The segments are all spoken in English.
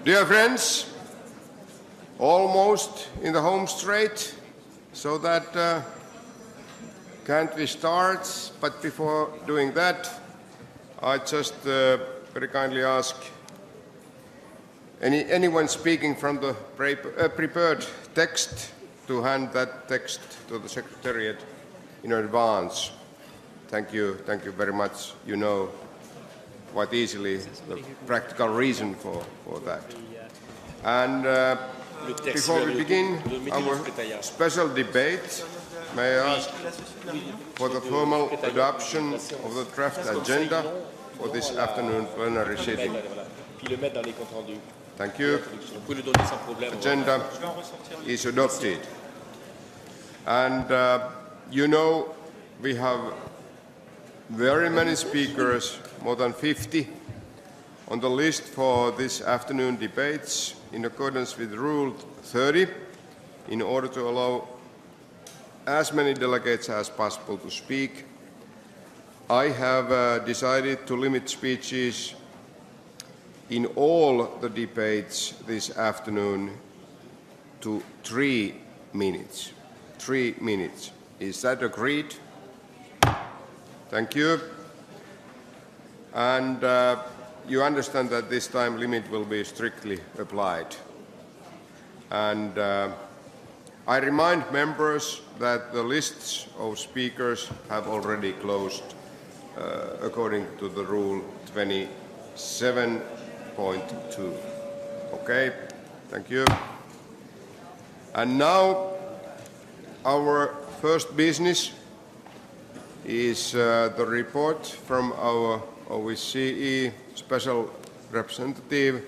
Dear friends, almost in the home straight, so that can't we start? But before doing that, I just very kindly ask anyone speaking from the prepared text to hand that text to the Secretariat in advance. Thank you very much. You know quite easily the practical reason for that. And before we begin our special debate, may I ask for the formal adoption of the draft agenda for this afternoon plenary sitting. Thank you. Agenda is adopted. And you know, we have very many speakers, more than 50, on the list for this afternoon debates in accordance with Rule 30, in order to allow as many delegates as possible to speak. I have decided to limit speeches in all the debates this afternoon to 3 minutes. 3 minutes. Is that agreed? Thank you. And you understand that this time limit will be strictly applied. And I remind members that the lists of speakers have already closed according to the rule 27.2. Okay, thank you. And now our first business is the report from our OSCE Special Representative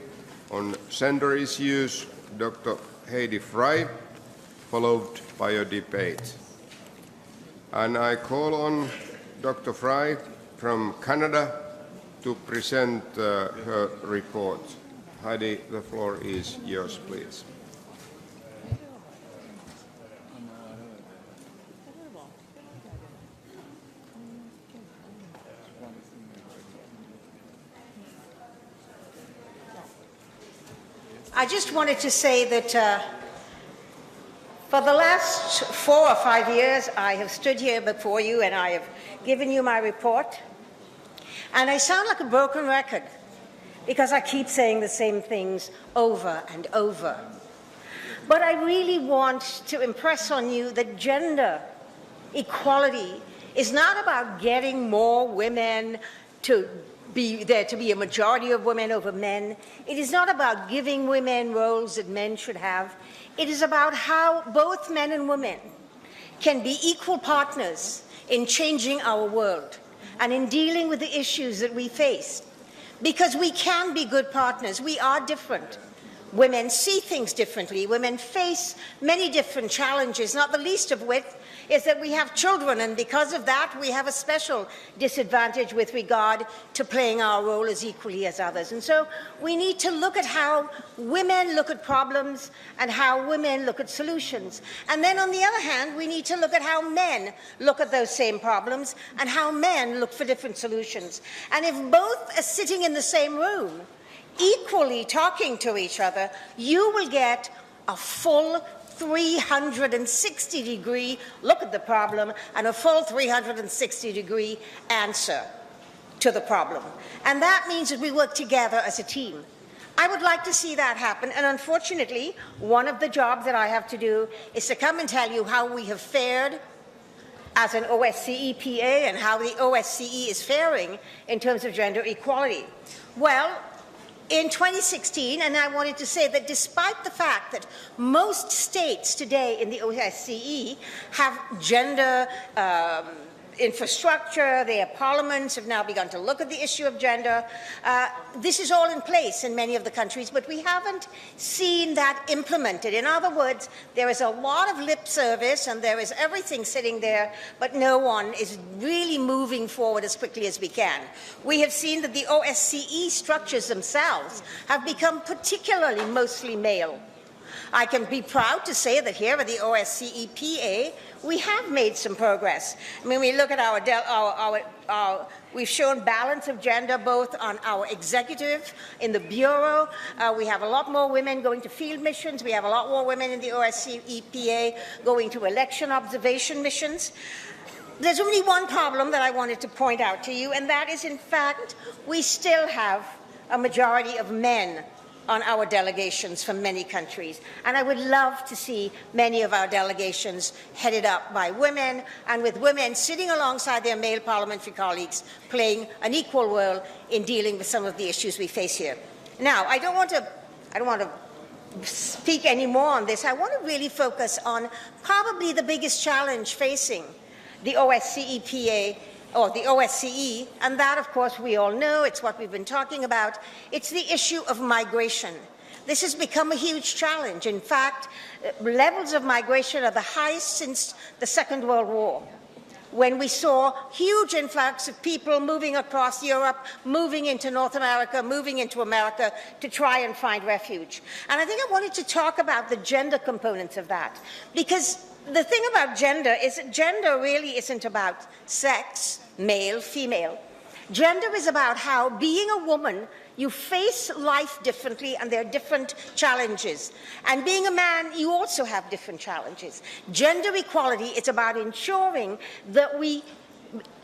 on gender issues, Dr. Heidi Fry, followed by a debate. And I call on Dr. Fry from Canada to present her report. Heidi, the floor is yours, please. I just wanted to say that for the last 4 or 5 years, I have stood here before you and I have given you my report. And I sound like a broken record because I keep saying the same things over and over. But I really want to impress on you that gender equality is not about getting more women to be there to be a majority of women over men. It is not about giving women roles that men should have. It is about how both men and women can be equal partners in changing our world and in dealing with the issues that we face. Because we can be good partners. We are different. Women see things differently. Women face many different challenges, not the least of which is that we have children, and because of that, we have a special disadvantage with regard to playing our role as equally as others. And so we need to look at how women look at problems and how women look at solutions. And then on the other hand, we need to look at how men look at those same problems and how men look for different solutions. And if both are sitting in the same room, equally talking to each other, you will get a full 360-degree look at the problem and a full 360-degree answer to the problem. And that means that we work together as a team. I would like to see that happen, and unfortunately, one of the jobs that I have to do is to come and tell you how we have fared as an OSCE PA and how the OSCE is faring in terms of gender equality. Well, in 2016, and I wanted to say that despite the fact that most states today in the OSCE have gender infrastructure, their parliaments have now begun to look at the issue of gender. This is all in place in many of the countries, but we haven't seen that implemented. In other words, there is a lot of lip service and there is everything sitting there, but no one is really moving forward as quickly as we can. We have seen that the OSCE structures themselves have become particularly mostly male. I can be proud to say that here at the OSCE PA, we have made some progress. I mean, we look at we've shown balance of gender both on our executive, in the Bureau. We have a lot more women going to field missions. We have a lot more women in the OSCE PA going to election observation missions. There's only one problem that I wanted to point out to you, and that is, in fact, we still have a majority of men on our delegations from many countries. And I would love to see many of our delegations headed up by women, and with women sitting alongside their male parliamentary colleagues, playing an equal role in dealing with some of the issues we face here. Now, I don't want to speak any more on this. I want to really focus on probably the biggest challenge facing the OSCE PA, or the OSCE, and that, of course, we all know, it's what we've been talking about. It's the issue of migration. This has become a huge challenge. In fact, levels of migration are the highest since the Second World War, when we saw huge influx of people moving across Europe, moving into North America, moving into America to try and find refuge. And I think I wanted to talk about the gender components of that, because the thing about gender is that gender really isn't about sex, male, female. Gender is about how, being a woman, you face life differently and there are different challenges. And being a man, you also have different challenges. Gender equality is about ensuring that we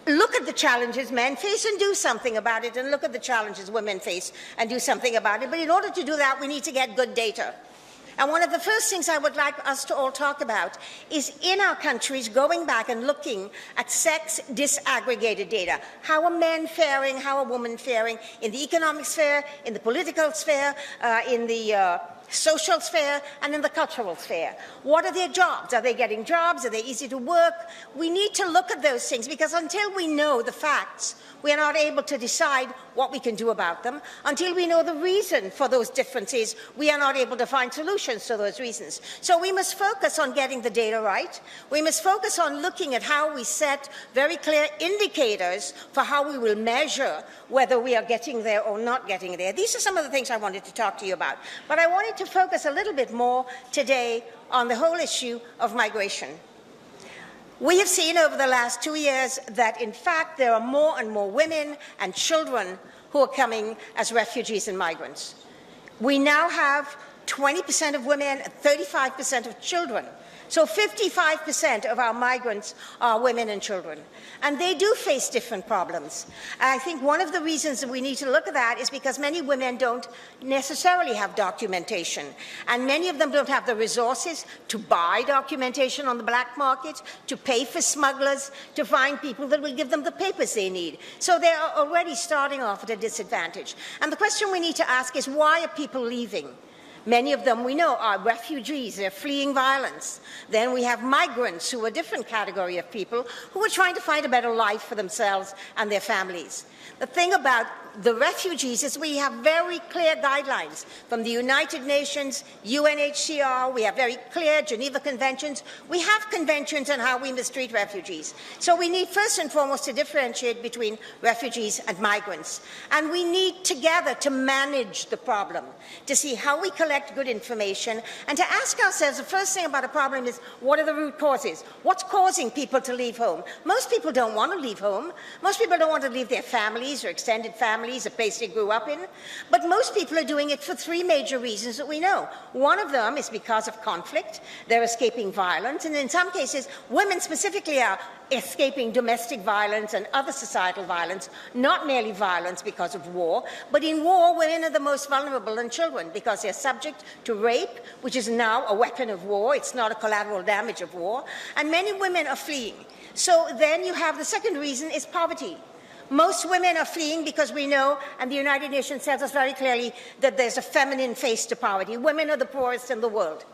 look at the challenges men face and do something about it, and look at the challenges women face and do something about it. But in order to do that, we need to get good data. And one of the first things I would like us to all talk about is, in our countries, going back and looking at sex disaggregated data. How are men faring? How are women faring in the economic sphere, in the political sphere, in the social sphere, and in the cultural sphere? What are their jobs? Are they getting jobs? Are they easy to work? We need to look at those things, because until we know the facts, we are not able to decide what we can do about them. Until we know the reason for those differences, we are not able to find solutions to those reasons. So we must focus on getting the data right. We must focus on looking at how we set very clear indicators for how we will measure whether we are getting there or not getting there. These are some of the things I wanted to talk to you about. But I wanted to focus a little bit more today on the whole issue of migration. We have seen over the last 2 years that, in fact, there are more and more women and children who are coming as refugees and migrants. We now have 20% of women, 35% of children. So 55% of our migrants are women and children. And they do face different problems. I think one of the reasons that we need to look at that is because many women don't necessarily have documentation. And many of them don't have the resources to buy documentation on the black market, to pay for smugglers, to find people that will give them the papers they need. So they are already starting off at a disadvantage. And the question we need to ask is, why are people leaving? Many of them, we know, are refugees. They're fleeing violence. Then we have migrants, who are a different category of people who are trying to find a better life for themselves and their families. The thing about the refugees is we have very clear guidelines from the United Nations, UNHCR. We have very clear Geneva Conventions. We have conventions on how we must treat refugees. So we need, first and foremost, to differentiate between refugees and migrants. And we need together to manage the problem, to see how we collect good information, and to ask ourselves, the first thing about a problem is, what are the root causes? What's causing people to leave home? Most people don't want to leave home. Most people don't want to leave their families or extended families, a place they grew up in. But most people are doing it for three major reasons that we know. One of them is because of conflict. They're escaping violence. And in some cases, women specifically are escaping domestic violence and other societal violence, not merely violence because of war. But in war, women are the most vulnerable, and children, because they're subject to rape, which is now a weapon of war. It's not a collateral damage of war. And many women are fleeing. So then you have the second reason is poverty. Most women are fleeing because we know, and the United Nations tells us very clearly, that there's a feminine face to poverty. Women are the poorest in the world.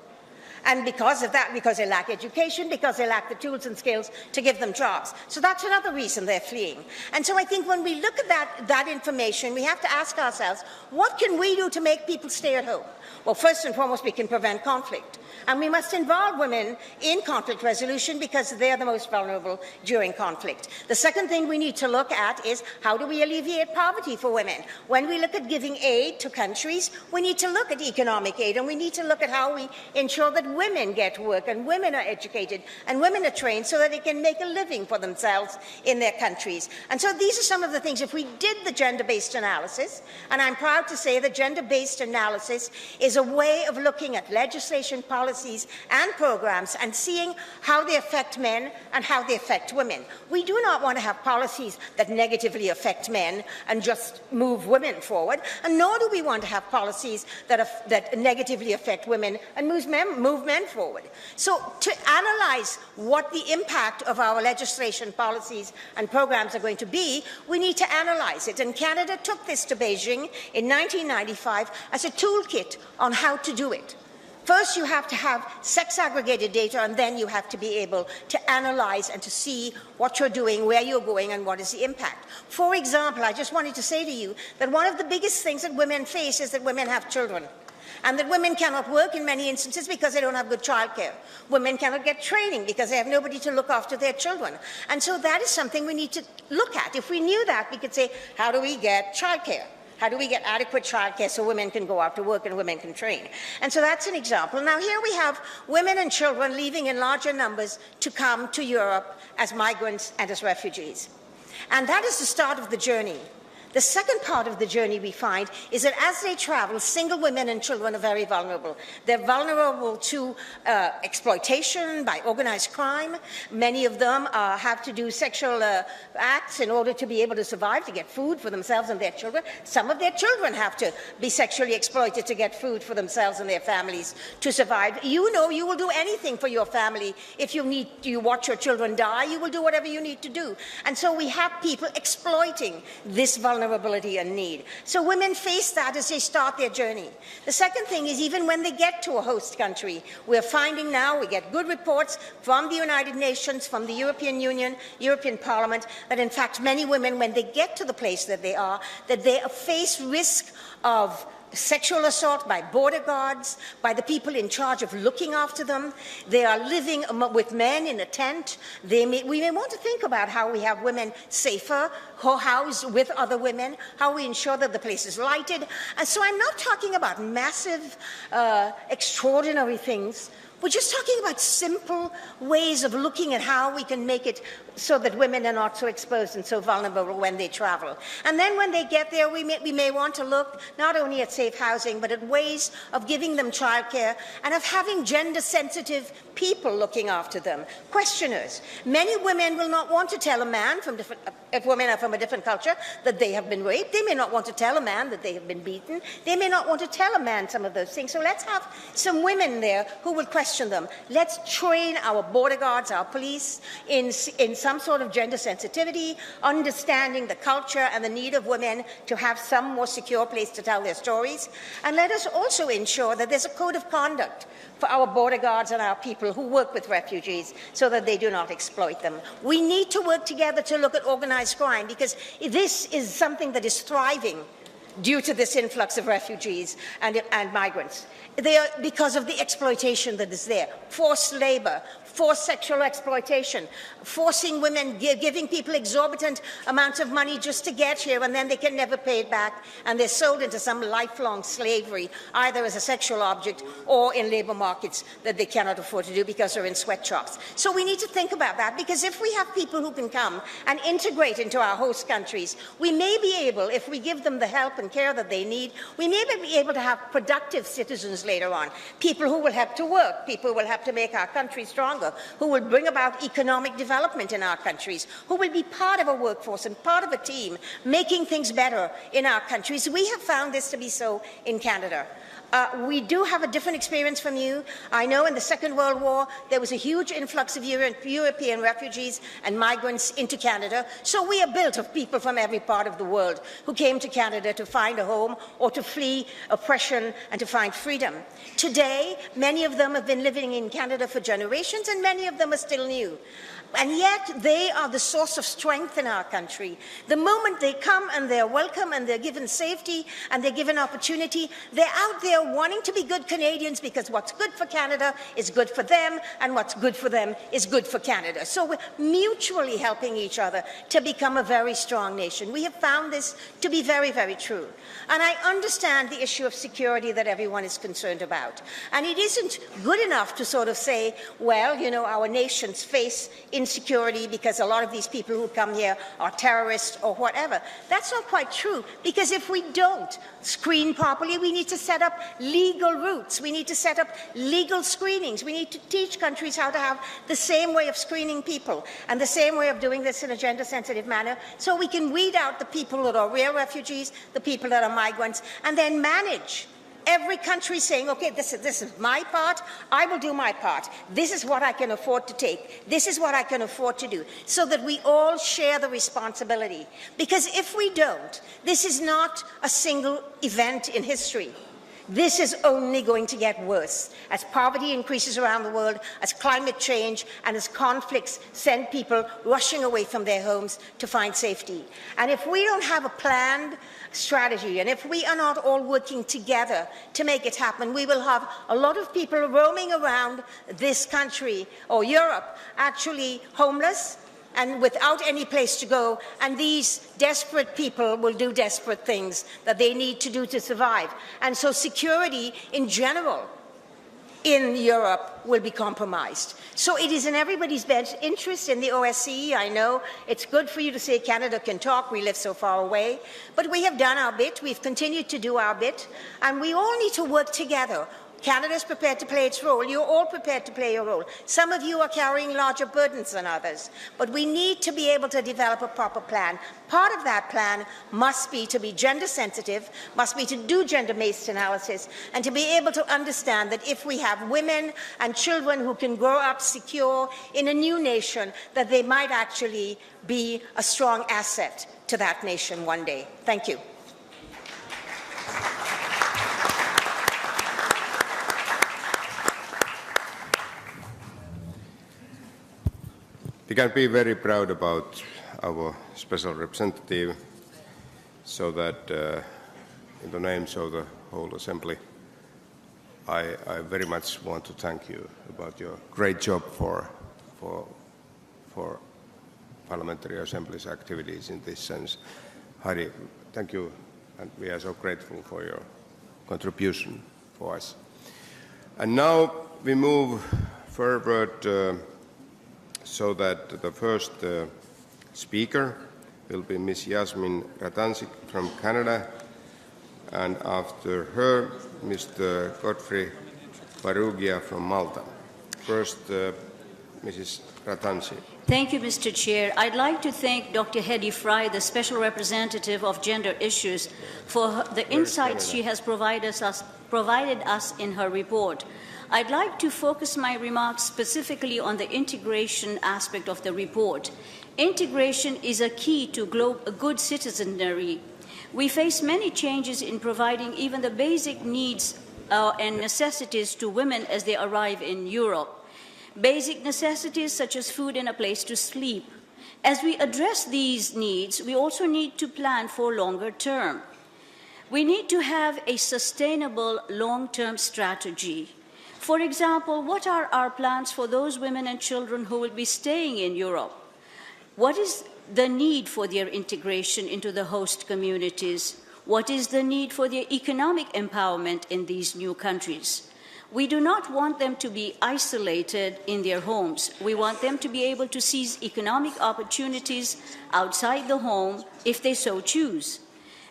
And because of that, because they lack education, because they lack the tools and skills to give them jobs. So that's another reason they're fleeing. And so I think when we look at that information, we have to ask ourselves, what can we do to make people stay at home? Well, first and foremost, we can prevent conflict. And we must involve women in conflict resolution because they're the most vulnerable during conflict. The second thing we need to look at is how do we alleviate poverty for women? When we look at giving aid to countries, we need to look at economic aid, and we need to look at how we ensure that women get work and women are educated and women are trained so that they can make a living for themselves in their countries. And so these are some of the things. If we did the gender-based analysis, and I'm proud to say that gender-based analysis is a way of looking at legislation, policies, and programs and seeing how they affect men and how they affect women. We do not want to have policies that negatively affect men and just move women forward, and nor do we want to have policies that negatively affect women and move men forward. So to analyze what the impact of our legislation, policies, and programs are going to be, we need to analyze it. And Canada took this to Beijing in 1995 as a toolkit on how to do it. First, you have to have sex-aggregated data, and then you have to be able to analyze and to see what you're doing, where you're going, and what is the impact. For example, I just wanted to say to you that one of the biggest things that women face is that women have children, and that women cannot work in many instances because they don't have good childcare. Women cannot get training because they have nobody to look after their children. And so that is something we need to look at. If we knew that, we could say, how do we get childcare? How do we get adequate childcare so women can go out to work and women can train? And so that's an example. Now here we have women and children leaving in larger numbers to come to Europe as migrants and as refugees. And that is the start of the journey. The second part of the journey we find is that as they travel, single women and children are very vulnerable. They're vulnerable to exploitation by organized crime. Many of them have to do sexual acts in order to be able to survive, to get food for themselves and their children. Some of their children have to be sexually exploited to get food for themselves and their families to survive. You know you will do anything for your family. If you watch your children die, you will do whatever you need to do. And so we have people exploiting this vulnerability and need. So women face that as they start their journey. The second thing is even when they get to a host country, we're finding now, we get good reports from the United Nations, from the European Union, European Parliament, that in fact many women, when they get to the place that they are, that they face risk of sexual assault by border guards, by the people in charge of looking after them. They are living with men in a tent. We may want to think about how we have women safer, housed with other women, how we ensure that the place is lighted. And so I'm not talking about massive, extraordinary things. We're just talking about simple ways of looking at how we can make it so that women are not so exposed and so vulnerable when they travel. And then when they get there, we may want to look not only at safe housing, but at ways of giving them childcare and of having gender-sensitive people looking after them, questioners. Many women will not want to tell a man, if women are from a different culture, that they have been raped. They may not want to tell a man that they have been beaten. They may not want to tell a man some of those things. So let's have some women there who will question them. Let's train our border guards, our police, in some sort of gender sensitivity, understanding the culture and the need of women to have some more secure place to tell their stories. And let us also ensure that there's a code of conduct for our border guards and our people who work with refugees so that they do not exploit them. We need to work together to look at organized crime because this is something that is thriving due to this influx of refugees and migrants. They are because of the exploitation that is there, forced labor, forced sexual exploitation, forcing women, giving people exorbitant amounts of money just to get here, and then they can never pay it back, and they're sold into some lifelong slavery, either as a sexual object or in labor markets that they cannot afford to do because they're in sweatshops. So we need to think about that, because if we have people who can come and integrate into our host countries, we may be able, if we give them the help and care that they need, we may be able to have productive citizens later on, people who will help to work, people who will help to make our country stronger, who will bring about economic development in our countries, who will be part of a workforce and part of a team making things better in our countries. We have found this to be so in Canada. We do have a different experience from you. I know in the Second World War, there was a huge influx of European refugees and migrants into Canada. So we are built of people from every part of the world who came to Canada to find a home or to flee oppression and to find freedom. Today, many of them have been living in Canada for generations, and many of them are still new. And yet, they are the source of strength in our country. The moment they come and they're welcome and they're given safety and they're given opportunity, they're out there wanting to be good Canadians, because what's good for Canada is good for them, and what's good for them is good for Canada. So we're mutually helping each other to become a very strong nation. We have found this to be very, very true. And I understand the issue of security that everyone is concerned about. And it isn't good enough to sort of say, well, you know, our nations face insecurity because a lot of these people who come here are terrorists or whatever. That's not quite true, because if we don't screen properly, we need to set up legal routes. We need to set up legal screenings. We need to teach countries how to have the same way of screening people and the same way of doing this in a gender-sensitive manner, so we can weed out the people that are real refugees, the people that are migrants, and then manage. Every country saying, okay, this is my part, I will do my part. This is what I can afford to take. This is what I can afford to do, so that we all share the responsibility. Because if we don't, this is not a single event in history. This is only going to get worse as poverty increases around the world, as climate change and as conflicts send people rushing away from their homes to find safety. And if we don't have a planned strategy, and if we are not all working together to make it happen, we will have a lot of people roaming around this country or Europe actually homeless and without any place to go, and these desperate people will do desperate things that they need to do to survive. And so security in general in Europe will be compromised. So it is in everybody's best interest in the OSCE. I know it's good for you to say Canada can talk, we live so far away, but we have done our bit, we've continued to do our bit, and we all need to work together. Canada is prepared to play its role. You're all prepared to play your role. Some of you are carrying larger burdens than others, but we need to be able to develop a proper plan. Part of that plan must be to be gender sensitive, must be to do gender-based analysis, and to be able to understand that if we have women and children who can grow up secure in a new nation, that they might actually be a strong asset to that nation one day. Thank you. We can be very proud about our special representative, so that in the names of the whole Assembly, I very much want to thank you about your great job for Parliamentary Assembly's activities in this sense. Heidi, thank you, and we are so grateful for your contribution for us. And now we move forward so that the first speaker will be Ms. Yasmin Ratansik from Canada, and after her, Mr. Godfrey Varugia from Malta. First, Mrs. Ratansik. Thank you, Mr. Chair. I'd like to thank Dr. Hedy Fry, the Special Representative of Gender Issues, for the insights she has provided us in her report. I'd like to focus my remarks specifically on the integration aspect of the report. Integration is a key to a good citizenry. We face many changes in providing even the basic needs and necessities to women as they arrive in Europe. Basic necessities such as food and a place to sleep. As we address these needs, we also need to plan for longer term. We need to have a sustainable long-term strategy. For example, what are our plans for those women and children who will be staying in Europe? What is the need for their integration into the host communities? What is the need for their economic empowerment in these new countries? We do not want them to be isolated in their homes. We want them to be able to seize economic opportunities outside the home if they so choose.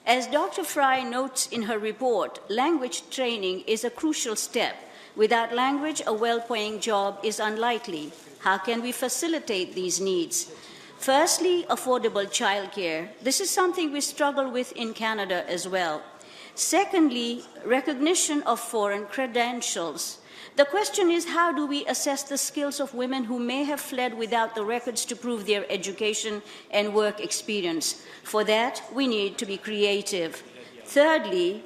As Dr. Fry notes in her report, language training is a crucial step. Without language, a well-paying job is unlikely. How can we facilitate these needs? Firstly, affordable childcare. This is something we struggle with in Canada as well. Secondly, recognition of foreign credentials. The question is, how do we assess the skills of women who may have fled without the records to prove their education and work experience? For that, we need to be creative. Thirdly,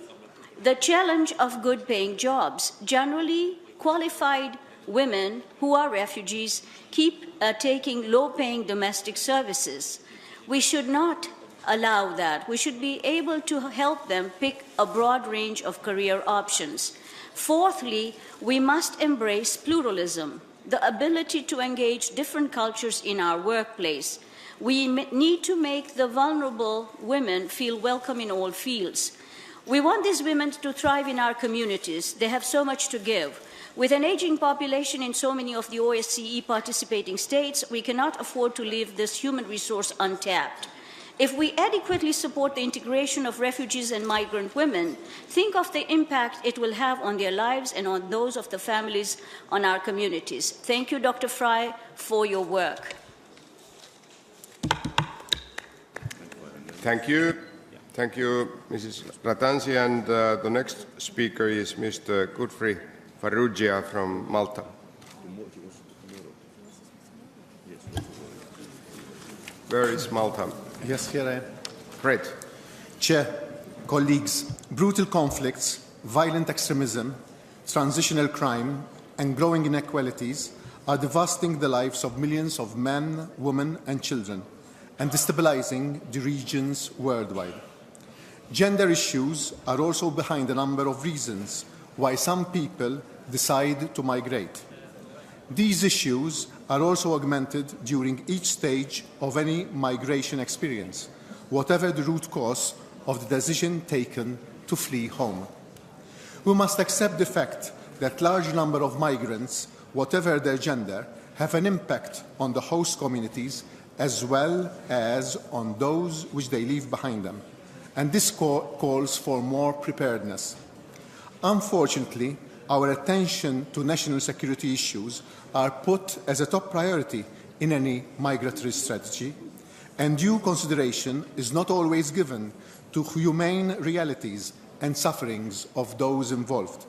the challenge of good-paying jobs. Generally, qualified women who are refugees keep taking low-paying domestic services. We should not allow that. We should be able to help them pick a broad range of career options. Fourthly, we must embrace pluralism, the ability to engage different cultures in our workplace. We need to make the vulnerable women feel welcome in all fields. We want these women to thrive in our communities. They have so much to give. With an aging population in so many of the OSCE participating states, we cannot afford to leave this human resource untapped. If we adequately support the integration of refugees and migrant women, think of the impact it will have on their lives and on those of the families on our communities. Thank you, Dr. Fry, for your work. Thank you. Thank you, Mrs. Ratansi. And the next speaker is Mr. Godfrey Farrugia from Malta. Where is Malta? Yes, here I am. Great. Chair, colleagues, brutal conflicts, violent extremism, transitional crime, and growing inequalities are devastating the lives of millions of men, women, and children, and destabilizing the regions worldwide. Gender issues are also behind a number of reasons why some people decide to migrate. These issues are also augmented during each stage of any migration experience, whatever the root cause of the decision taken to flee home. We must accept the fact that a large number of migrants, whatever their gender, have an impact on the host communities as well as on those which they leave behind them, and this calls for more preparedness. Unfortunately, our attention to national security issues are put as a top priority in any migratory strategy, and due consideration is not always given to humane realities and sufferings of those involved.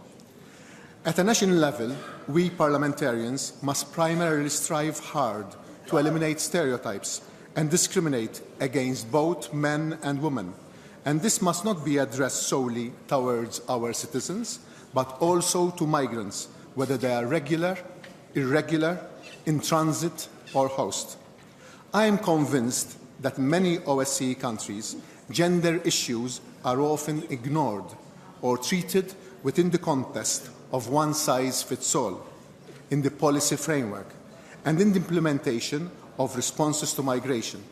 At a national level, we parliamentarians must primarily strive hard to eliminate stereotypes and discriminate against both men and women, and this must not be addressed solely towards our citizens, but also to migrants, whether they are regular, irregular, in transit, or host. I am convinced that in many OSCE countries, gender issues are often ignored or treated within the context of one-size-fits-all in the policy framework and in the implementation of responses to migration.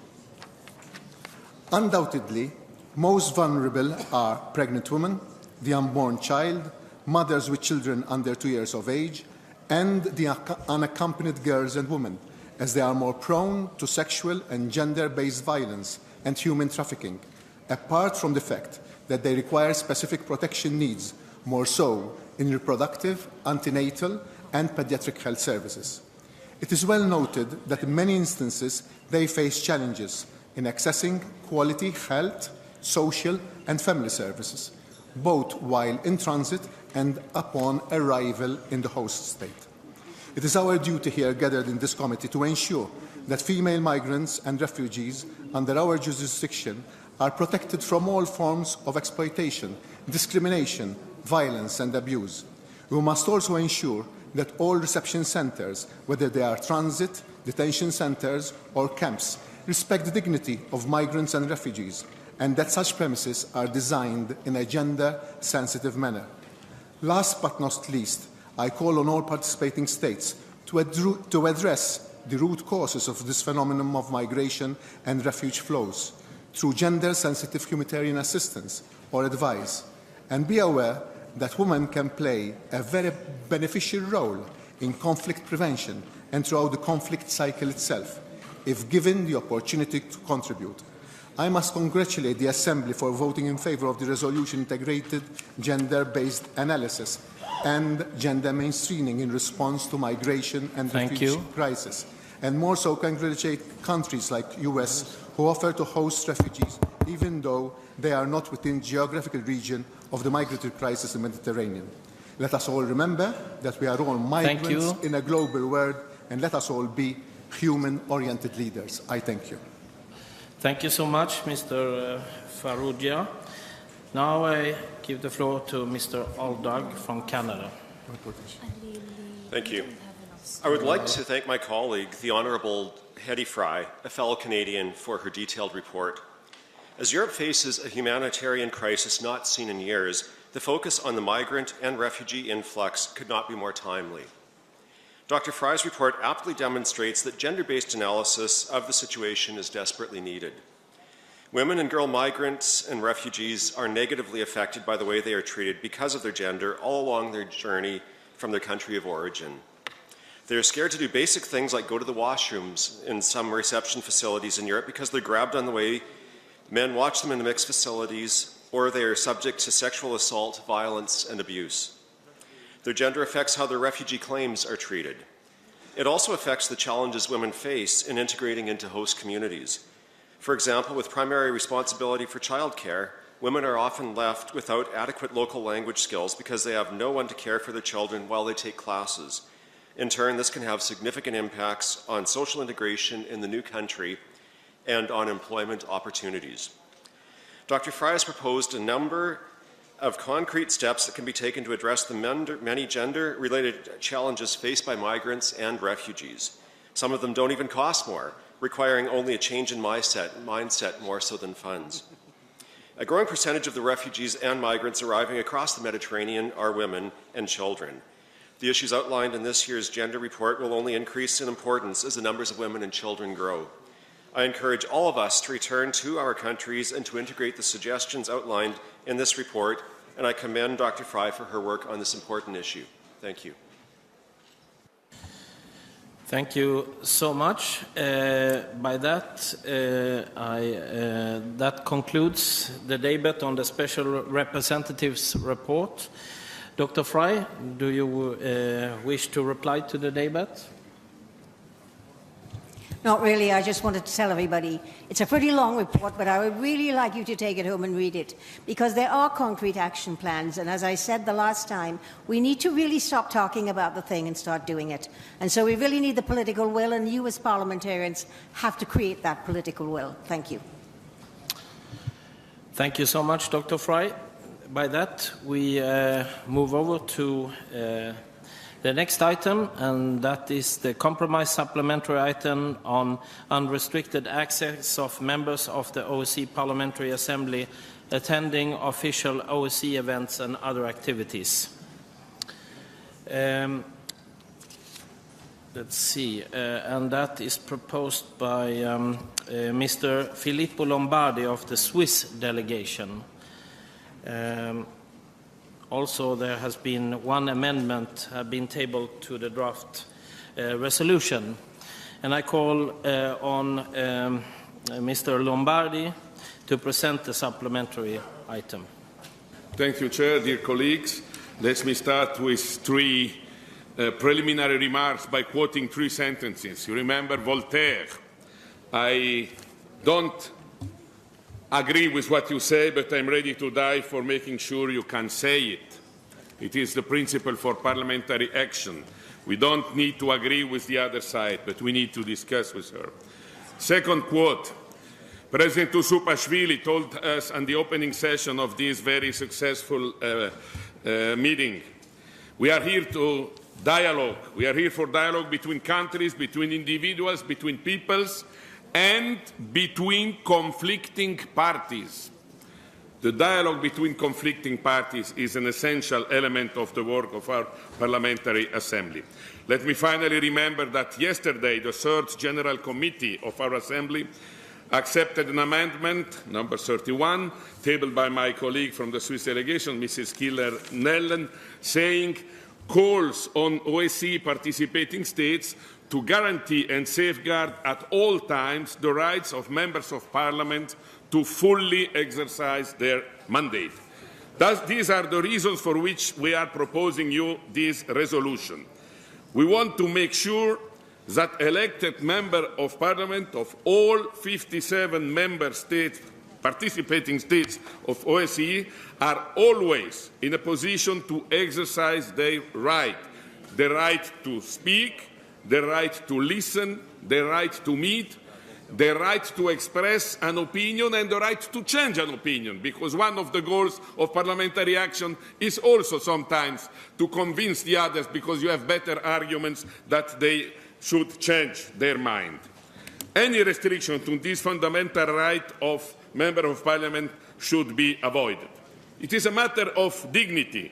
Undoubtedly, most vulnerable are pregnant women, the unborn child, mothers with children under 2 years of age, and the unaccompanied girls and women, as they are more prone to sexual and gender-based violence and human trafficking, apart from the fact that they require specific protection needs, more so in reproductive, antenatal, and pediatric health services. It is well noted that in many instances they face challenges in accessing quality health, social, and family services, both while in transit and upon arrival in the host state. It is our duty here gathered in this committee to ensure that female migrants and refugees under our jurisdiction are protected from all forms of exploitation, discrimination, violence, and abuse. We must also ensure that all reception centres, whether they are transit, detention centres, or camps, respect the dignity of migrants and refugees, and that such premises are designed in a gender-sensitive manner. Last but not least, I call on all participating states to address the root causes of this phenomenon of migration and refuge flows through gender-sensitive humanitarian assistance or advice, and be aware that women can play a very beneficial role in conflict prevention and throughout the conflict cycle itself, if given the opportunity to contribute. I must congratulate the Assembly for voting in favour of the resolution integrated gender-based analysis and gender mainstreaming in response to migration and refugee crisis, and more so congratulate countries like US who offer to host refugees even though they are not within geographical region of the migratory crisis in the Mediterranean. Let us all remember that we are all migrants in a global world, and let us all be human-oriented leaders. I thank you. Thank you so much, Mr. Farrugia. Now I give the floor to Mr. Aldag from Canada. Thank you. I would like to thank my colleague, the Honourable Hedy Fry, a fellow Canadian, for her detailed report. As Europe faces a humanitarian crisis not seen in years, the focus on the migrant and refugee influx could not be more timely. Dr. Fry's report aptly demonstrates that gender-based analysis of the situation is desperately needed. Women and girl migrants and refugees are negatively affected by the way they are treated because of their gender all along their journey from their country of origin. They are scared to do basic things like go to the washrooms in some reception facilities in Europe because they're grabbed on the way, men watch them in the mixed facilities, or they are subject to sexual assault, violence, and abuse. Their gender affects how their refugee claims are treated. It also affects the challenges women face in integrating into host communities. For example, with primary responsibility for childcare, women are often left without adequate local language skills because they have no one to care for their children while they take classes. In turn, this can have significant impacts on social integration in the new country and on employment opportunities. Dr. Fry has proposed a number of concrete steps that can be taken to address the many gender-related challenges faced by migrants and refugees. Some of them don't even cost more, requiring only a change in mindset more so than funds. A growing percentage of the refugees and migrants arriving across the Mediterranean are women and children. The issues outlined in this year's gender report will only increase in importance as the numbers of women and children grow. I encourage all of us to return to our countries and to integrate the suggestions outlined in this report, and I commend Dr. Fry for her work on this important issue. Thank you. Thank you so much. That concludes the debate on the Special Representative's report. Dr. Fry, do you wish to reply to the debate? Not really. I just wanted to tell everybody it's a pretty long report, but I would really like you to take it home and read it, because there are concrete action plans. And as I said the last time, we need to really stop talking about the thing and start doing it. And so we really need the political will, and you as parliamentarians have to create that political will. Thank you. Thank you so much, Dr. Fry. By that, we move over to the next item, and that is the compromise supplementary item on unrestricted access of members of the OSCE Parliamentary Assembly attending official OSCE events and other activities. Let's see, and that is proposed by Mr. Filippo Lombardi of the Swiss delegation. Also, there has been one amendment been tabled to the draft resolution. And I call on Mr. Lombardi to present the supplementary item. Thank you, Chair. Dear colleagues, let me start with three preliminary remarks by quoting three sentences. You remember Voltaire. I don't agree with what you say, but I'm ready to die for making sure you can say it. It is the principle for parliamentary action. We don't need to agree with the other side, but we need to discuss with her. Second quote, President Usupashvili told us in the opening session of this very successful meeting, we are here to dialogue. We are here for dialogue between countries, between individuals, between peoples, and between conflicting parties. The dialogue between conflicting parties is an essential element of the work of our Parliamentary Assembly. Let me finally remember that yesterday the Third General Committee of our Assembly accepted an amendment, number 31, tabled by my colleague from the Swiss delegation, Mrs. Killer-Nellen, saying calls on OSCE participating states to guarantee and safeguard at all times the rights of members of parliament to fully exercise their mandate. Thus, these are the reasons for which we are proposing you this resolution. We want to make sure that elected members of parliament of all 57 member states, participating states of OSCE, are always in a position to exercise their right, the right to speak, the right to listen, the right to meet, the right to express an opinion and the right to change an opinion, because one of the goals of parliamentary action is also sometimes to convince the others, because you have better arguments, that they should change their mind. Any restriction to this fundamental right of Member of Parliament should be avoided. It is a matter of dignity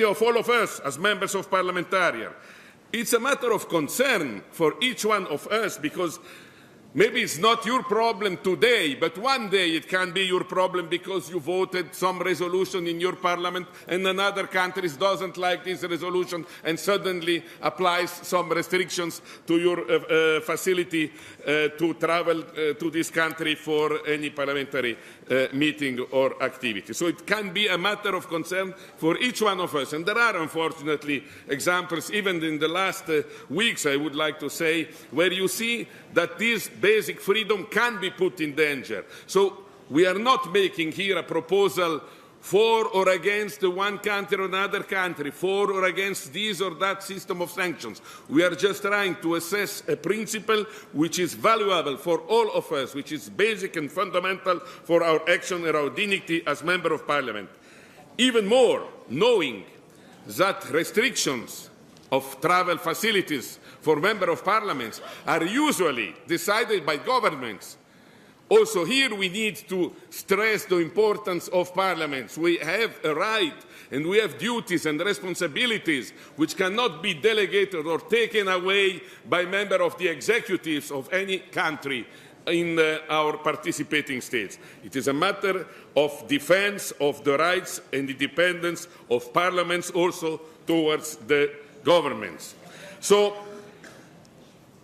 of all of us as members of parliamentarians. It's a matter of concern for each one of us, because maybe it's not your problem today, but one day it can be your problem because you voted some resolution in your parliament and another country doesn't like this resolution and suddenly applies some restrictions to your facility to travel to this country for any parliamentary meeting or activity. So it can be a matter of concern for each one of us. And there are, unfortunately, examples, even in the last weeks, I would like to say, where you see that this basic freedom can be put in danger. So we are not making here a proposal for or against one country or another country, for or against this or that system of sanctions. We are just trying to assess a principle which is valuable for all of us, which is basic and fundamental for our action and our dignity as Member of Parliament. Even more, knowing that restrictions of travel facilities for Member of Parliaments are usually decided by governments. Also here we need to stress the importance of parliaments. We have a right and we have duties and responsibilities which cannot be delegated or taken away by members of the executives of any country in our participating states. It is a matter of defense of the rights and independence of parliaments also towards the governments. So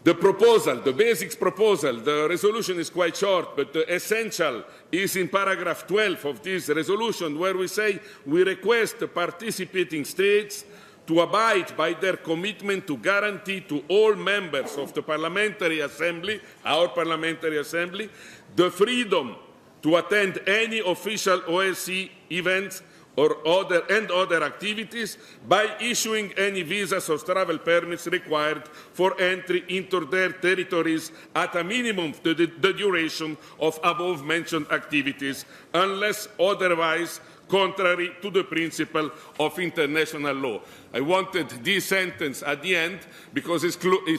the proposal, the basic proposal, the resolution is quite short, but the essential is in paragraph 12 of this resolution, where we say we request the participating states to abide by their commitment to guarantee to all members of the Parliamentary Assembly, our Parliamentary Assembly, the freedom to attend any official OSCE events or other activities by issuing any visas or travel permits required for entry into their territories at a minimum the duration of above-mentioned activities, unless otherwise contrary to the principle of international law. I wanted this sentence at the end because it's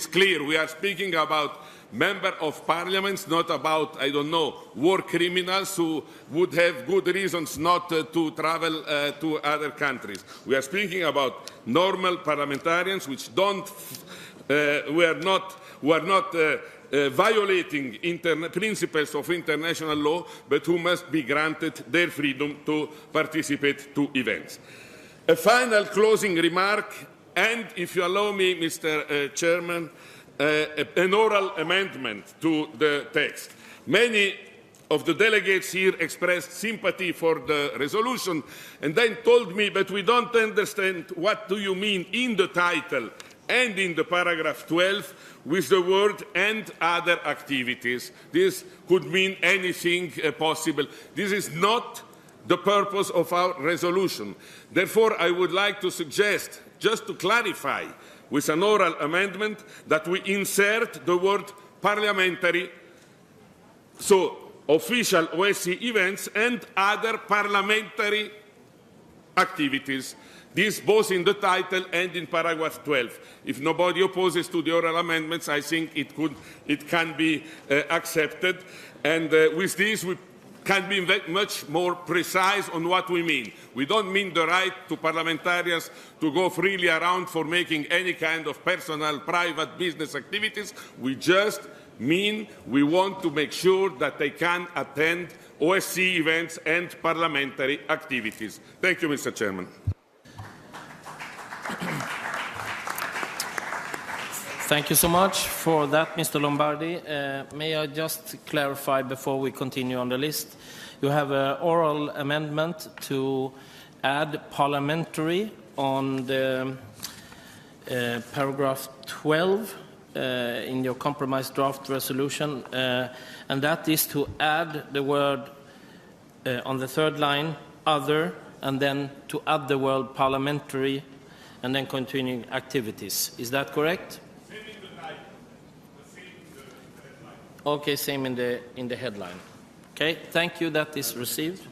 clear we are speaking about Member of Parliaments, not about, I don't know, war criminals who would have good reasons not to travel to other countries. We are speaking about normal parliamentarians which who are not violating principles of international law, but who must be granted their freedom to participate to events. A final closing remark, and if you allow me, Mr. Chairman, an oral amendment to the text. Many of the delegates here expressed sympathy for the resolution and then told me, but we don't understand what do you mean in the title and in the paragraph 12 with the word "and other activities." This could mean anything possible. This is not the purpose of our resolution. Therefore, I would like to suggest, just to clarify, with an oral amendment, that we insert the word parliamentary, so official OSCE events and other parliamentary activities. This both in the title and in paragraph 12. If nobody opposes to the oral amendments, I think it can be accepted. And with this, we can be much more precise on what we mean. We don't mean the right to parliamentarians to go freely around for making any kind of personal, private business activities. We just mean we want to make sure that they can attend OSCE events and parliamentary activities. Thank you, Mr. Chairman. Thank you so much for that, Mr. Lombardi. May I just clarify before we continue on the list? You have an oral amendment to add parliamentary on the paragraph 12 in your compromise draft resolution, and that is to add the word on the third line, other, and then to add the word parliamentary, and then continuing activities. Is that correct? Okay, same in the headline. Okay, thank you. That is received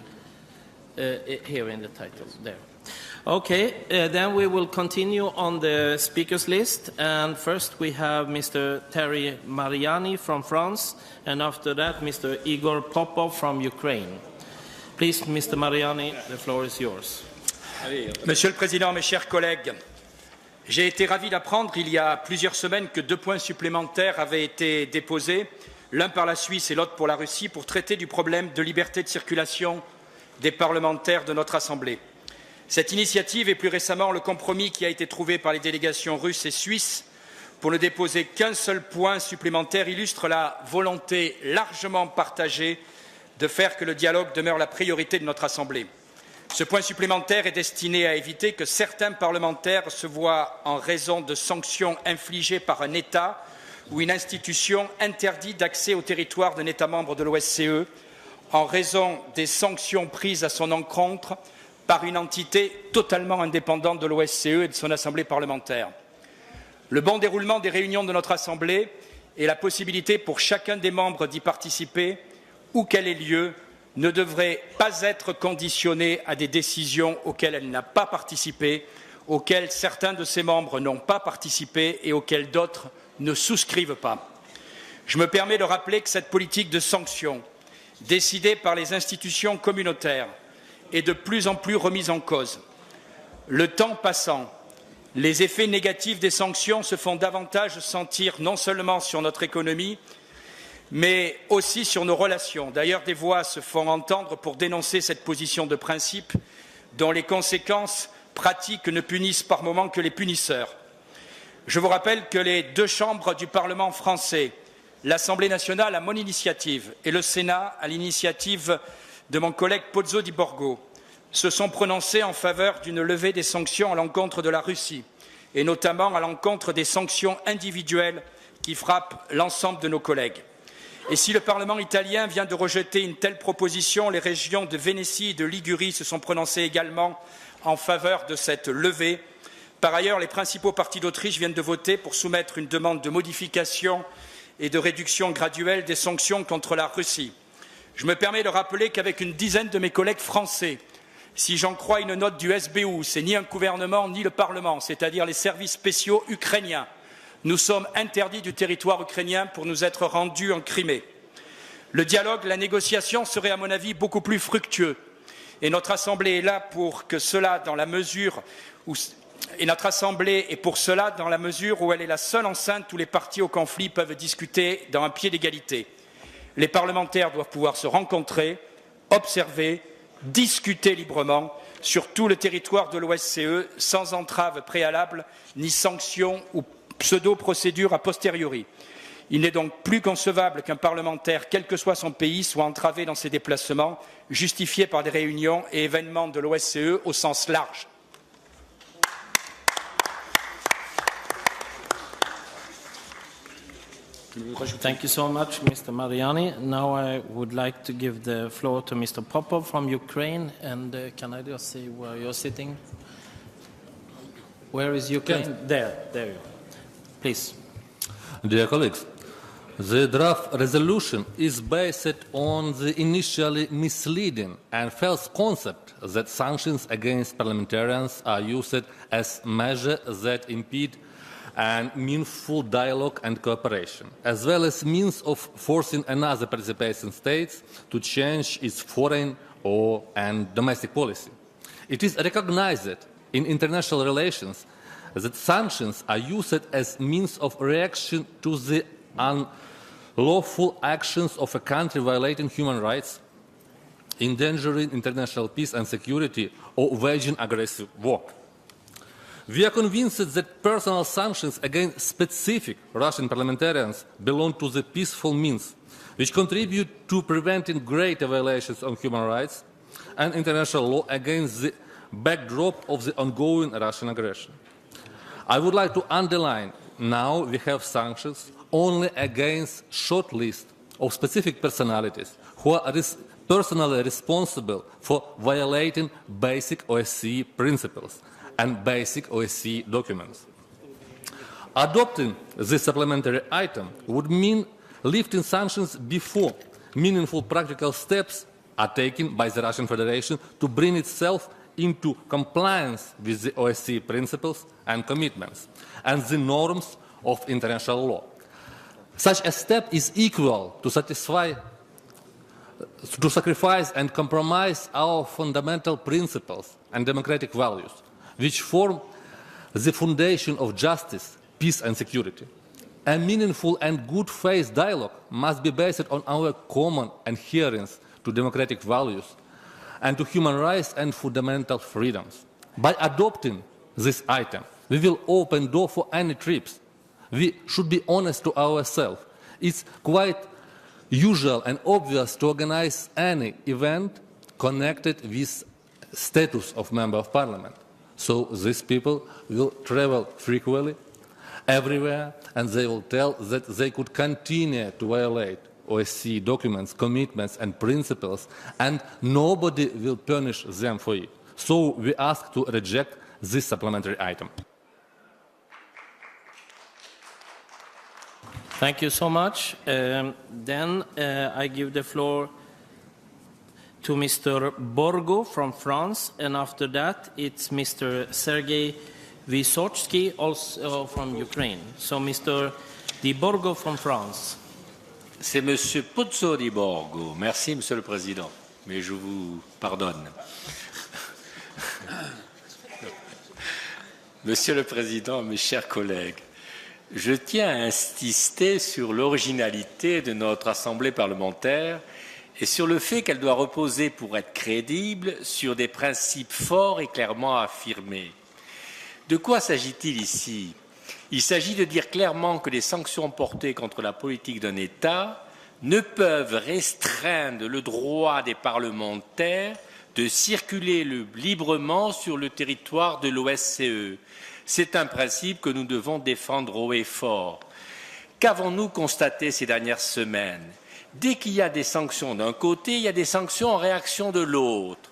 here in the title. There. Okay, then we will continue on the speakers list. And first we have Mr. Terry Mariani from France, and after that, Mr. Igor Popov from Ukraine. Please, Mr. Mariani, the floor is yours. Monsieur le Président, mes chers collègues, j'ai été ravi d'apprendre il y a plusieurs semaines que 2 points supplémentaires avaient été déposés, l'un par la Suisse et l'autre pour la Russie, pour traiter du problème de liberté de circulation des parlementaires de notre Assemblée. Cette initiative et plus récemment le compromis qui a été trouvé par les délégations russes et suisses pour ne déposer qu'un seul point supplémentaire illustre la volonté largement partagée de faire que le dialogue demeure la priorité de notre Assemblée. Ce point supplémentaire est destiné à éviter que certains parlementaires se voient, en raison de sanctions infligées par un État ou une institution, interdits d'accès au territoire d'un État membre de l'OSCE en raison des sanctions prises à son encontre par une entité totalement indépendante de l'OSCE et de son Assemblée parlementaire. Le bon déroulement des réunions de notre Assemblée et la possibilité pour chacun des membres d'y participer, où qu'elle ait lieu, ne devrait pas être conditionnée à des décisions auxquelles elle n'a pas participé, auxquelles certains de ses membres n'ont pas participé et auxquelles d'autres ne souscrivent pas. Je me permets de rappeler que cette politique de sanctions, décidée par les institutions communautaires, est de plus en plus remise en cause. Le temps passant, les effets négatifs des sanctions se font davantage sentir non seulement sur notre économie, mais aussi sur nos relations. D'ailleurs, des voix se font entendre pour dénoncer cette position de principe dont les conséquences pratiques ne punissent par moments que les punisseurs. Je vous rappelle que les 2 chambres du Parlement français, l'Assemblée nationale à mon initiative et le Sénat à l'initiative de mon collègue Pozzo di Borgo, se sont prononcés en faveur d'une levée des sanctions à l'encontre de la Russie, et notamment à l'encontre des sanctions individuelles qui frappent l'ensemble de nos collègues. Et si le Parlement italien vient de rejeter une telle proposition, les régions de Vénétie et de Ligurie se sont prononcées également en faveur de cette levée. Par ailleurs, les principaux partis d'Autriche viennent de voter pour soumettre une demande de modification et de réduction graduelle des sanctions contre la Russie. Je me permets de rappeler qu'avec une dizaine de mes collègues français, si j'en crois une note du SBU, c'est ni un gouvernement ni le Parlement, c'est-à-dire les services spéciaux ukrainiens, nous sommes interdits du territoire ukrainien pour nous être rendus en Crimée. Le dialogue, la négociation serait à mon avis beaucoup plus fructueux et notre Assemblée est là pour que cela dans la mesure où elle est la seule enceinte où les partis au conflit peuvent discuter dans un pied d'égalité. Les parlementaires doivent pouvoir se rencontrer, observer, discuter librement sur tout le territoire de l'OSCE sans entrave préalable ni sanction ou pseudo-procédure a posteriori. Il n'est donc plus concevable qu'un parlementaire, quel que soit son pays, soit entravé dans ses déplacements, justifiés par des réunions et événements de l'OSCE au sens large. Thank you so much, Mr. Mariani. Now I would like to give the floor to Mr. Popov from Ukraine. And can I just see where you're sitting? Where is Ukraine? There you are. Please. Dear colleagues, the draft resolution is based on the initially misleading and false concept that sanctions against parliamentarians are used as measures that impede and meaningful dialogue and cooperation, as well as means of forcing another participating state to change its foreign and domestic policy. It is recognized in international relations that sanctions are used as means of reaction to the unlawful actions of a country violating human rights, endangering international peace and security, or waging aggressive war. We are convinced that personal sanctions against specific Russian parliamentarians belong to the peaceful means which contribute to preventing greater violations of human rights and international law against the backdrop of the ongoing Russian aggression. I would like to underline now we have sanctions only against a short list of specific personalities who are personally responsible for violating basic OSCE principles and basic OSCE documents. Adopting this supplementary item would mean lifting sanctions before meaningful practical steps are taken by the Russian Federation to bring itself into compliance with the OSCE principles and commitments and the norms of international law. Such a step is equal to sacrifice and compromise our fundamental principles and democratic values, which form the foundation of justice, peace and security. A meaningful and good faith dialogue must be based on our common adherence to democratic values and to human rights and fundamental freedoms. By adopting this item, we will open door for any trips. We should be honest to ourselves. It's quite usual and obvious to organize any event connected with status of member of parliament. So these people will travel frequently, everywhere, and they will tell that they could continue to violate OSCE documents, commitments and principles, and nobody will punish them for it. So we ask to reject this supplementary item. Thank you so much. Then I give the floor to Mr. Borgo from France, and after that it's Mr. Sergei Vysotsky, also from Ukraine. So Mr. Di Borgo from France. C'est Monsieur Pozzo di Borgo. Merci, Monsieur le Président, mais je vous pardonne. Monsieur le Président, mes chers collègues, je tiens à insister sur l'originalité de notre Assemblée parlementaire et sur le fait qu'elle doit reposer, pour être crédible, sur des principes forts et clairement affirmés. De quoi s'agit-il ici ? Il s'agit de dire clairement que les sanctions portées contre la politique d'un État ne peuvent restreindre le droit des parlementaires de circuler librement sur le territoire de l'OSCE. C'est un principe que nous devons défendre haut et fort. Qu'avons-nous constaté ces dernières semaines ? Dès qu'il y a des sanctions d'un côté, il y a des sanctions en réaction de l'autre.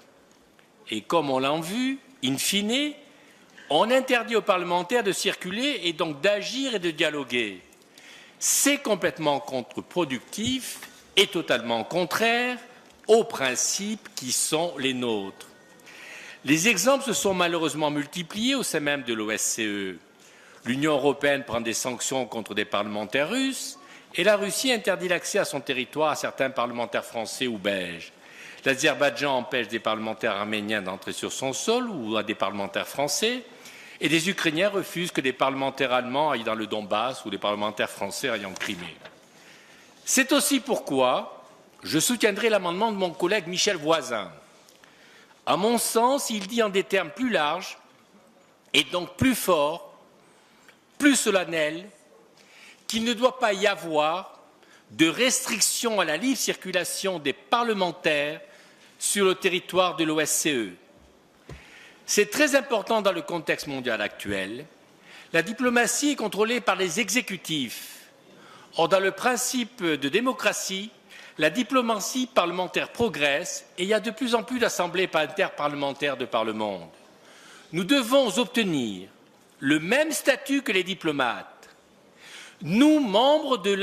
Et comme on l'a vu, in fine, on interdit aux parlementaires de circuler et donc d'agir et de dialoguer. C'est complètement contre-productif et totalement contraire aux principes qui sont les nôtres. Les exemples se sont malheureusement multipliés au sein même de l'OSCE. L'Union européenne prend des sanctions contre des parlementaires russes et la Russie interdit l'accès à son territoire à certains parlementaires français ou belges. L'Azerbaïdjan empêche des parlementaires arméniens d'entrer sur son sol ou à des parlementaires français. Et des Ukrainiens refusent que des parlementaires allemands aillent dans le Donbass ou des parlementaires français aillent en Crimée. C'est aussi pourquoi je soutiendrai l'amendement de mon collègue Michel Voisin. À mon sens, il dit en des termes plus larges et donc plus forts, plus solennels, qu'il ne doit pas y avoir de restriction à la libre circulation des parlementaires sur le territoire de l'OSCE. C'est très important dans le contexte mondial actuel. La diplomatie est contrôlée par les exécutifs. Or, dans le principe de démocratie, la diplomatie parlementaire progresse et il y a de plus en plus d'assemblées interparlementaires de par le monde. Nous devons obtenir le même statut que les diplomates. Nous, membres de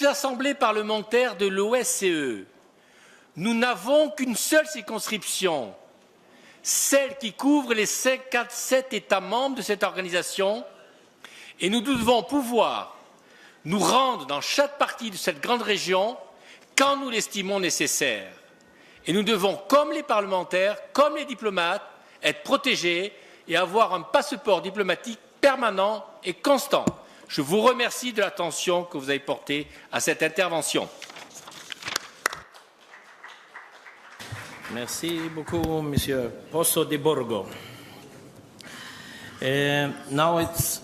l'Assemblée parlementaire de l'OSCE, nous n'avons qu'une seule circonscription, celle qui couvre les 7 États membres de cette organisation, et nous devons pouvoir nous rendre dans chaque partie de cette grande région quand nous l'estimons nécessaire. Et nous devons, comme les parlementaires, comme les diplomates, être protégés et avoir un passeport diplomatique permanent et constant. Je vous remercie de l'attention que vous avez portée à cette intervention. Merci beaucoup, Monsieur Pozzo di Borgo. Now it's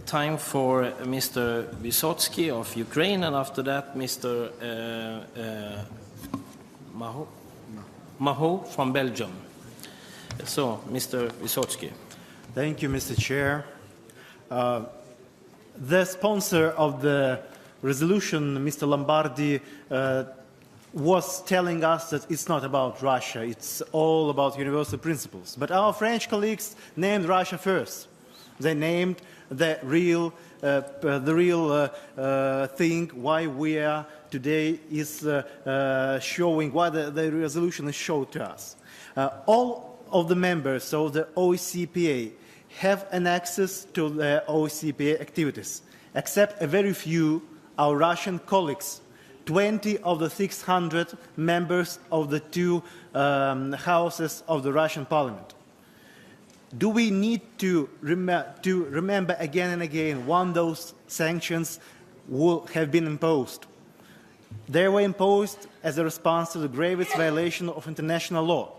time for Mr. Vysotsky of Ukraine, and after that, Mr. Maho from Belgium. So, Mr. Vysotsky. Thank you, Mr. Chair. The sponsor of the resolution, Mr. Lombardi, was telling us that it's not about Russia, it's all about universal principles. But our French colleagues named Russia first. They named the real thing why we are today is showing, why the resolution is shown to us. All of the members of the OECPA have an access to the OECPA activities, except a very few, our Russian colleagues. 20 of the 600 members of the two houses of the Russian parliament. Do we need to remember again and again when those sanctions will have been imposed? They were imposed as a response to the gravest violation of international law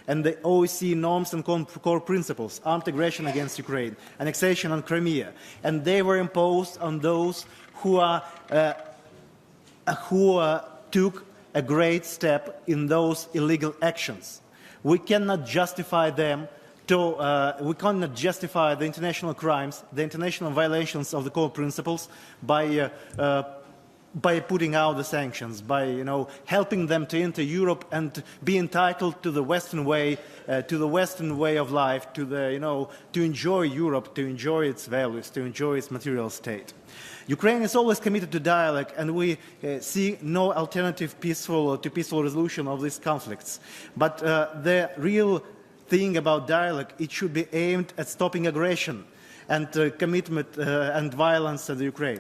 and the OSCE norms and core principles, armed aggression against Ukraine, annexation on Crimea, and they were imposed on those who took a great step in those illegal actions. We cannot justify them. We cannot justify the international crimes, the international violations of the core principles by putting out the sanctions, by helping them to enter Europe and be entitled to the Western way of life, to enjoy Europe, to enjoy its values, to enjoy its material state. Ukraine is always committed to dialogue, and we see no alternative to peaceful resolution of these conflicts. But the real thing about dialogue, it should be aimed at stopping aggression and commitment and violence in the Ukraine.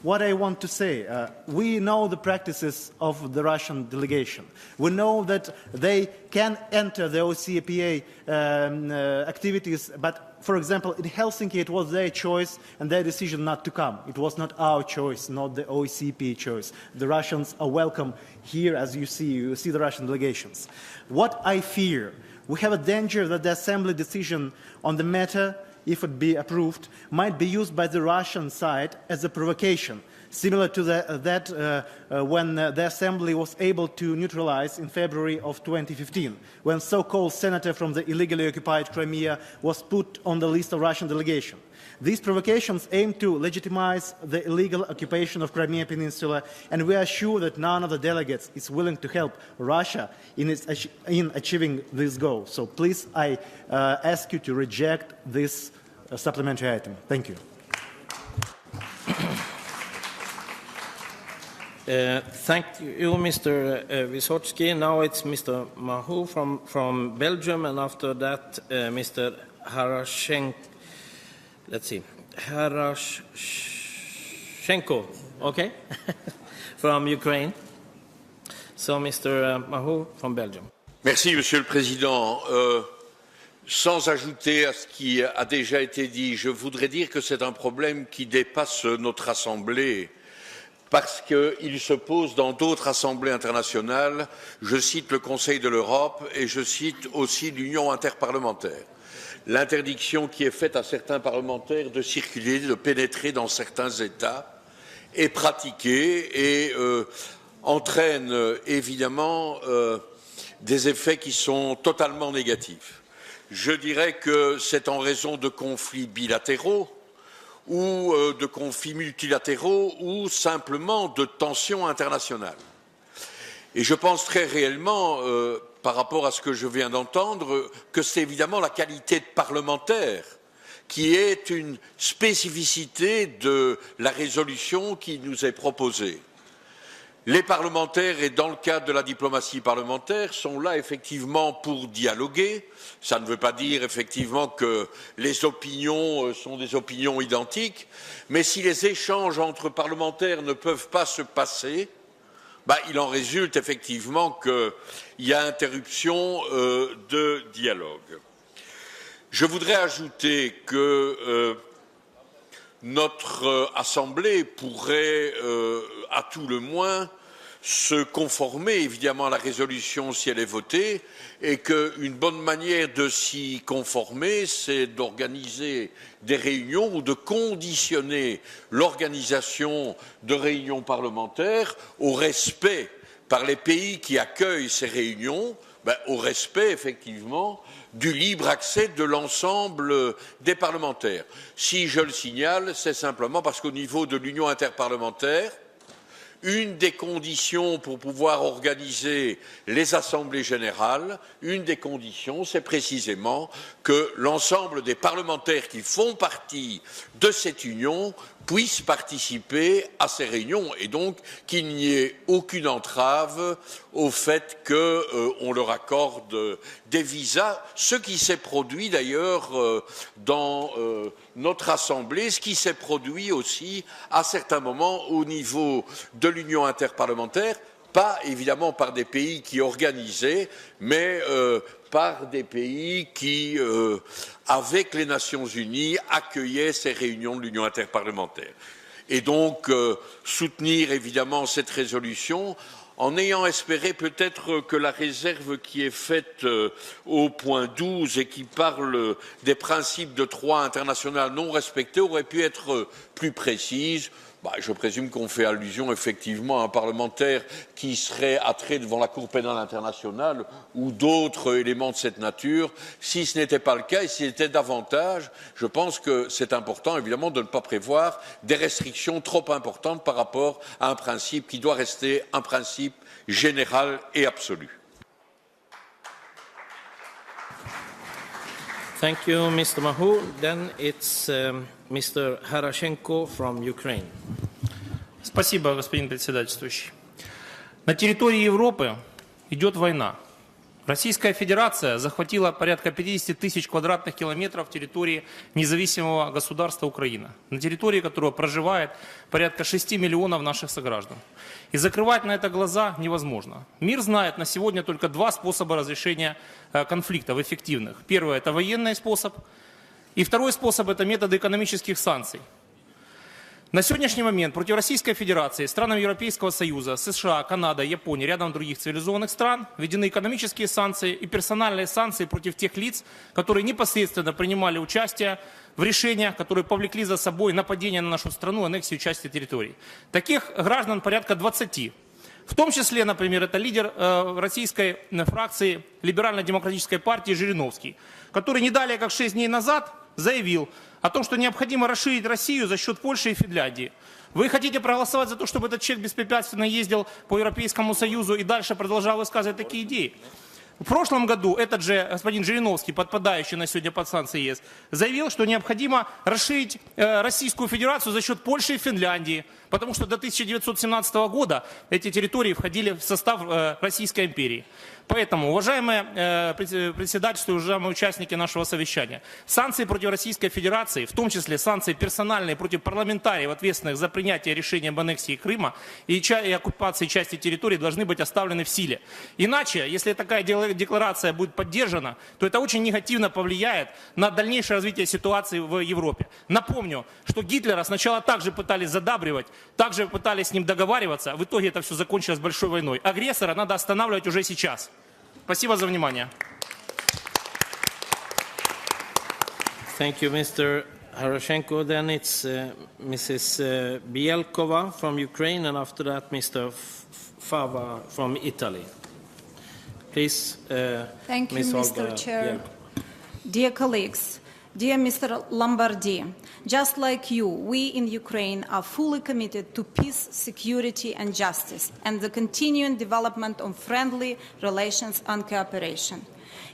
What I want to say, we know the practices of the Russian delegation. We know that they can enter the OCPA activities, but for example, in Helsinki, it was their choice and their decision not to come. It was not our choice, not the OECP choice. The Russians are welcome here, as you see the Russian delegations. What I fear, we have a danger that the Assembly decision on the matter, if it be approved, might be used by the Russian side as a provocation, similar to when the Assembly was able to neutralize in February of 2015, when so-called senator from the illegally occupied Crimea was put on the list of Russian delegation. These provocations aim to legitimize the illegal occupation of Crimea Peninsula, and we are sure that none of the delegates is willing to help Russia in achieving this goal. So please, I ask you to reject this supplementary item. Thank you. Thank you, Mr. Wysotsky. Now it's Mr. Mahou from Belgium, and after that, Mr. Harashenko. Let's see, Harashenko, okay, from Ukraine. So, Mr. Mahou from Belgium. Merci, Monsieur le Président. Sans ajouter à ce qui a déjà été dit, je voudrais dire que c'est un problème qui dépasse notre Assemblée parce qu'il se pose dans d'autres assemblées internationales. Je cite le Conseil de l'Europe et je cite aussi l'Union interparlementaire. L'interdiction qui est faite à certains parlementaires de circuler, de pénétrer dans certains États est pratiquée et entraîne évidemment des effets qui sont totalement négatifs. Je dirais que c'est en raison de conflits bilatéraux ou de conflits multilatéraux ou simplement de tensions internationales. Et je pense très réellement, par rapport à ce que je viens d'entendre, que c'est évidemment la qualité de parlementaire qui est une spécificité de la résolution qui nous est proposée. Les parlementaires, et dans le cadre de la diplomatie parlementaire, sont là effectivement pour dialoguer. Ça ne veut pas dire effectivement que les opinions sont des opinions identiques, mais si les échanges entre parlementaires ne peuvent pas se passer, il en résulte effectivement qu'il y a interruption de dialogue. Je voudrais ajouter que notre Assemblée pourrait, à tout le moins, se conformer évidemment à la résolution si elle est votée et qu'une bonne manière de s'y conformer, c'est d'organiser des réunions ou de conditionner l'organisation de réunions parlementaires au respect par les pays qui accueillent ces réunions, au respect effectivement du libre accès de l'ensemble des parlementaires. Si je le signale, c'est simplement parce qu'au niveau de l'Union interparlementaire, une des conditions pour pouvoir organiser les assemblées générales, une des conditions, c'est précisément que l'ensemble des parlementaires qui font partie de cette union puissent participer à ces réunions et donc qu'il n'y ait aucune entrave au fait qu'on leur accorde des visas, ce qui s'est produit d'ailleurs dans notre Assemblée, ce qui s'est produit aussi à certains moments au niveau de l'Union interparlementaire, pas évidemment par des pays qui organisaient, mais par des pays qui, avec les Nations Unies, accueillaient ces réunions de l'Union interparlementaire. Et donc, soutenir évidemment cette résolution, en ayant espéré peut-être que la réserve qui est faite au point 12 et qui parle des principes de droit international non respectés aurait pu être plus précise. Je présume qu'on fait allusion effectivement à un parlementaire qui serait attrait devant la Cour pénale internationale ou d'autres éléments de cette nature. Si ce n'était pas le cas et s'il était davantage, je pense que c'est important évidemment de ne pas prévoir des restrictions trop importantes par rapport à un principe qui doit rester un principe général et absolu. Thank you, Mr. Mahu. Then it's Mr. Harashenko from Ukraine. Спасибо, господин председательствующий. На территории Европы идет война. Российская Федерация захватила порядка 50 тысяч квадратных километров территории независимого государства Украина, на территории которого проживает порядка 6 миллионов наших сограждан. И закрывать на это глаза невозможно. Мир знает на сегодня только два способа разрешения конфликтов эффективных. Первый – это военный способ, и второй способ – это методы экономических санкций. На сегодняшний момент против Российской Федерации, странам Европейского Союза, США, Канада, Япония, рядом других цивилизованных стран введены экономические санкции и персональные санкции против тех лиц, которые непосредственно принимали участие в решениях, которые повлекли за собой нападение на нашу страну, аннексию части территорий. Таких граждан порядка 20. В том числе, например, это лидер российской фракции Либерально-демократической партии Жириновский, который не далее, как 6 дней назад, заявил о том, что необходимо расширить Россию за счет Польши и Финляндии. Вы хотите проголосовать за то, чтобы этот человек беспрепятственно ездил по Европейскому Союзу и дальше продолжал высказывать такие идеи? В прошлом году этот же господин Жириновский, подпадающий на сегодня под санкции ЕС, заявил, что необходимо расширить Российскую Федерацию за счет Польши и Финляндии, потому что до 1917 года эти территории входили в состав Российской империи. Поэтому, уважаемые председательства и уважаемые участники нашего совещания, санкции против Российской Федерации, в том числе санкции персональные против парламентариев, ответственных за принятие решения об аннексии Крыма и оккупации части территории, должны быть оставлены в силе. Иначе, если такая декларация будет поддержана, то это очень негативно повлияет на дальнейшее развитие ситуации в Европе. Напомню, что Гитлера сначала также пытались задабривать, также пытались с ним договариваться, а в итоге это все закончилось большой войной. Агрессора надо останавливать уже сейчас. Спасибо за внимание. Thank you, Mr. Harashenko. Then it's Mrs. Bielkova from Ukraine, and after that, Mr. Fava from Italy. Please, Thank you, Ms. Mr. Olga Chair. Bielkova. Dear colleagues, dear Mr. Lombardi, just like you, we in Ukraine are fully committed to peace, security and justice and the continuing development of friendly relations and cooperation.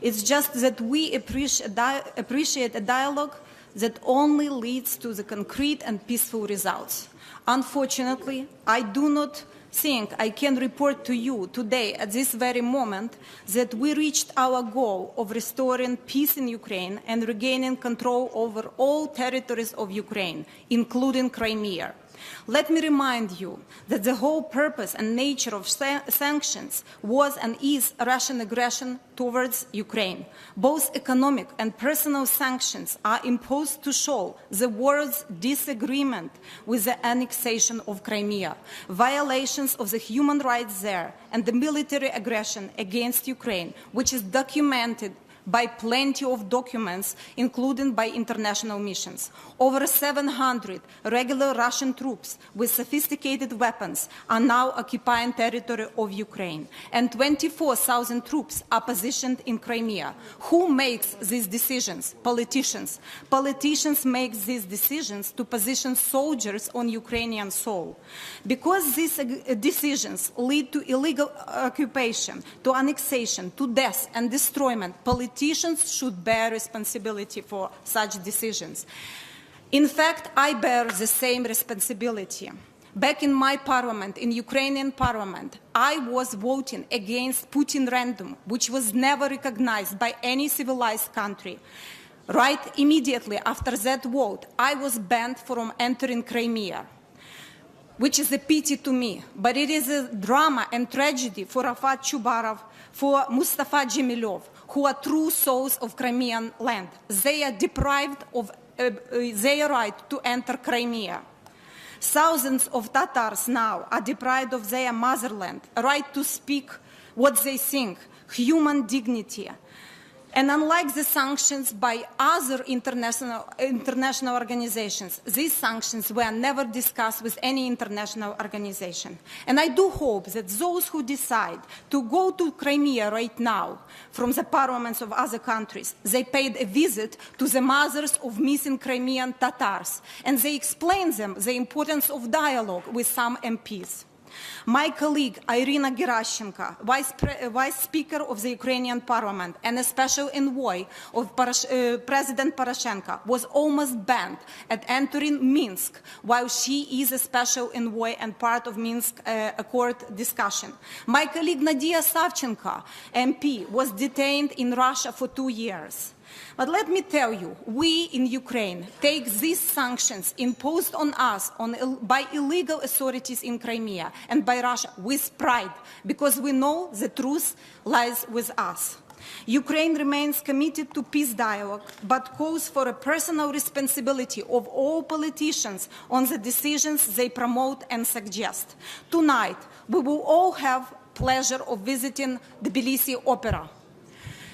It's just that we appreciate a dialogue that only leads to the concrete and peaceful results. Unfortunately, I do not think I can report to you today at this very moment that we reached our goal of restoring peace in Ukraine and regaining control over all territories of Ukraine, including Crimea. Let me remind you that the whole purpose and nature of sanctions was and is Russian aggression towards Ukraine. Both economic and personal sanctions are imposed to show the world's disagreement with the annexation of Crimea, violations of the human rights there, and the military aggression against Ukraine, which is documented by plenty of documents, including by international missions. Over 700 regular Russian troops with sophisticated weapons are now occupying territory of Ukraine, and 24,000 troops are positioned in Crimea. Who makes these decisions? Politicians. Politicians make these decisions to position soldiers on Ukrainian soil. Because these decisions lead to illegal occupation, to annexation, to death and destroyment, politicians should bear responsibility for such decisions. In fact, I bear the same responsibility. Back in my parliament, in Ukrainian parliament, I was voting against Putin referendum, which was never recognized by any civilized country. Right immediately after that vote, I was banned from entering Crimea, which is a pity to me, but it is a drama and tragedy for Rafat Chubarov, for Mustafa Dzhemilov, who are true souls of Crimean land. They are deprived of their right to enter Crimea. Thousands of Tatars now are deprived of their motherland, a right to speak what they think, human dignity. And unlike the sanctions by other international organizations, these sanctions were never discussed with any international organization. And I do hope that those who decide to go to Crimea right now from the parliaments of other countries, they paid a visit to the mothers of missing Crimean Tatars, and they explained them the importance of dialogue with some MPs. My colleague Irina Gerashchenko, Vice Speaker of the Ukrainian Parliament and a special envoy of President Poroshenko, was almost banned at entering Minsk while she is a special envoy and part of Minsk Accord discussion. My colleague Nadia Savchenko, MP, was detained in Russia for 2 years. But let me tell you, we in Ukraine take these sanctions imposed on us by illegal authorities in Crimea and by Russia with pride, because we know the truth lies with us. Ukraine remains committed to peace dialogue, but calls for a personal responsibility of all politicians on the decisions they promote and suggest. Tonight, we will all have pleasure of visiting Tbilisi Opera.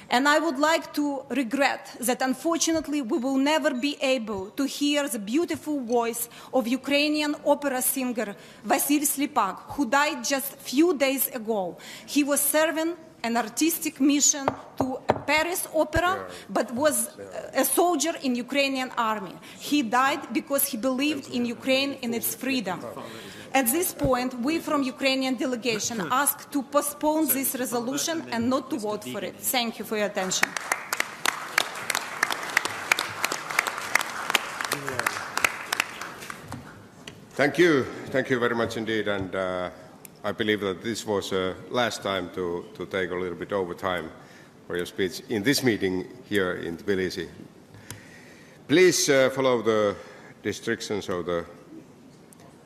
And I would like to regret that, unfortunately, we will never be able to hear the beautiful voice of Ukrainian opera singer Vasil Slipak, who died just a few days ago. He was serving an artistic mission to Paris Opera, but was a soldier in Ukrainian army. He died because he believed in Ukraine and its freedom. At this point, we from Ukrainian delegation ask to postpone this resolution and not to vote for it. Thank you for your attention. Thank you very much indeed, and I believe that this was last time to take a little bit over time for your speech in this meeting here in Tbilisi. Please follow the restrictions of the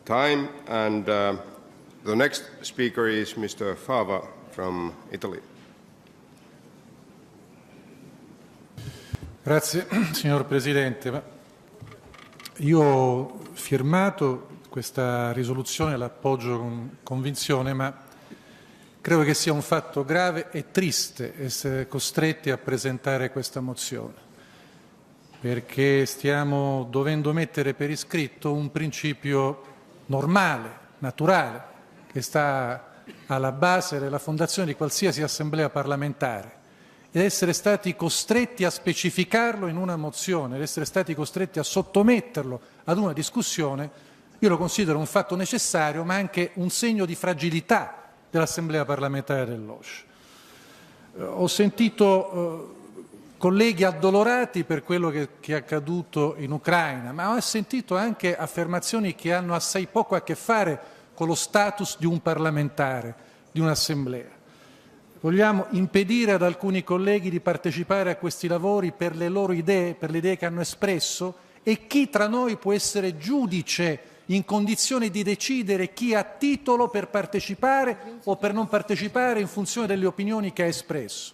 time, and the next speaker is Mr. Fava from Italy. Grazie, signor Presidente. Io ho firmato questa risoluzione, l'appoggio con convinzione, ma credo che sia un fatto grave e triste essere costretti a presentare questa mozione, perché stiamo dovendo mettere per iscritto un principio normale, naturale, che sta alla base della fondazione di qualsiasi assemblea parlamentare, ed essere stati costretti a specificarlo in una mozione, ed essere stati costretti a sottometterlo ad una discussione, io lo considero un fatto necessario, ma anche un segno di fragilità dell'assemblea parlamentare dell'OSCE. Ho sentito colleghi addolorati per quello che è accaduto in Ucraina, ma ho sentito anche affermazioni che hanno assai poco a che fare con lo status di un parlamentare, di un'assemblea. Vogliamo impedire ad alcuni colleghi di partecipare a questi lavori per le loro idee, per le idee che hanno espresso? E chi tra noi può essere giudice in condizione di decidere chi ha titolo per partecipare o per non partecipare in funzione delle opinioni che ha espresso?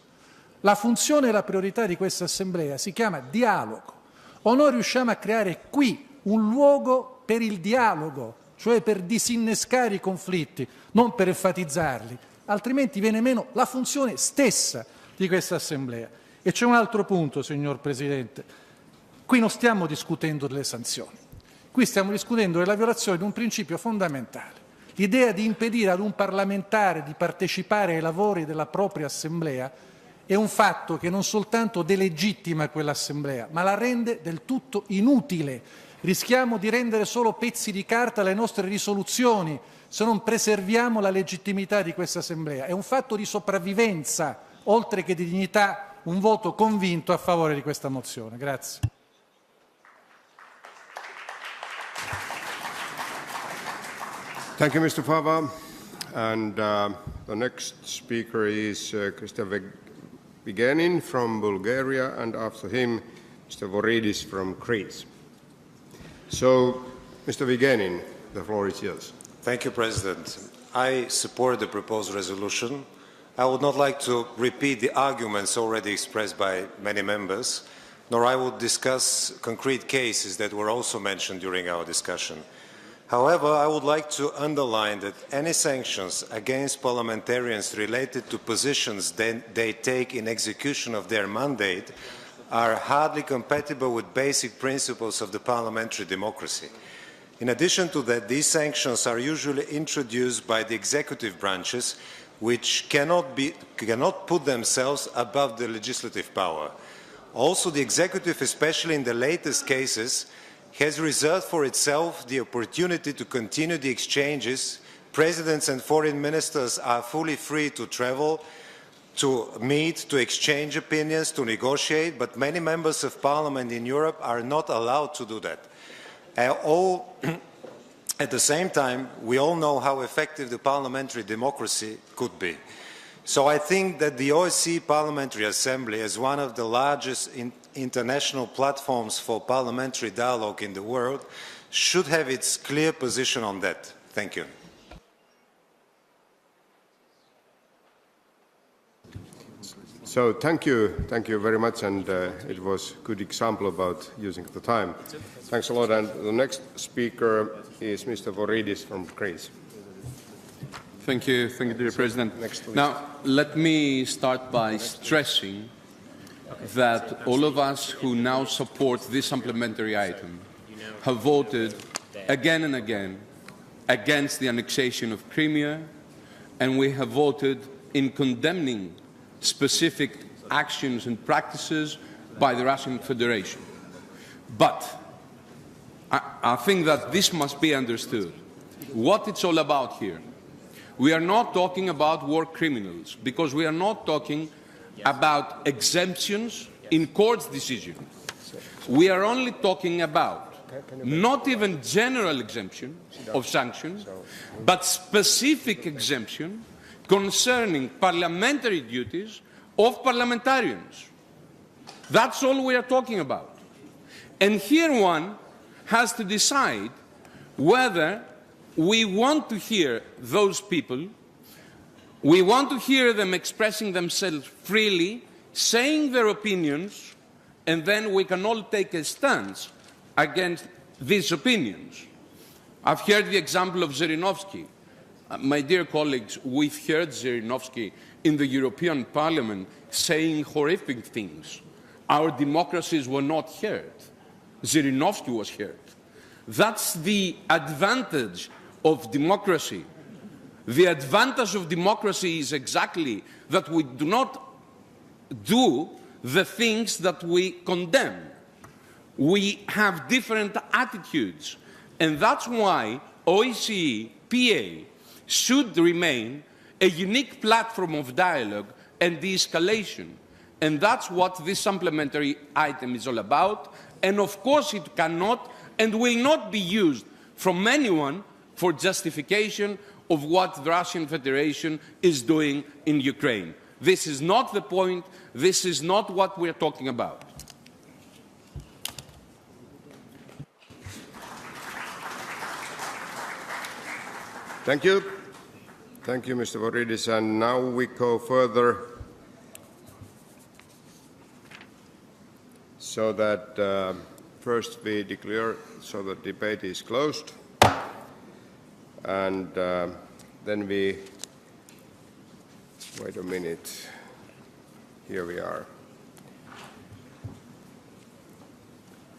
La funzione e la priorità di questa assemblea si chiama dialogo. O noi riusciamo a creare qui un luogo per il dialogo, cioè per disinnescare i conflitti, non per enfatizzarli, altrimenti viene meno la funzione stessa di questa assemblea. E c'è un altro punto, signor Presidente. Qui non stiamo discutendo delle sanzioni, qui stiamo discutendo della violazione di un principio fondamentale. L'idea di impedire ad un parlamentare di partecipare ai lavori della propria assemblea è un fatto che non soltanto delegittima quell'assemblea, ma la rende del tutto inutile. Rischiamo di rendere solo pezzi di carta le nostre risoluzioni se non preserviamo la legittimità di questa assemblea. È un fatto di sopravvivenza, oltre che di dignità, un voto convinto a favore di questa mozione. Grazie. Thank you, Mr. Fava. And the next speaker is Christian Vigenin from Bulgaria, and after him, Mr. Voridis from Greece. So, Mr. Vigenin, the floor is yours. Thank you, President. I support the proposed resolution. I would not like to repeat the arguments already expressed by many members, nor I would discuss concrete cases that were also mentioned during our discussion. However, I would like to underline that any sanctions against parliamentarians related to positions they take in execution of their mandate are hardly compatible with basic principles of the parliamentary democracy. In addition to that, these sanctions are usually introduced by the executive branches, which cannot put themselves above the legislative power. Also, the executive, especially in the latest cases, has reserved for itself the opportunity to continue the exchanges. Presidents and foreign ministers are fully free to travel, to meet, to exchange opinions, to negotiate, but many members of parliament in Europe are not allowed to do that. At the same time, we all know how effective the parliamentary democracy could be. So I think that the OSCE Parliamentary Assembly, as one of the largest international platforms for parliamentary dialogue in the world, should have its clear position on that. Thank you. So thank you very much, and it was a good example about using the time. Thanks a lot, and the next speaker is Mr. Voridis from Greece. Thank you, dear President. Now, let me start by stressing that all of us who now support this supplementary item have voted again and again against the annexation of Crimea, and we have voted in condemning specific actions and practices by the Russian Federation. But I think that this must be understood. What it's all about here. We are not talking about war criminals, because we are not talking about exemptions in court's decision. We are only talking about not even general exemption of sanctions, but specific exemption concerning parliamentary duties of parliamentarians. That's all we are talking about. And here one has to decide whether we want to hear those people, we want to hear them expressing themselves freely, saying their opinions, and then we can all take a stance against these opinions. I've heard the example of Zhirinovsky. My dear colleagues, we've heard Zhirinovsky in the European Parliament saying horrific things. Our democracies were not heard. Zhirinovsky was heard. That's the advantage of democracy. The advantage of democracy is exactly that we do not do the things that we condemn. We have different attitudes, and that's why OSCE PA should remain a unique platform of dialogue and de-escalation. And that's what this supplementary item is all about. And of course it cannot and will not be used from anyone for justification of what the Russian Federation is doing in Ukraine. This is not the point. This is not what we're talking about. Thank you. Thank you, Mr. Voridis. And now we go further so that first we declare so the debate is closed, and then we wait a minute. Here we are.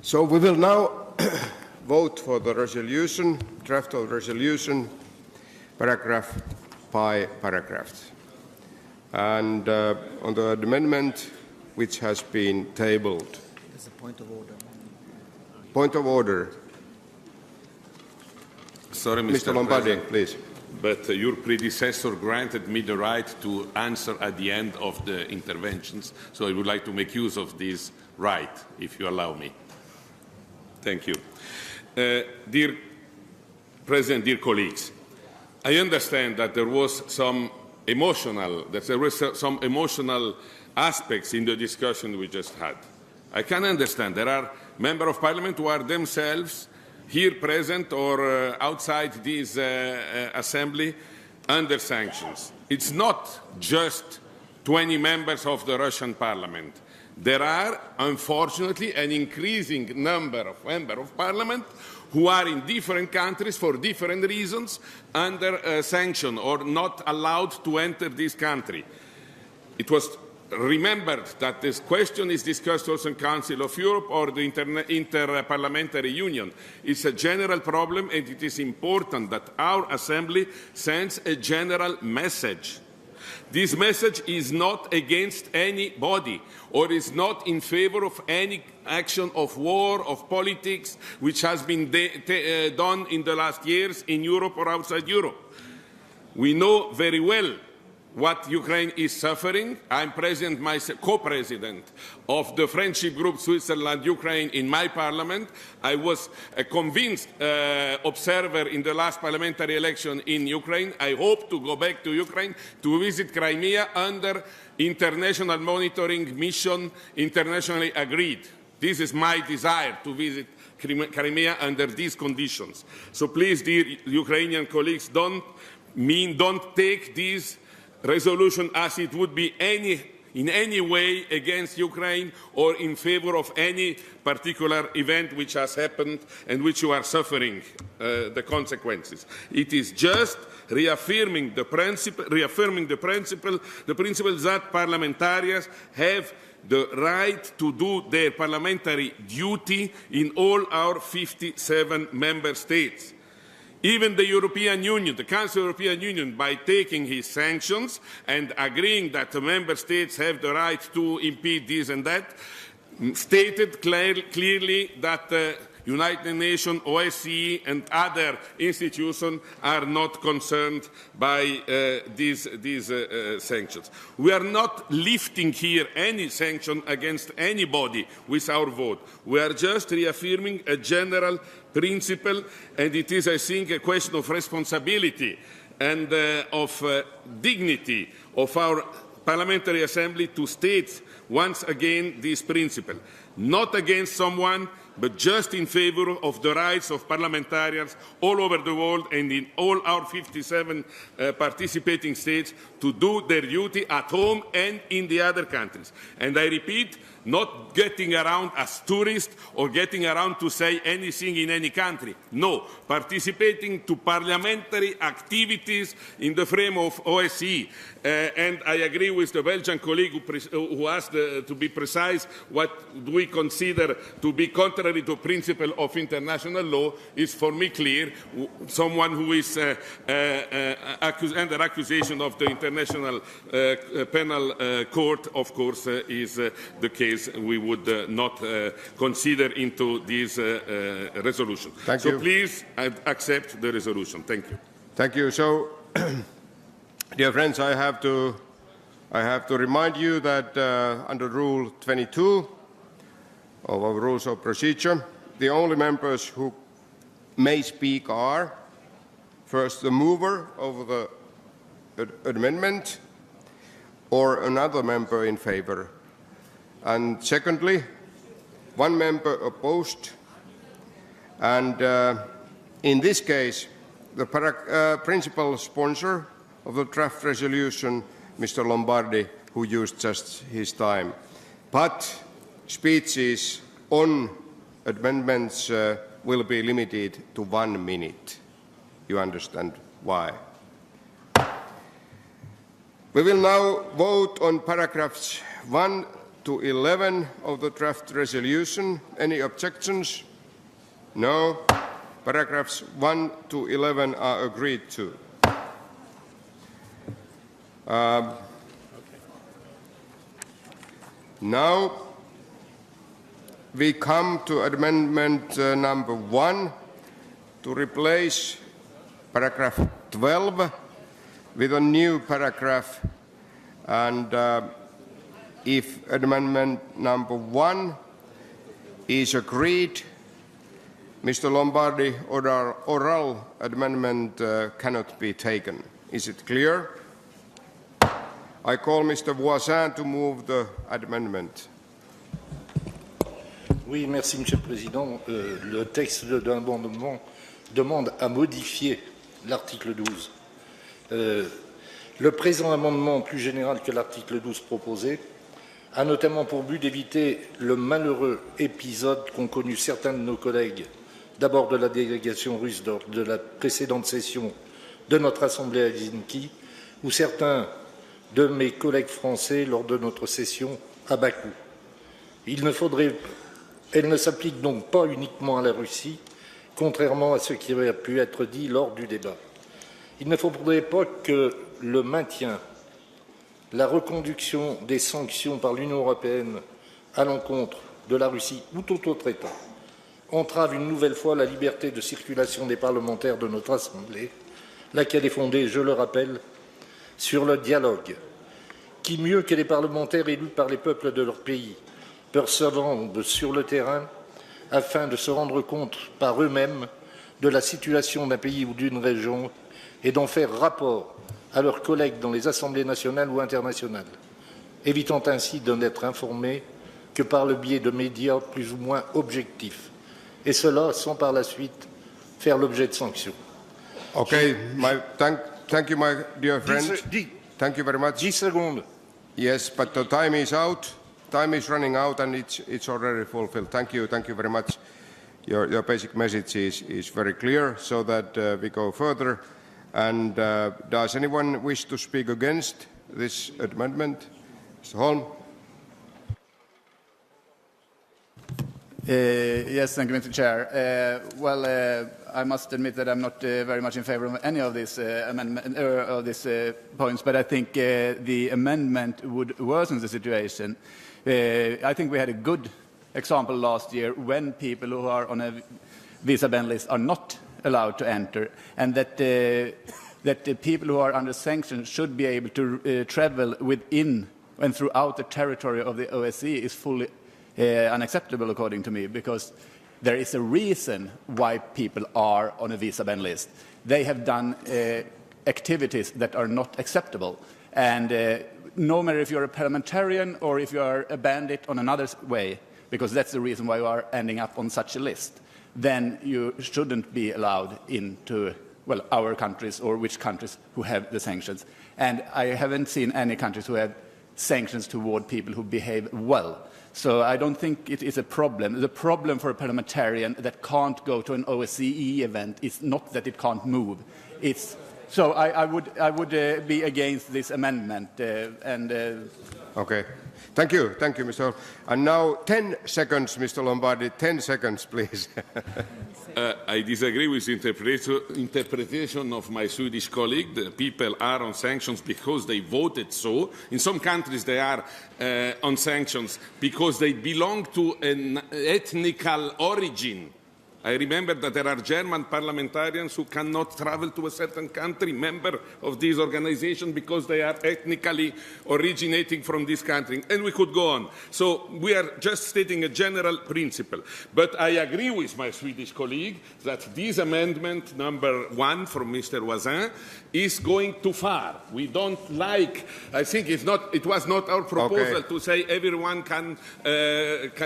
So we will now vote for the resolution, draft of resolution, paragraph by paragraph. And on the amendment which has been tabled. There's a point of order. Point of order. Sorry, Mr. Lombardi, President, please. But your predecessor granted me the right to answer at the end of the interventions, so I would like to make use of this right, if you allow me. Thank you. Dear President, dear colleagues, I understand that there were some emotional aspects in the discussion we just had. I can understand. There are members of parliament who are themselves here present or outside this assembly under sanctions. It's not just 20 members of the Russian parliament. There are, unfortunately, an increasing number of members of parliament who are in different countries for different reasons under sanction or not allowed to enter this country. It was remembered that this question is discussed also in Council of Europe or the Inter-Parliamentary Union. It's a general problem, and it is important that our Assembly sends a general message. This message is not against anybody or is not in favor of any action of war, of politics, which has been done in the last years in Europe or outside Europe. We know very well what Ukraine is suffering. I'm co-president of the Friendship Group Switzerland-Ukraine in my parliament. I was a convinced observer in the last parliamentary election in Ukraine. I hope to go back to Ukraine to visit Crimea under international monitoring mission, internationally agreed. This is my desire, to visit Crimea under these conditions. So please, dear Ukrainian colleagues, don't take this resolution as it would be in any way against Ukraine or in favor of any particular event which has happened and which you are suffering the consequences. It is just reaffirming the principle that parliamentarians have the right to do their parliamentary duty in all our 57 member states. Even the European Union, the Council of the European Union, by taking his sanctions and agreeing that the member states have the right to impede this and that, stated clearly that the United Nations, OSCE and other institutions are not concerned by these sanctions. We are not lifting here any sanction against anybody with our vote. We are just reaffirming a general principle, and it is, I think, a question of responsibility and of dignity of our Parliamentary Assembly to state once again this principle. Not against someone, but just in favor of the rights of parliamentarians all over the world and in all our 57 participating states to do their duty at home and in the other countries. And I repeat, not getting around as tourists or getting around to say anything in any country. No, participating to parliamentary activities in the frame of OSCE. And I agree with the Belgian colleague who asked to be precise what we consider to be contrary to principle of international law is for me clear. Someone who is under accusation of the International Penal Court, of course, is the case we would not consider into this resolution. Thank you. So please accept the resolution. Thank you. Thank you. So, dear friends, I have to remind you that under Rule 22 of our Rules of Procedure, the only members who may speak are, first, the mover of the amendment or another member in favor, and secondly, one member opposed, and in this case, the principal sponsor of the draft resolution, Mr. Lombardi, who used just his time. But speeches on amendments will be limited to 1 minute. You understand why. We will now vote on paragraphs 1 to 11 of the draft resolution. Any objections? No. Paragraphs 1 to 11 are agreed to. Now we come to amendment number 1 to replace paragraph 12 with a new paragraph, and if amendment number 1 is agreed, Mr. Lombardi, oral amendment cannot be taken. Is it clear? I call Mr. Voisin to move the amendment. Oui, merci, Monsieur le Président. Le texte de l'amendement demande à modifier l'article 12. Le présent amendement, plus général que l'article 12 proposé, a notamment pour but d'éviter le malheureux épisode qu'ont connu certains de nos collègues, d'abord de la délégation russe lors de la précédente session de notre Assemblée à Helsinki, ou certains de mes collègues français lors de notre session à Bakou. Elle ne s'applique donc pas uniquement à la Russie, contrairement à ce qui a pu être dit lors du débat. Il ne faudrait pas que le maintien, la reconduction des sanctions par l'Union européenne à l'encontre de la Russie ou tout autre État entrave une nouvelle fois la liberté de circulation des parlementaires de notre Assemblée, laquelle est fondée, je le rappelle, sur le dialogue. Qui mieux que les parlementaires élus par les peuples de leur pays peuvent se rendre sur le terrain afin de se rendre compte par eux-mêmes de la situation d'un pays ou d'une région et d'en faire rapport à leurs collègues dans les assemblées nationales ou internationales, évitant ainsi de n'être informés que par le biais de médias plus ou moins objectifs, et cela sans par la suite faire l'objet de sanctions. Okay, thank you, my dear friend. Thank you very much. 10 secondes. Yes, but the time is out. Time is running out, and it's already fulfilled. Thank you very much. Your basic message is very clear, so that we go further. And does anyone wish to speak against this amendment? Mr. Holm. Yes, thank you, Mr. Chair. I must admit that I'm not very much in favor of any of these points, but I think the amendment would worsen the situation. I think we had a good example last year when people who are on a visa ban list are not allowed to enter, and that the people who are under sanctions should be able to travel within and throughout the territory of the OSCE is fully unacceptable, according to me, because there is a reason why people are on a visa ban list. They have done activities that are not acceptable. And no matter if you're a parliamentarian or if you are a bandit on another way, because that's the reason why you are ending up on such a list, then you shouldn't be allowed into, well, our countries or which countries who have the sanctions. And I haven't seen any countries who have sanctions toward people who behave well. So I don't think it is a problem. The problem for a parliamentarian that can't go to an OSCE event is not that it can't move. It's so I would be against this amendment. Okay. Thank you, Mr. Holm. And now 10 seconds, Mr. Lombardi. 10 seconds, please. I disagree with the interpretation of my Swedish colleague. The people are on sanctions because they voted so. In some countries they are on sanctions because they belong to an ethnical origin. I remember that there are German parliamentarians who cannot travel to a certain country, member of this organization, because they are ethnically originating from this country. And we could go on. So we are just stating a general principle. But I agree with my Swedish colleague that this amendment, number 1 from Mr. Voisin, is going too far. We don't like, I think it was not our proposal to say everyone can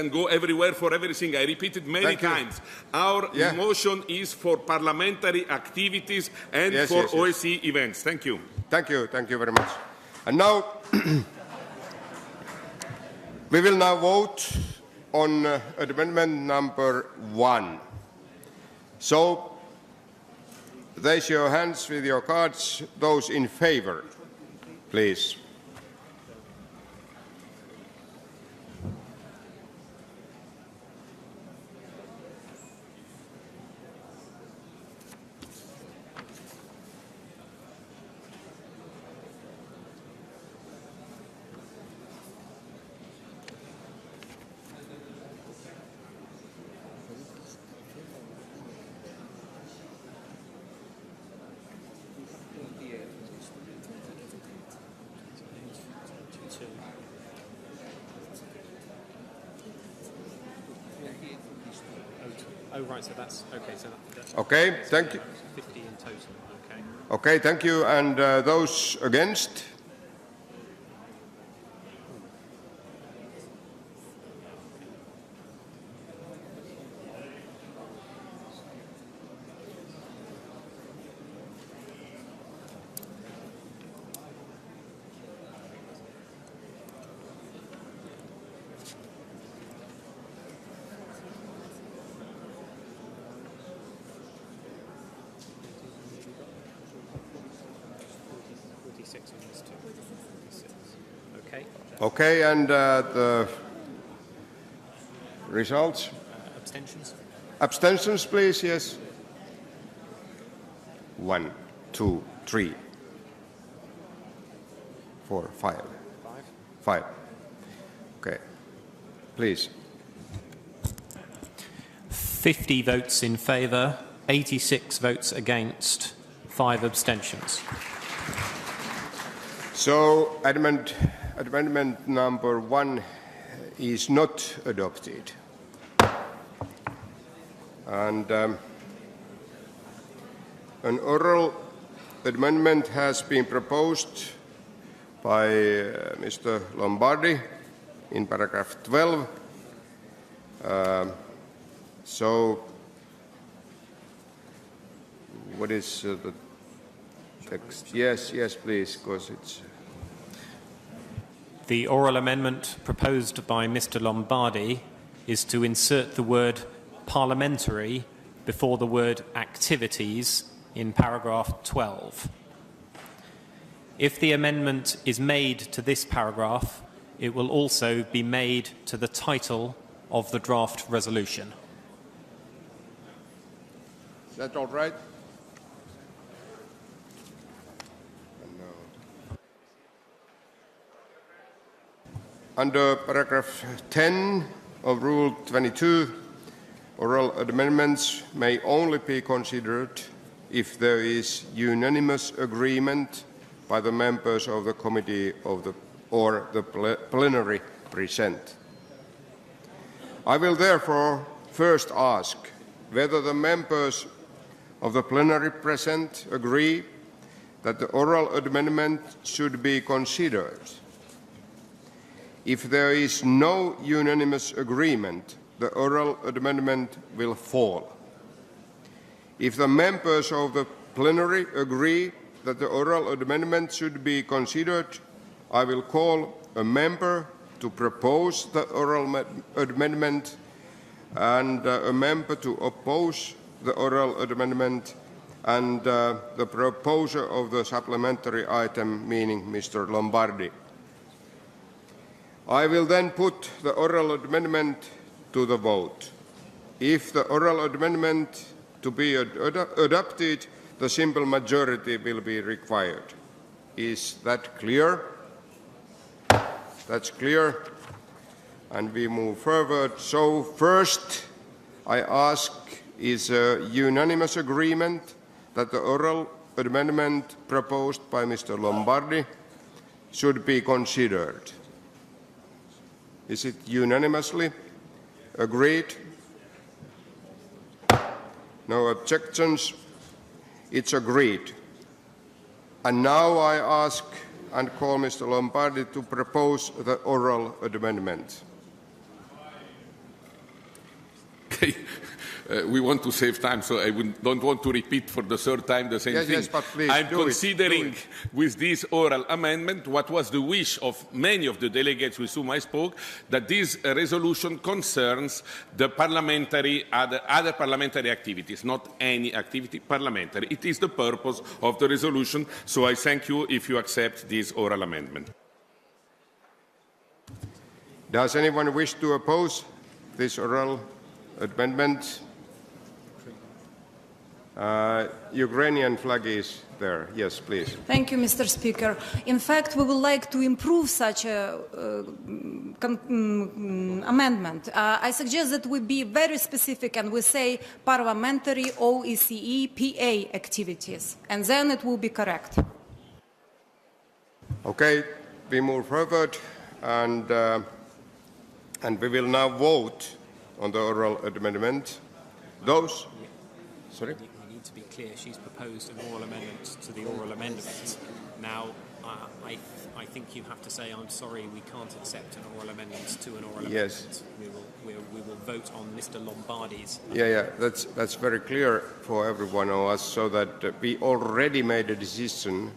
go everywhere for everything. I repeated many times. Our motion is for parliamentary activities and for OSCE events. Thank you. Thank you very much. And now we will now vote on amendment number 1. So raise your hands with your cards, those in favor, please. Oh, right, so that's okay. So that's Okay, thank you. 50 in total. Okay. Okay, thank you. And those against? Okay. Okay, and the results? Abstentions? Abstentions, please, yes. 1, 2, 3, 4, 5. 5. Okay. Please. 50 votes in favour, 86 votes against, 5 abstentions. So amendment number 1 is not adopted. And an oral amendment has been proposed by Mr. Lombardi in paragraph 12. So what is the text? Yes, please, because it's... The oral amendment proposed by Mr. Lombardi is to insert the word parliamentary before the word activities in paragraph 12. If the amendment is made to this paragraph, it will also be made to the title of the draft resolution. Is that all right? Under paragraph 10 of Rule 22, oral amendments may only be considered if there is unanimous agreement by the members of the committee or the plenary present. I will therefore first ask whether the members of the plenary present agree that the oral amendment should be considered. If there is no unanimous agreement, the oral amendment will fall. If the members of the plenary agree that the oral amendment should be considered, I will call a member to propose the oral amendment and a member to oppose the oral amendment and the proposer of the supplementary item, meaning Mr. Lombardi. I will then put the oral amendment to the vote. If the oral amendment to be adopted, the simple majority will be required. Is that clear? That's clear. And we move forward. So first, I ask, is a unanimous agreement that the oral amendment proposed by Mr. Lombardi should be considered? Is it unanimously agreed? No objections? It's agreed. And now I ask and call Mr. Lombardi to propose the oral amendment. Okay. We want to save time, so I don't want to repeat for the third time the same thing. Yes, but please I'm do considering it. with this oral amendment what was the wish of many of the delegates with whom I spoke, that this resolution concerns the other parliamentary activities, not any activity, parliamentary. It is the purpose of the resolution, so I thank you if you accept this oral amendment. Does anyone wish to oppose this oral amendment? Ukrainian flag is there. Yes, please. Thank you, Mr. Speaker. In fact, we would like to improve such a amendment. I suggest that we be very specific and we say parliamentary OECE PA activities, and then it will be correct. Okay, we move forward, and we will now vote on the oral amendment. Those? Sorry? We need to be clear. She's proposed an oral amendment to the oral amendment. Now, I think you have to say, I'm sorry, we can't accept an oral amendment to an oral Yes. amendment. We will vote on Mr. Lombardi's. Yeah, that's very clear for everyone of us, so that we already made a decision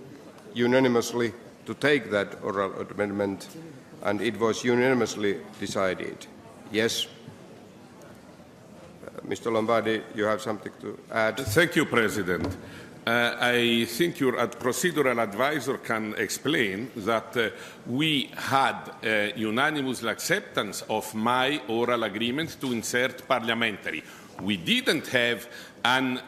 unanimously to take that oral amendment, and it was unanimously decided. Yes? Mr. Lombardi, you have something to add? Thank you, President. I think your procedural advisor can explain that we had unanimous acceptance of my oral agreement to insert parliamentary. We didn't have an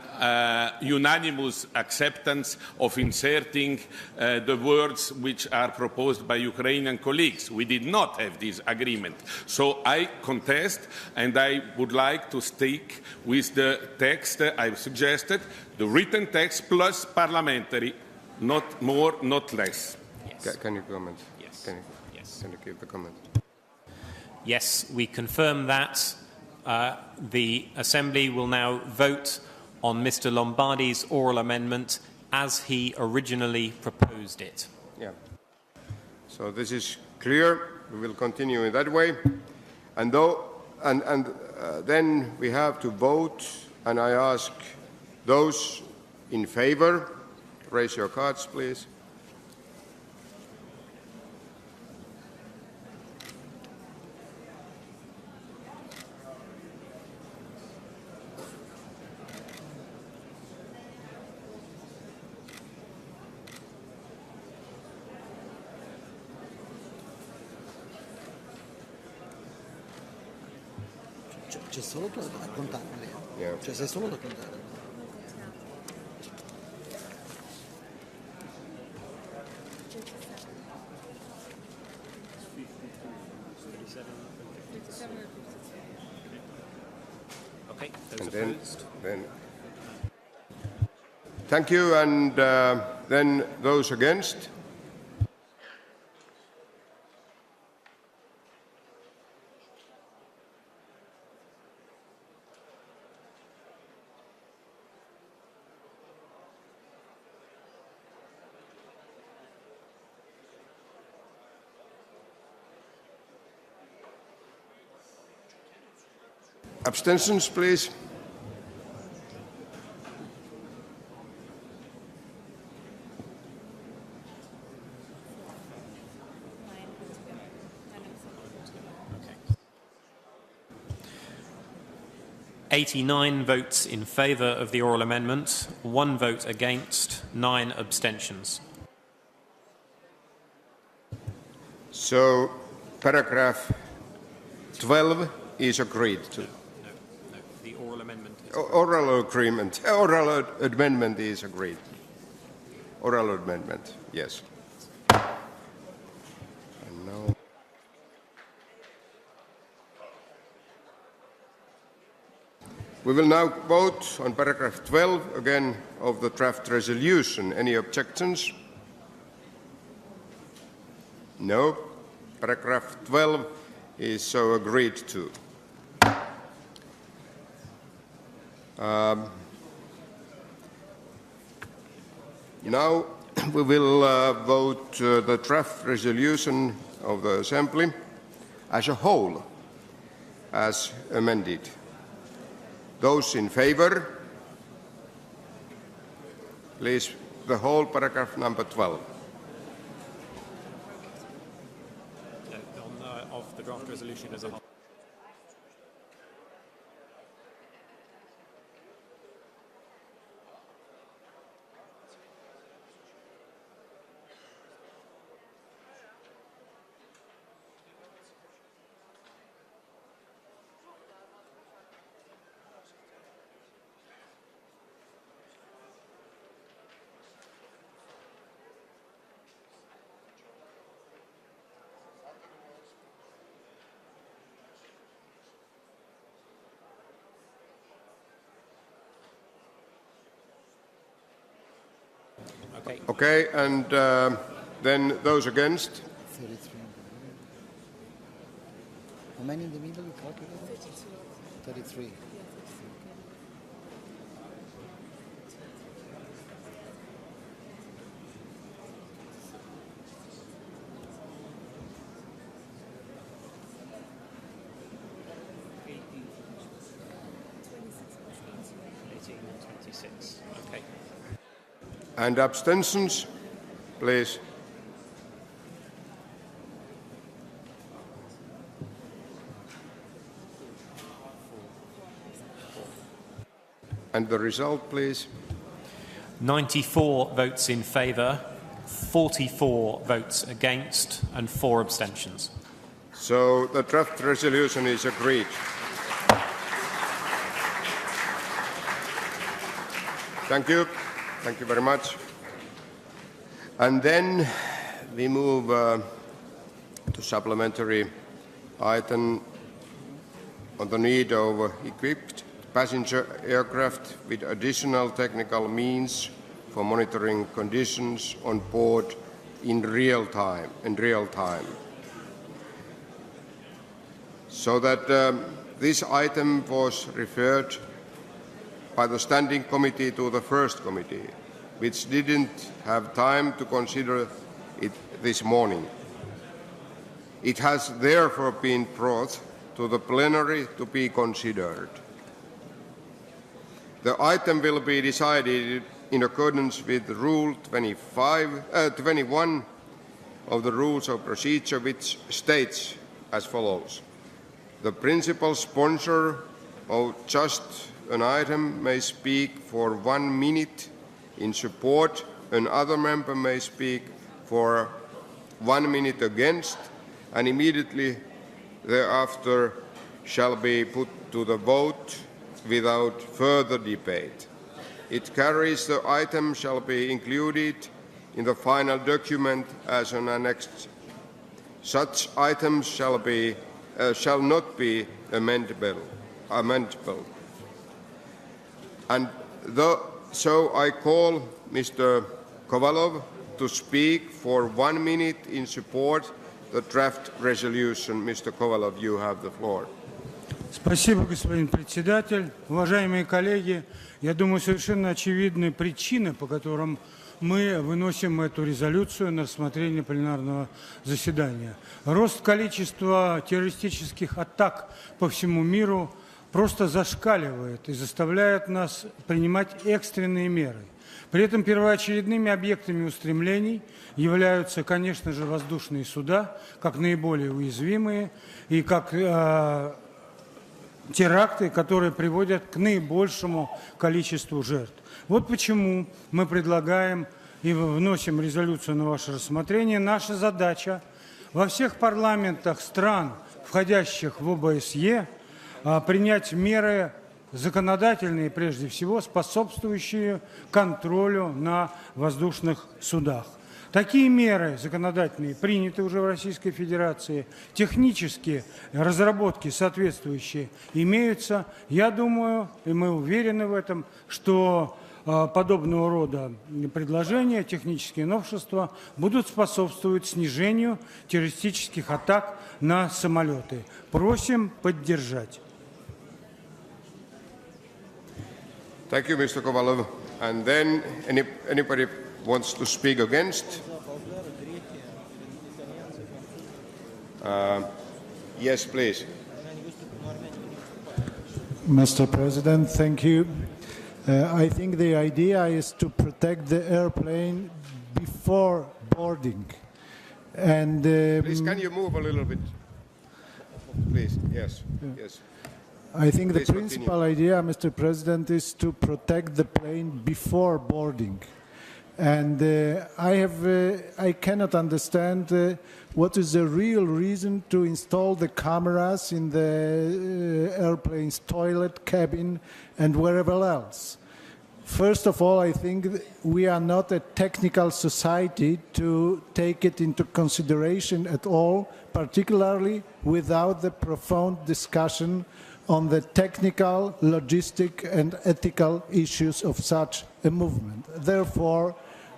unanimous acceptance of inserting the words which are proposed by Ukrainian colleagues. We did not have this agreement. So I contest, and I would like to stick with the text I've suggested, the written text plus parliamentary, not more, not less. Yes. Can you comment? Yes. Can you give the comment? Yes, we confirm that. The Assembly will now vote on Mr. Lombardi's oral amendment as he originally proposed it. Yeah. So this is clear. We will continue in that way. And then we have to vote, and I ask those in favor, raise your cards, please. C'è solo tu da contare, Yeah. cioè sei solo da contare. Okay, those And opposed? then thank you, and then those against? Abstentions, please. Okay. 89 votes in favour of the oral amendment, 1 vote against, 9 abstentions. So paragraph 12 is agreed to. No, the oral amendment is Oral amendment is agreed. Oral amendment, yes. And now we will now vote on paragraph 12 again of the draft resolution. Any objections? No. Paragraph 12 is so agreed to. Now we will vote the draft resolution of the Assembly as a whole, as amended. Those in favour, please, the whole paragraph number 12. Of the draft resolution as a whole. Okay, and then those against? 33. How many in the middle you calculated? 33. 26. Okay. And abstentions, please. And the result, please. 94 votes in favour, 44 votes against, and 4 abstentions. So the draft resolution is agreed. Thank you. Thank you very much. And then we move to supplementary item on the need of equipped passenger aircraft with additional technical means for monitoring conditions on board in real time. So that this item was referred by the Standing Committee to the First Committee, which didn't have time to consider it this morning. It has therefore been brought to the plenary to be considered. The item will be decided in accordance with Rule 21 of the Rules of Procedure, which states as follows. The principal sponsor of just an item may speak for 1 minute in support, another member may speak for 1 minute against, and immediately thereafter shall be put to the vote without further debate. It carries the item shall be included in the final document as an annex. Such items shall not be amendable. And so I call Mr. Kovalov to speak for 1 minute in support the draft resolution. Mr. Kovalov, you have the floor. Спасибо, господин председатель. Уважаемые коллеги, я думаю, совершенно очевидны причины, по которым мы выносим эту резолюцию на рассмотрение пленарного заседания. Рост количества террористических атак по всему миру просто зашкаливает и заставляет нас принимать экстренные меры. При этом первоочередными объектами устремлений являются, конечно же, воздушные суда, как наиболее уязвимые, и как теракты, которые приводят к наибольшему количеству жертв. Вот почему мы предлагаем и вносим резолюцию на ваше рассмотрение. Наша задача во всех парламентах стран, входящих в ОБСЕ, принять меры законодательные, прежде всего, способствующие контролю на воздушных судах. Такие меры законодательные приняты уже в Российской Федерации, технические разработки соответствующие имеются. Я думаю, и мы уверены в этом, что подобного рода предложения, технические новшества будут способствовать снижению террористических атак на самолеты. Просим поддержать. Thank you, Mr. Kovalov. And then anybody wants to speak against? Yes, please. Mr. President, thank you. I think the idea is to protect the airplane before boarding. And please, can you move a little bit? Please, yes, yes. I think the Please principal continue. idea, Mr. President, is to protect the plane before boarding. And I cannot understand what is the real reason to install the cameras in the airplane's toilet, cabin, and wherever else. First of all, I think we are not a technical society to take it into consideration at all, particularly without the profound discussion on the technical, logistic, and ethical issues of such a movement. Therefore,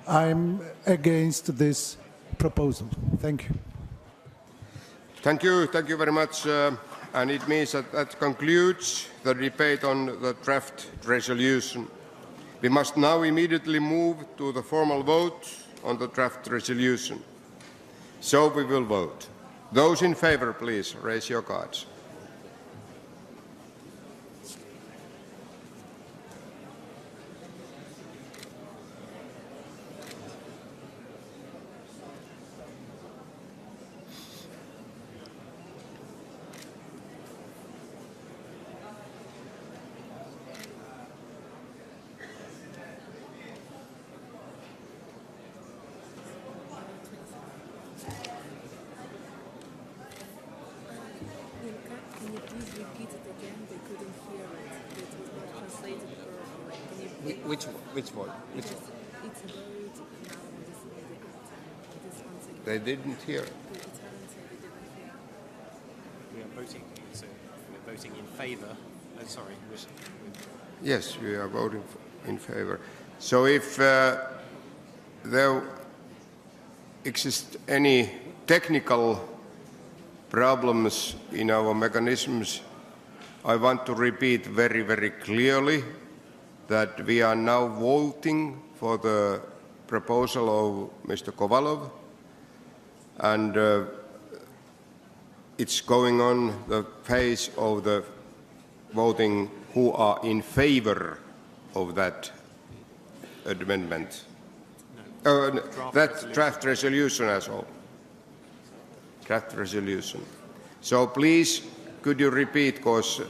I'm against this proposal. Thank you. Thank you very much. And it means that concludes the debate on the draft resolution. We must now immediately move to the formal vote on the draft resolution. So we will vote. Those in favour, please raise your cards. Which one? They didn't hear. We are voting, so we're voting in favour. Sorry. Yes, we are voting in favor. So if there exist any technical problems in our mechanisms, I want to repeat very, very clearly that we are now voting for the proposal of Mr. Kovalov, and it's going on the phase of the voting who are in favor of that amendment. That draft resolution as well. Draft resolution. So please, could you repeat, because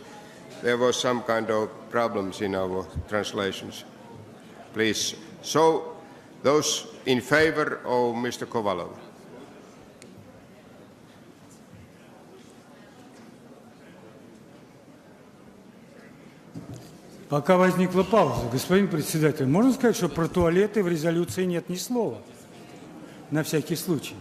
there was some kind of problems in our translations. Please. So, those in favor of Mr. Kovalov. Пока возникла пауза, господин председатель, можно сказать, что про туалеты в резолюции нет ни слова? На всякий случай.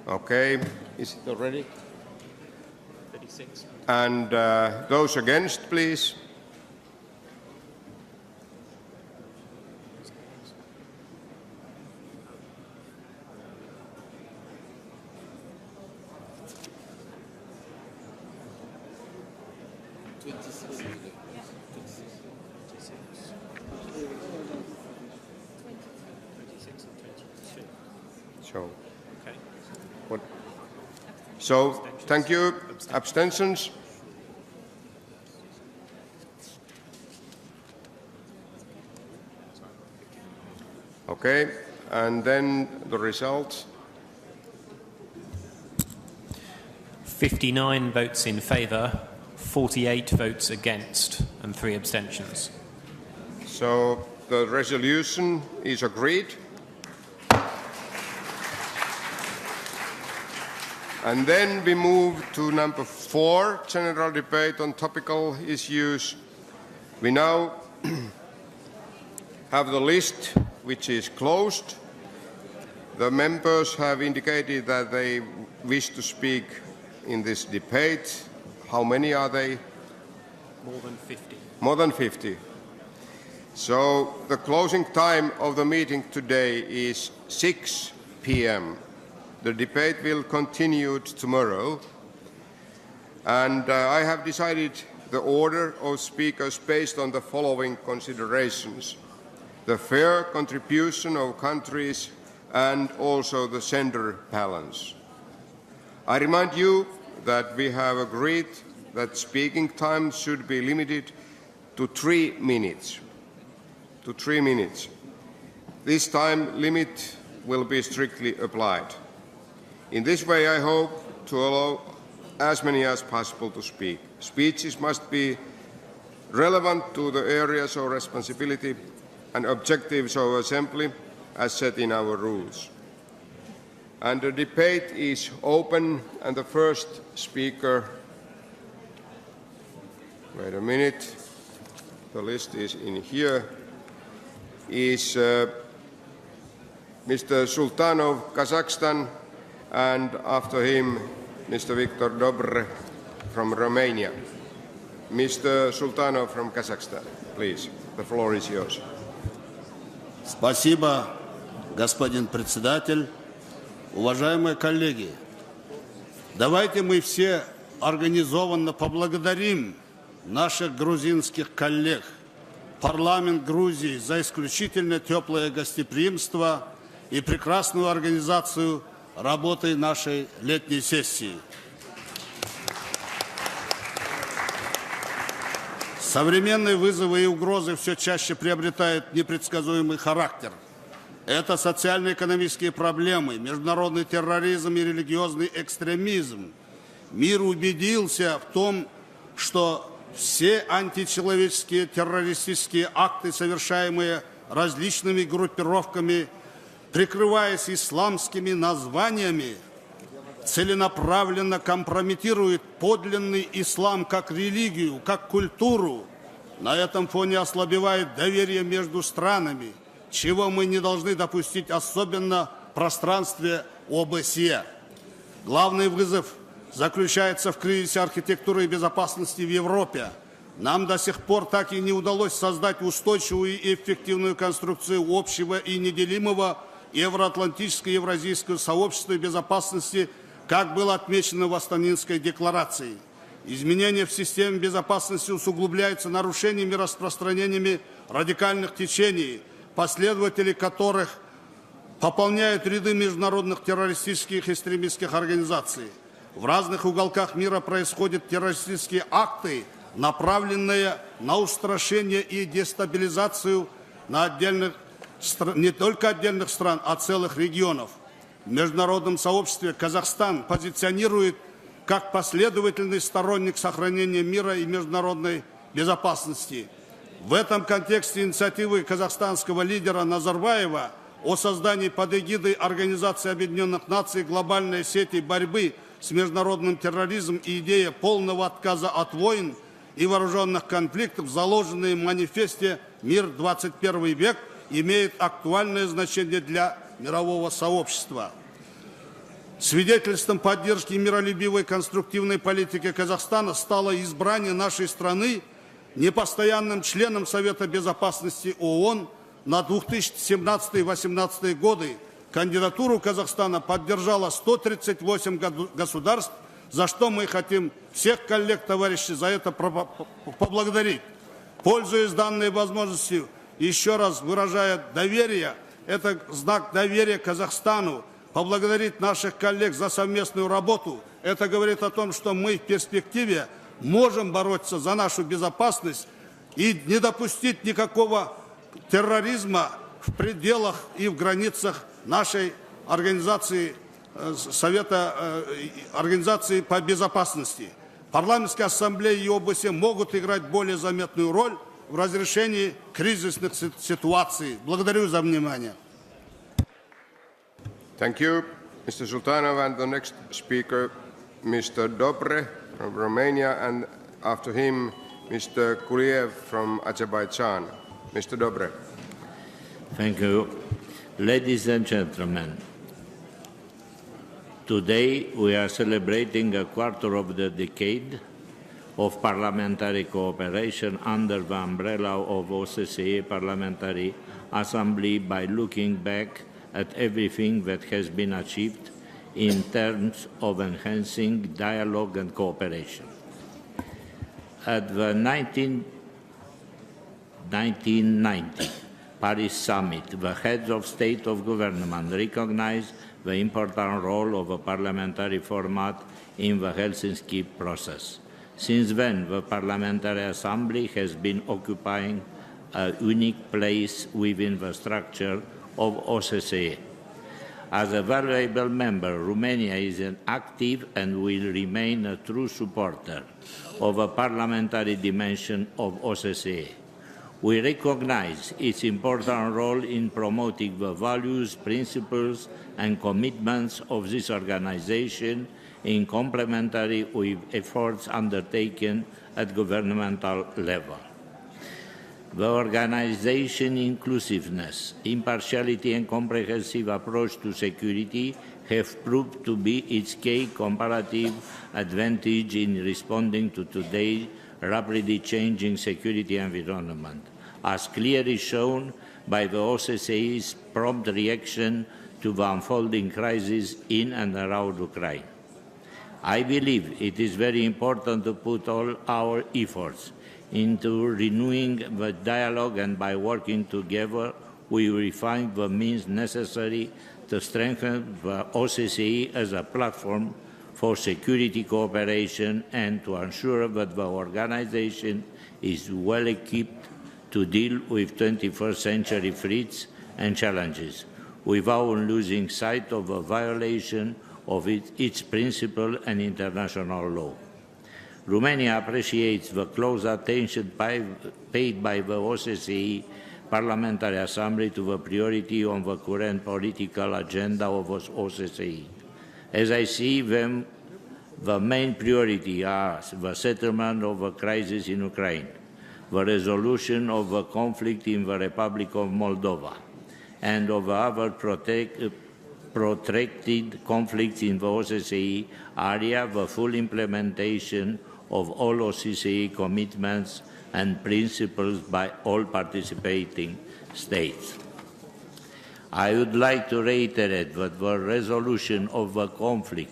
Okay, is it already? 36. And those against, please. So, okay. What? So, thank you. Abstentions? Okay, and then the results. 59 votes in favour, 48 votes against, and 3 abstentions. So the resolution is agreed. And then we move to number 4, general debate on topical issues. We now have the list, which is closed. The members have indicated that they wish to speak in this debate. How many are they? More than 50. More than 50. So the closing time of the meeting today is 6 p.m. The debate will continue tomorrow, and I have decided the order of speakers based on the following considerations: the fair contribution of countries and also the gender balance. I remind you that we have agreed that speaking time should be limited to 3 minutes. This time limit will be strictly applied. In this way, I hope to allow as many as possible to speak. Speeches must be relevant to the areas of responsibility and objectives of Assembly as set in our rules. And the debate is open, and the first speaker, wait a minute, the list is in here, is Mr. Sultanov, Kazakhstan, and after him, Mr. Viktor Dobre from Romania. Mr. Sultanov from Kazakhstan, please, the floor is yours. Спасибо, господин председатель. Уважаемые коллеги, давайте мы все организованно поблагодарим наших грузинских коллег, парламент Грузии за исключительно теплое гостеприимство и прекрасную организацию работы нашей летней сессии. Современные вызовы и угрозы все чаще приобретают непредсказуемый характер. Это социально-экономические проблемы, международный терроризм и религиозный экстремизм, мир убедился в том, что все античеловеческие террористические акты, совершаемые различными группировками, прикрываясь исламскими названиями, целенаправленно компрометируют подлинный ислам как религию, как культуру. На этом фоне ослабевает доверие между странами, чего мы не должны допустить, особенно в пространстве ОБСЕ. Главный вызов заключается в кризисе архитектуры и безопасности в Европе. Нам до сих пор так и не удалось создать устойчивую и эффективную конструкцию общего и неделимого евроатлантического и евразийского сообщества безопасности, как было отмечено в Астанинской декларации. Изменения в системе безопасности усугубляются нарушениями и распространениями радикальных течений, последователи которых пополняют ряды международных террористических и экстремистских организаций. В разных уголках мира происходят террористические акты, направленные на устрашение и дестабилизацию не только отдельных стран, а целых регионов. В международном сообществе Казахстан позиционирует как последовательный сторонник сохранения мира и международной безопасности. В этом контексте инициативы казахстанского лидера Назарбаева о создании под эгидой Организации Объединенных Наций глобальной сети борьбы с международным терроризмом и идея полного отказа от войн и вооруженных конфликтов, заложенные в манифесте «Мир 21 век», имеет актуальное значение для мирового сообщества. Свидетельством поддержки миролюбивой конструктивной политики Казахстана стало избрание нашей страны непостоянным членом Совета Безопасности ООН на 2017-2018 годы. Кандидатуру Казахстана поддержало 138 государств, за что мы хотим всех коллег, товарищей, за это поблагодарить. Пользуясь данной возможностью, еще раз выражая доверие, это знак доверия Казахстану, поблагодарить наших коллег за совместную работу. Это говорит о том, что мы в перспективе можем бороться за нашу безопасность и не допустить никакого терроризма в пределах и в границах нашей организации, Организации по безопасности. Парламентские ассамблеи и ОБСЕ могут играть более заметную роль в разрешении кризисных ситуаций. Благодарю за внимание. Thank you, Mr. Sultanov. And the next speaker, Mr. Dobre from Romania, and after him, Mr. Kuliev from Azerbaijan. Mr. Dobre. Thank you. Ladies and gentlemen, today we are celebrating a quarter of the decade of parliamentary cooperation under the umbrella of OSCE Parliamentary Assembly by looking back at everything that has been achieved in terms of enhancing dialogue and cooperation. At the 1990 Paris Summit, the heads of state of government recognized the important role of a parliamentary format in the Helsinki process. Since then, the Parliamentary Assembly has been occupying a unique place within the structure of OSCE. As a valuable member, Romania is an active and will remain a true supporter of a parliamentary dimension of OSCE. We recognize its important role in promoting the values, principles, and commitments of this organization in complementary with efforts undertaken at governmental level. The organization's inclusiveness, impartiality, and comprehensive approach to security have proved to be its key comparative advantage in responding to today's rapidly changing security environment, as clearly shown by the OSCE's prompt reaction to the unfolding crisis in and around Ukraine. I believe it is very important to put all our efforts into renewing the dialogue, and by working together, we will find the means necessary to strengthen the OSCE as a platform for security cooperation and to ensure that the organization is well equipped to deal with 21st century threats and challenges without losing sight of the violation of its principle and international law. Romania appreciates the close attention paid by the OSCE Parliamentary Assembly to the priority on the current political agenda of the OSCE. As I see them, the main priority are the settlement of the crisis in Ukraine, the resolution of the conflict in the Republic of Moldova, and of other protracted conflicts in the OSCE area, the full implementation of all OSCE commitments and principles by all participating states. I would like to reiterate that the resolution of the conflict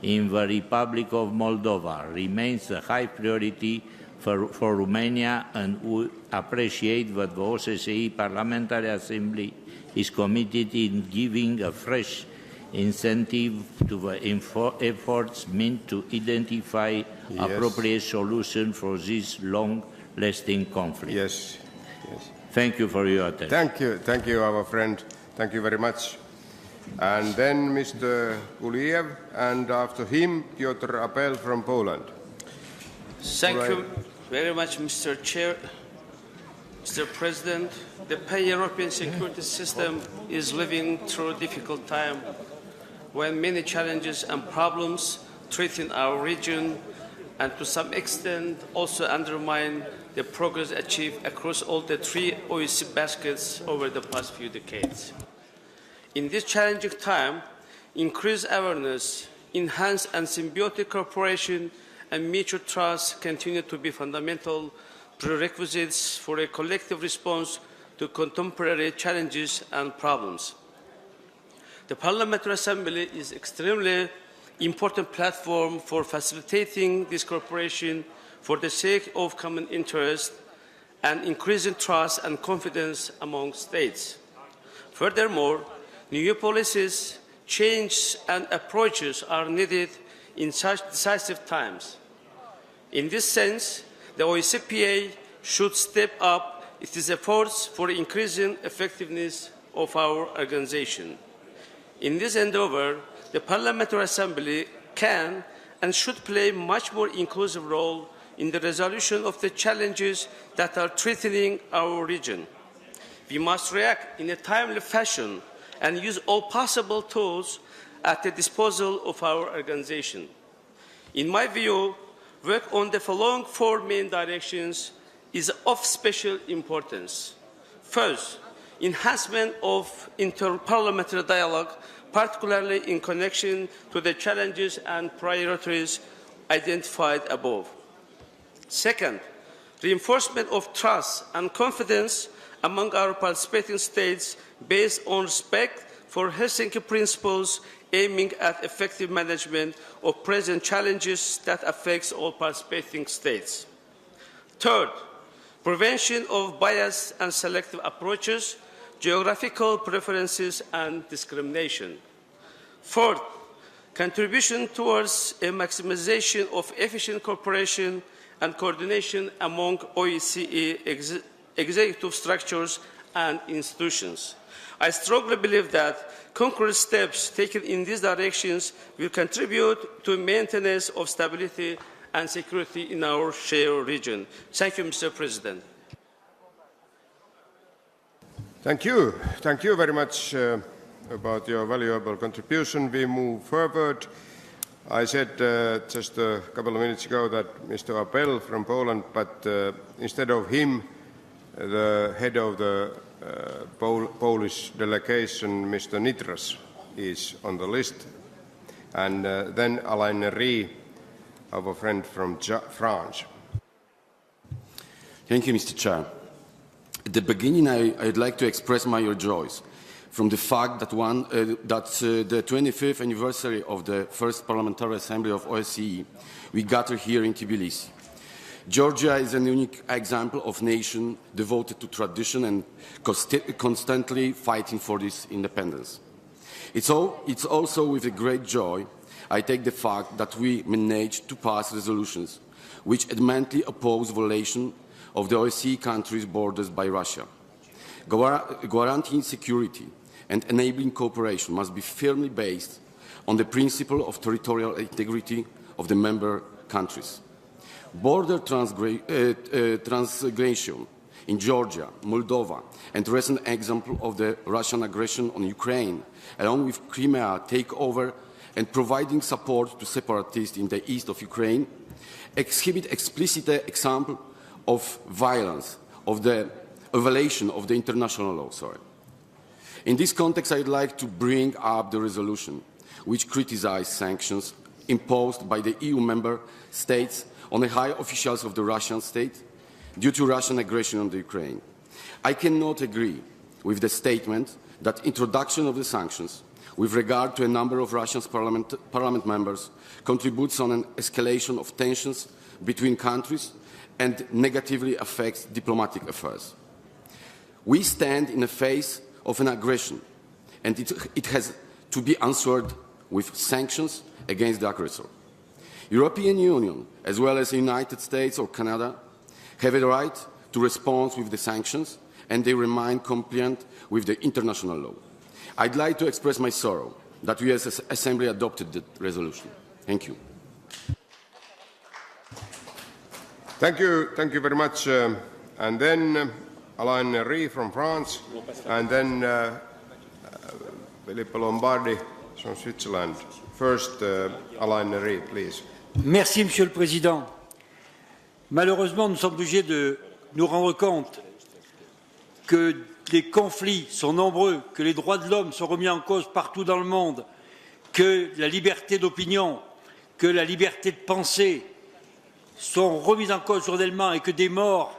in the Republic of Moldova remains a high priority for Romania, and we appreciate that the OSCE Parliamentary Assembly is committed in giving a fresh incentive to the efforts meant to identify appropriate solutions for this long-lasting conflict. Yes. Thank you for your attention. Thank you, our friend. Thank you very much. And then Mr. Kuliev, and after him, Piotr Apel from Poland. Thank you very much, Mr. Chair. Mr. President, the pan-European security system is living through a difficult time when many challenges and problems threaten our region and to some extent also undermine the progress achieved across all the three OSCE baskets over the past few decades. In this challenging time, increased awareness, enhanced and symbiotic cooperation and mutual trust continue to be fundamental prerequisites for a collective response to contemporary challenges and problems. The Parliamentary Assembly is an extremely important platform for facilitating this cooperation for the sake of common interest and increasing trust and confidence among states. Furthermore, new policies, changes and approaches are needed in such decisive times. In this sense, the OSCE should step up its efforts for increasing effectiveness of our organization. In this endeavor, the Parliamentary Assembly can and should play a much more inclusive role in the resolution of the challenges that are threatening our region. We must react in a timely fashion and use all possible tools at the disposal of our organization. In my view, work on the following four main directions is of special importance. First, enhancement of interparliamentary dialogue, particularly in connection to the challenges and priorities identified above. Second, reinforcement of trust and confidence among our participating states based on respect for Helsinki principles aiming at effective management of present challenges that affect all participating states. Third, prevention of bias and selective approaches, geographical preferences and discrimination. Fourth, contribution towards a maximization of efficient cooperation and coordination among OSCE executive structures and institutions. I strongly believe that concrete steps taken in these directions will contribute to maintenance of stability and security in our shared region. Thank you, Mr. President. Thank you. Thank you very much about your valuable contribution. We move forward. I said just a couple of minutes ago that Mr. Apel from Poland, but instead of him, the head of the Polish delegation, Mr. Nitras, is on the list. And then Alain Nery, our friend from France. Thank you, Mr. Chair. At the beginning, I'd like to express my rejoice from the fact that the 25th anniversary of the first Parliamentary Assembly of OSCE, we gather here in Tbilisi. Georgia is a unique example of a nation devoted to tradition and constantly fighting for this independence. It's also with a great joy I take the fact that we managed to pass resolutions which adamantly oppose violation of the OSCE countries' borders by Russia. Guaranteeing security and enabling cooperation must be firmly based on the principle of territorial integrity of the member countries. Border transgression in Georgia, Moldova, and recent example of the Russian aggression on Ukraine, along with Crimea takeover and providing support to separatists in the east of Ukraine, exhibit explicit example of violence, of the violation of the international law. In this context, I'd like to bring up the resolution which criticizes sanctions imposed by the EU member states on the high officials of the Russian state due to Russian aggression on the Ukraine. I cannot agree with the statement that introduction of the sanctions with regard to a number of Russia's parliament members contributes on an escalation of tensions between countries and negatively affects diplomatic affairs. We stand in the face of an aggression, and it has to be answered with sanctions against the aggressor. European Union, as well as the United States or Canada, have a right to respond with the sanctions, and they remain compliant with the international law. I'd like to express my sorrow that we as an Assembly adopted the resolution. Thank you. Thank you very much. And then Alain Rie from France, and then Philippe Lombardi from Switzerland. First, Alain Rie, please. Merci, Monsieur le Président. Malheureusement, nous sommes obligés de nous rendre compte que les conflits sont nombreux, que les droits de l'homme sont remis en cause partout dans le monde, que la liberté d'opinion, que la liberté de penser sont remises en cause journellement et que des morts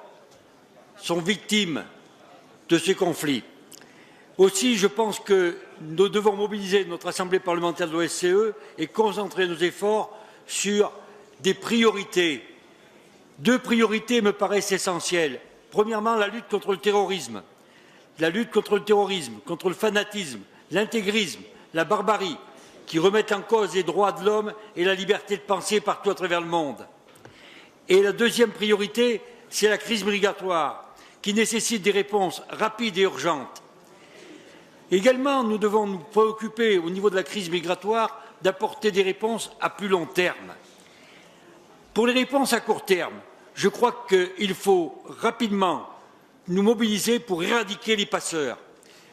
sont victimes de ces conflits. Aussi, je pense que nous devons mobiliser notre Assemblée parlementaire de l'OSCE et concentrer nos efforts sur des priorités. Deux priorités me paraissent essentielles. Premièrement, la lutte contre le terrorisme. La lutte contre le terrorisme, contre le fanatisme, l'intégrisme, la barbarie, qui remettent en cause les droits de l'homme et la liberté de penser partout à travers le monde. Et la deuxième priorité, c'est la crise migratoire, qui nécessite des réponses rapides et urgentes. Également, nous devons nous préoccuper, au niveau de la crise migratoire, d'apporter des réponses à plus long terme. Pour les réponses à court terme, je crois qu'il faut rapidement nous mobiliser pour éradiquer les passeurs.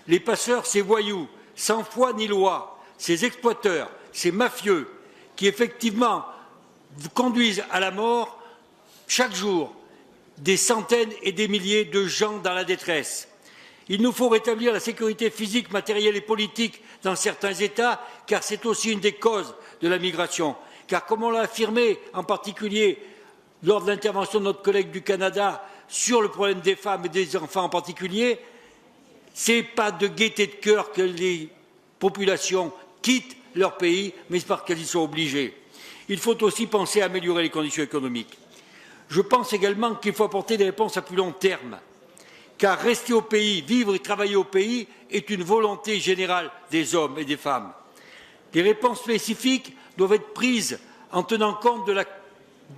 Les passeurs, ces voyous, sans foi ni loi, ces exploiteurs, ces mafieux, qui effectivement conduisent à la mort chaque jour des centaines et des milliers de gens dans la détresse. Il nous faut rétablir la sécurité physique, matérielle et politique dans certains États, car c'est aussi une des causes de la migration. Car comme on l'a affirmé, en particulier lors de l'intervention de notre collègue du Canada sur le problème des femmes et des enfants en particulier, ce n'est pas de gaieté de cœur que les populations quittent leur pays, mais c'est parce qu'elles y sont obligées. Il faut aussi penser à améliorer les conditions économiques. Je pense également qu'il faut apporter des réponses à plus long terme, car rester au pays, vivre et travailler au pays est une volonté générale des hommes et des femmes. Les réponses spécifiques doivent être prises en tenant compte de la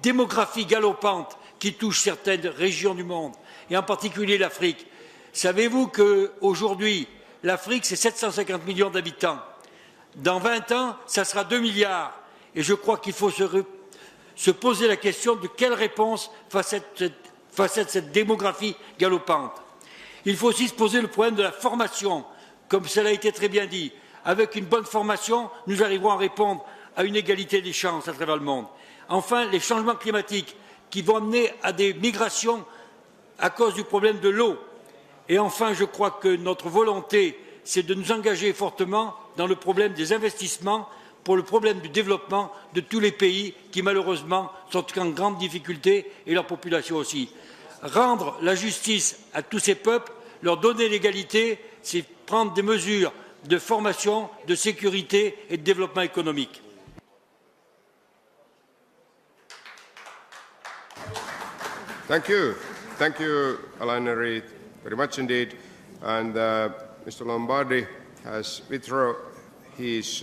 démographie galopante qui touche certaines régions du monde, et en particulier l'Afrique. Savez-vous qu'aujourd'hui, l'Afrique, c'est 750 millions d'habitants. Dans 20 ans, ça sera 2 milliards. Et je crois qu'il faut se poser la question de quelle réponse face à cette démographie galopante. Il faut aussi se poser le problème de la formation, comme cela a été très bien dit. Avec une bonne formation, nous arriverons à répondre à une égalité des chances à travers le monde. Enfin, les changements climatiques qui vont amener à des migrations à cause du problème de l'eau. Et enfin, je crois que notre volonté, c'est de nous engager fortement dans le problème des investissements pour le problème du développement de tous les pays qui, malheureusement, sont en grande difficulté et leur population aussi. Rendre la justice à tous ces peuples, leur donner l'égalité, c'est prendre des mesures de formation, de sécurité et de développement économique. Thank you, Alain Rie, very much indeed. And Mr. Lombardi has withdrawn his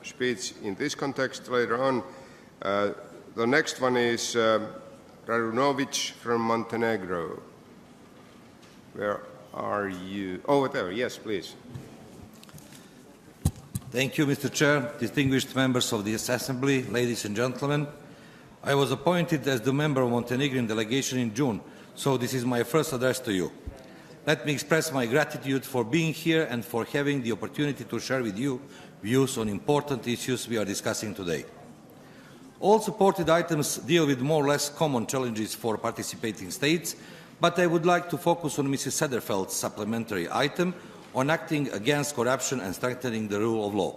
speech in this context later on. The next one is Radunovic from Montenegro. Where are you? Over there, yes, please. Thank you, Mr. Chair, distinguished members of this Assembly, ladies and gentlemen. I was appointed as the member of Montenegrin delegation in June, so this is my first address to you. Let me express my gratitude for being here and for having the opportunity to share with you views on important issues we are discussing today. All supported items deal with more or less common challenges for participating states, but I would like to focus on Mrs. Sederfeld's supplementary item on acting against corruption and strengthening the rule of law.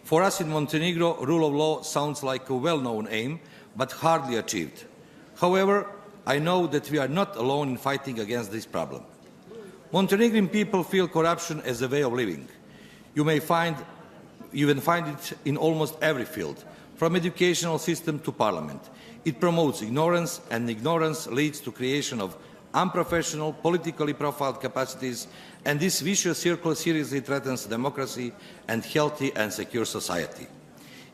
For us in Montenegro, rule of law sounds like a well-known aim, but hardly achieved. However, I know that we are not alone in fighting against this problem. Montenegrin people feel corruption as a way of living. You will find it in almost every field, from educational system to parliament. It promotes ignorance, and ignorance leads to creation of unprofessional, politically profiled capacities, and this vicious circle seriously threatens democracy and healthy and secure society.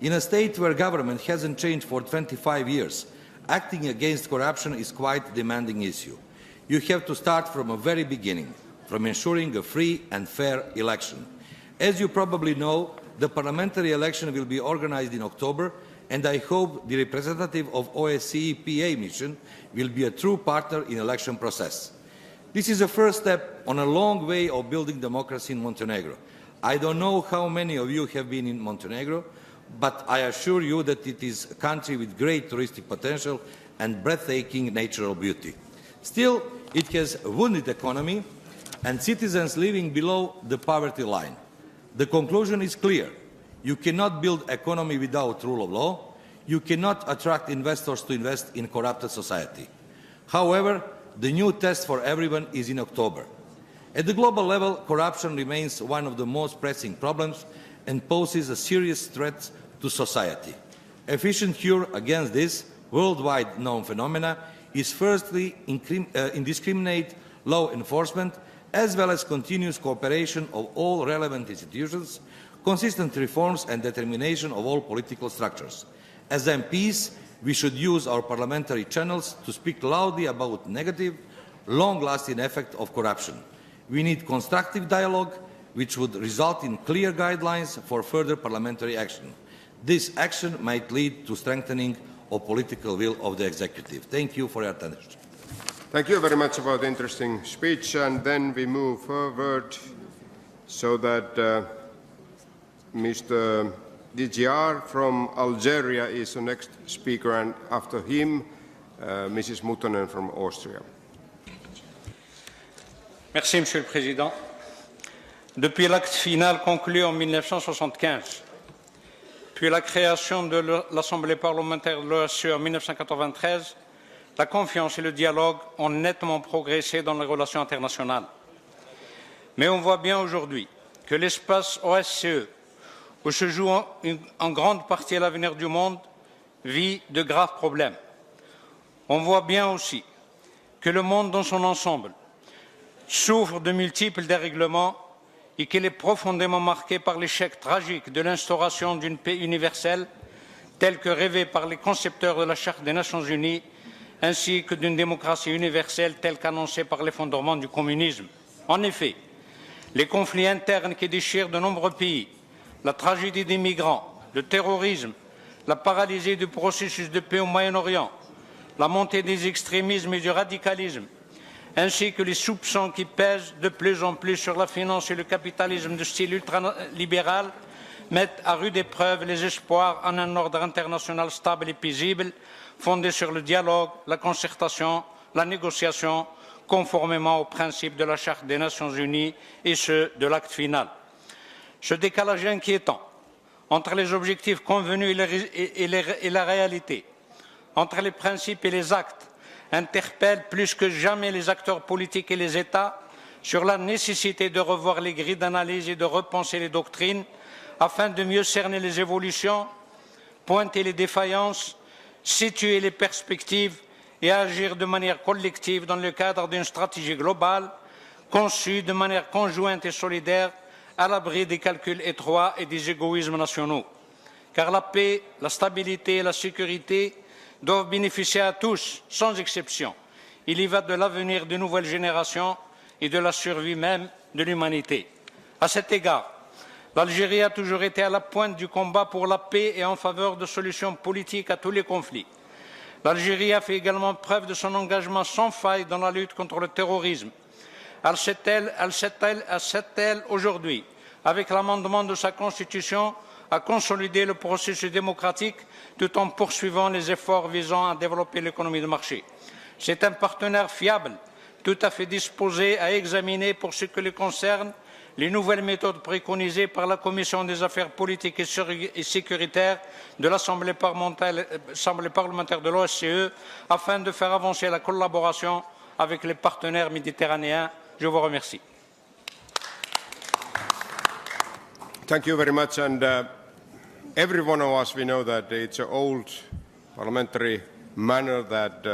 In a state where government hasn't changed for 25 years, acting against corruption is quite a demanding issue. You have to start from a very beginning, from ensuring a free and fair election. As you probably know, the parliamentary election will be organized in October, and I hope the representative of OSCE PA mission will be a true partner in the election process. This is a first step on a long way of building democracy in Montenegro. I don't know how many of you have been in Montenegro, but I assure you that it is a country with great touristic potential and breathtaking natural beauty. Still, it has a wounded economy and citizens living below the poverty line. The conclusion is clear. You cannot build economy without rule of law. You cannot attract investors to invest in corrupted society. However, the new test for everyone is in October. At the global level, corruption remains one of the most pressing problems and poses a serious threat to society. Efficient cure against this worldwide known phenomena is firstly indiscriminate law enforcement, as well as continuous cooperation of all relevant institutions, consistent reforms and determination of all political structures. As MPs, we should use our parliamentary channels to speak loudly about negative, long-lasting effect of corruption. We need constructive dialogue, which would result in clear guidelines for further parliamentary action. This action might lead to strengthening of political will of the executive. Thank you for your attention. Thank you very much for the interesting speech, and then we move forward so that Mr. DGR from Algeria is the next speaker, and after him, Mrs. Muttonen from Austria. Merci, Monsieur le Président. Depuis l'acte final conclu en 1975, puis la création de l'Assemblée parlementaire de l'OSCE en 1993, la confiance et le dialogue ont nettement progressé dans les relations internationales. Mais on voit bien aujourd'hui que l'espace OSCE, où se joue en grande partie l'avenir du monde, vit de graves problèmes. On voit bien aussi que le monde dans son ensemble souffre de multiples dérèglements et qu'il est profondément marqué par l'échec tragique de l'instauration d'une paix universelle telle que rêvée par les concepteurs de la Charte des Nations Unies, ainsi que d'une démocratie universelle telle qu'annoncée par l'effondrement du communisme. En effet, les conflits internes qui déchirent de nombreux pays, la tragédie des migrants, le terrorisme, la paralysie du processus de paix au Moyen-Orient, la montée des extrémismes et du radicalisme, ainsi que les soupçons qui pèsent de plus en plus sur la finance et le capitalisme de style ultralibéral, mettent à rude épreuve les espoirs en un ordre international stable et paisible, fondé sur le dialogue, la concertation, la négociation, conformément aux principes de la Charte des Nations Unies et ceux de l'acte final. Ce décalage inquiétant entre les objectifs convenus et la réalité, entre les principes et les actes, interpelle plus que jamais les acteurs politiques et les États sur la nécessité de revoir les grilles d'analyse et de repenser les doctrines afin de mieux cerner les évolutions, pointer les défaillances, situer les perspectives et agir de manière collective dans le cadre d'une stratégie globale conçue de manière conjointe et solidaire à l'abri des calculs étroits et des égoïsmes nationaux. Car la paix, la stabilité et la sécurité doivent bénéficier à tous, sans exception. Il y va de l'avenir de nouvelles générations et de la survie même de l'humanité. À cet égard, L'Algérie a toujours été à la pointe du combat pour la paix et en faveur de solutions politiques à tous les conflits. L'Algérie a fait également preuve de son engagement sans faille dans la lutte contre le terrorisme. Elle s'attelle aujourd'hui, avec l'amendement de sa constitution, à consolider le processus démocratique tout en poursuivant les efforts visant à développer l'économie de marché. C'est un partenaire fiable, tout à fait disposé à examiner, pour ce qui le concerne, les nouvelles méthodes préconisées par la Commission des affaires politiques et sécuritaires de l'Assemblée parlementaire de l'OSCE afin de faire avancer la collaboration avec les partenaires méditerranéens. Je vous remercie. Thank you very much. And every one of us, we know that it's an old parliamentary manner that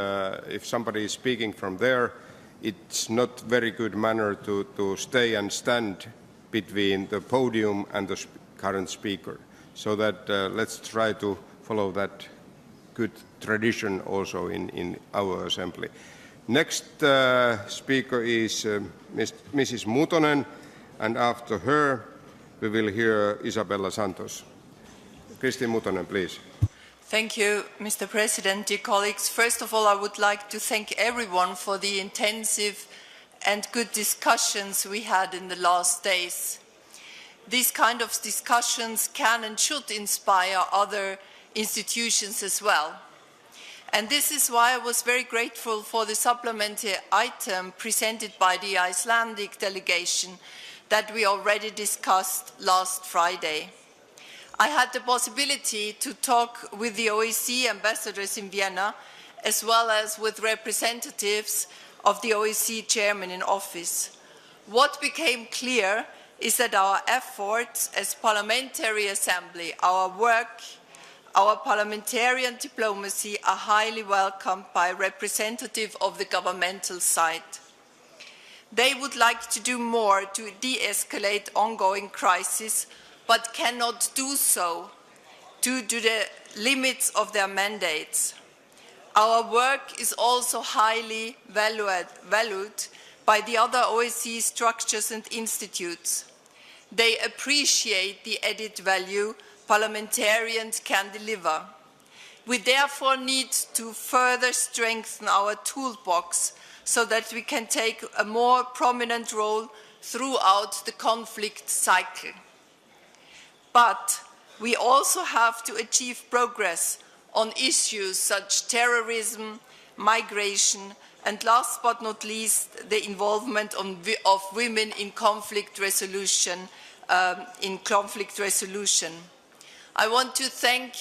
if somebody is speaking from there, it's not very good manner to stay and stand between the podium and the current speaker. So that let's try to follow that good tradition also in our assembly. Next speaker is Mrs. Mutonen, and after her we will hear Isabella Santos. Christine Mutonen, please. Thank you, Mr. President. Dear colleagues, first of all, I would like to thank everyone for the intensive and good discussions we had in the last days. These kind of discussions can and should inspire other institutions as well. And this is why I was very grateful for the supplementary item presented by the Icelandic delegation that we already discussed last Friday. I had the possibility to talk with the OSCE ambassadors in Vienna, as well as with representatives of the OSCE chairman in office. What became clear is that our efforts as parliamentary assembly, our work, our parliamentarian diplomacy are highly welcomed by representatives of the governmental side. They would like to do more to de-escalate ongoing crises, but cannot do so due to the limits of their mandates. Our work is also highly valued by the other OSCE structures and institutes. They appreciate the added value parliamentarians can deliver. We therefore need to further strengthen our toolbox so that we can take a more prominent role throughout the conflict cycle. But we also have to achieve progress on issues such as terrorism, migration, and last but not least, the involvement of women in conflict resolution. I want to thank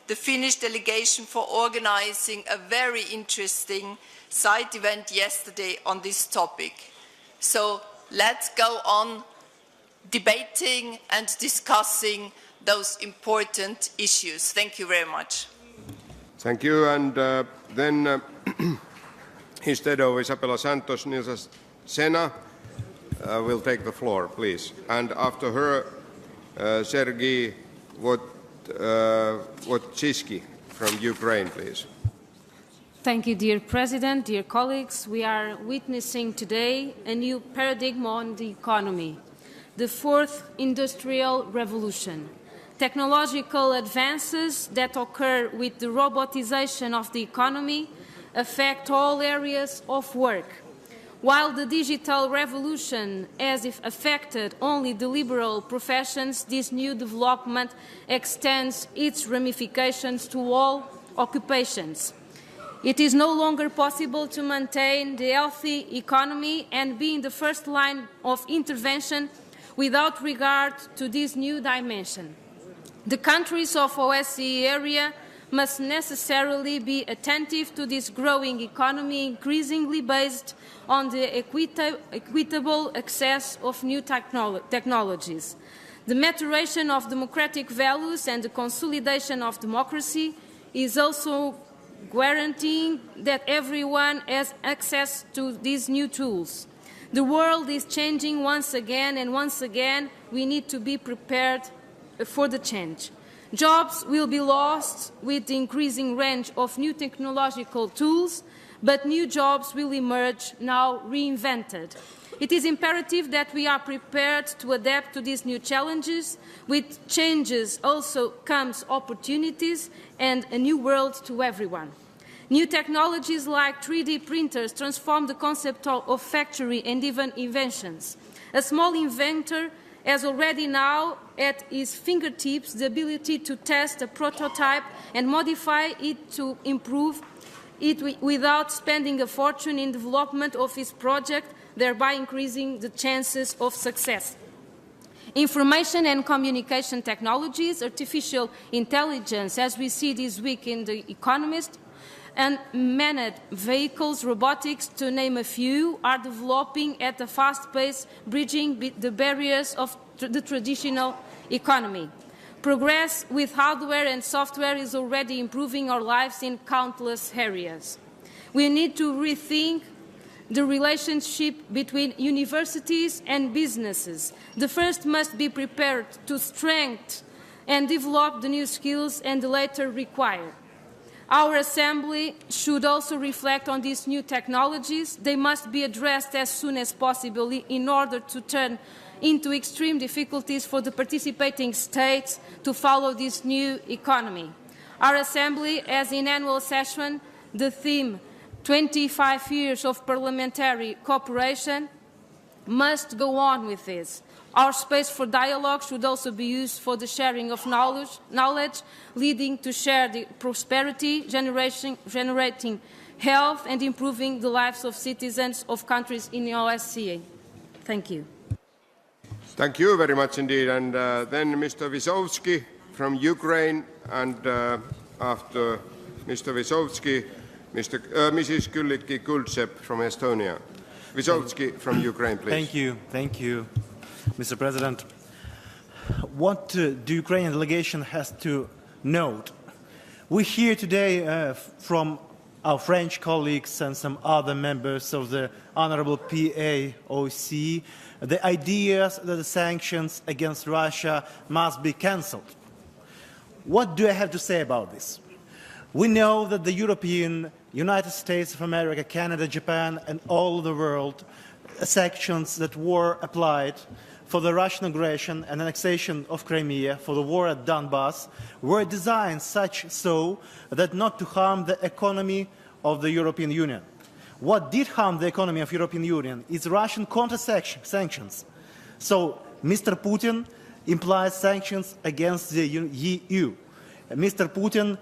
the Finnish delegation for organizing a very interesting side event yesterday on this topic. So let's go on debating and discussing those important issues. Thank you very much. Thank you. And then instead of Isabella Santos, Nilsa Sena will take the floor, please. And after her, Sergei Wojcicki from Ukraine, please. Thank you, dear President, dear colleagues. We are witnessing today a new paradigm on the economy, the fourth industrial revolution. Technological advances that occur with the robotization of the economy affect all areas of work. While the digital revolution has affected only the liberal professions, this new development extends its ramifications to all occupations. It is no longer possible to maintain the healthy economy and be in the first line of intervention without regard to this new dimension. The countries of OSCE area must necessarily be attentive to this growing economy, increasingly based on the equitable access of new technologies. The maturation of democratic values and the consolidation of democracy is also guaranteeing that everyone has access to these new tools. The world is changing once again, and once again we need to be prepared for the change. Jobs will be lost with the increasing range of new technological tools, but new jobs will emerge now reinvented. It is imperative that we are prepared to adapt to these new challenges. With changes also comes opportunities and a new world to everyone. New technologies like 3D printers transform the concept of factory and even inventions. A small inventor has already now at his fingertips the ability to test a prototype and modify it to improve it without spending a fortune in development of his project, thereby increasing the chances of success. Information and communication technologies, artificial intelligence, as we see this week in The Economist, and manned vehicles, robotics, to name a few, are developing at a fast pace, bridging the barriers of the traditional economy. Progress with hardware and software is already improving our lives in countless areas. We need to rethink the relationship between universities and businesses. The first must be prepared to strengthen and develop the new skills and the latter require. Our Assembly should also reflect on these new technologies. They must be addressed as soon as possible in order to turn into extreme difficulties for the participating states to follow this new economy. Our Assembly has in annual session the theme 25 years of parliamentary cooperation must go on with this. Our space for dialogue should also be used for the sharing of knowledge leading to shared prosperity, generating health and improving the lives of citizens of countries in the OSCE. Thank you. Thank you very much indeed. And then Mr. Wysowski from Ukraine, and after Mr. Wysowski, Mrs. Kylliki-Kuldsep from Estonia. Wysowski from Ukraine, please. Thank you, Mr. President. What the Ukrainian delegation has to note, we hear today from our French colleagues and some other members of the Honorable PAOC the ideas that the sanctions against Russia must be cancelled. What do I have to say about this? We know that the United States of America, Canada, Japan, and all the world sanctions that were applied for the Russian aggression and annexation of Crimea, for the war at Donbass, were designed such so that not to harm the economy of the European Union. What did harm the economy of the European Union is Russian counter-sanctions. So Mr. Putin implies sanctions against the EU. Mr. Putin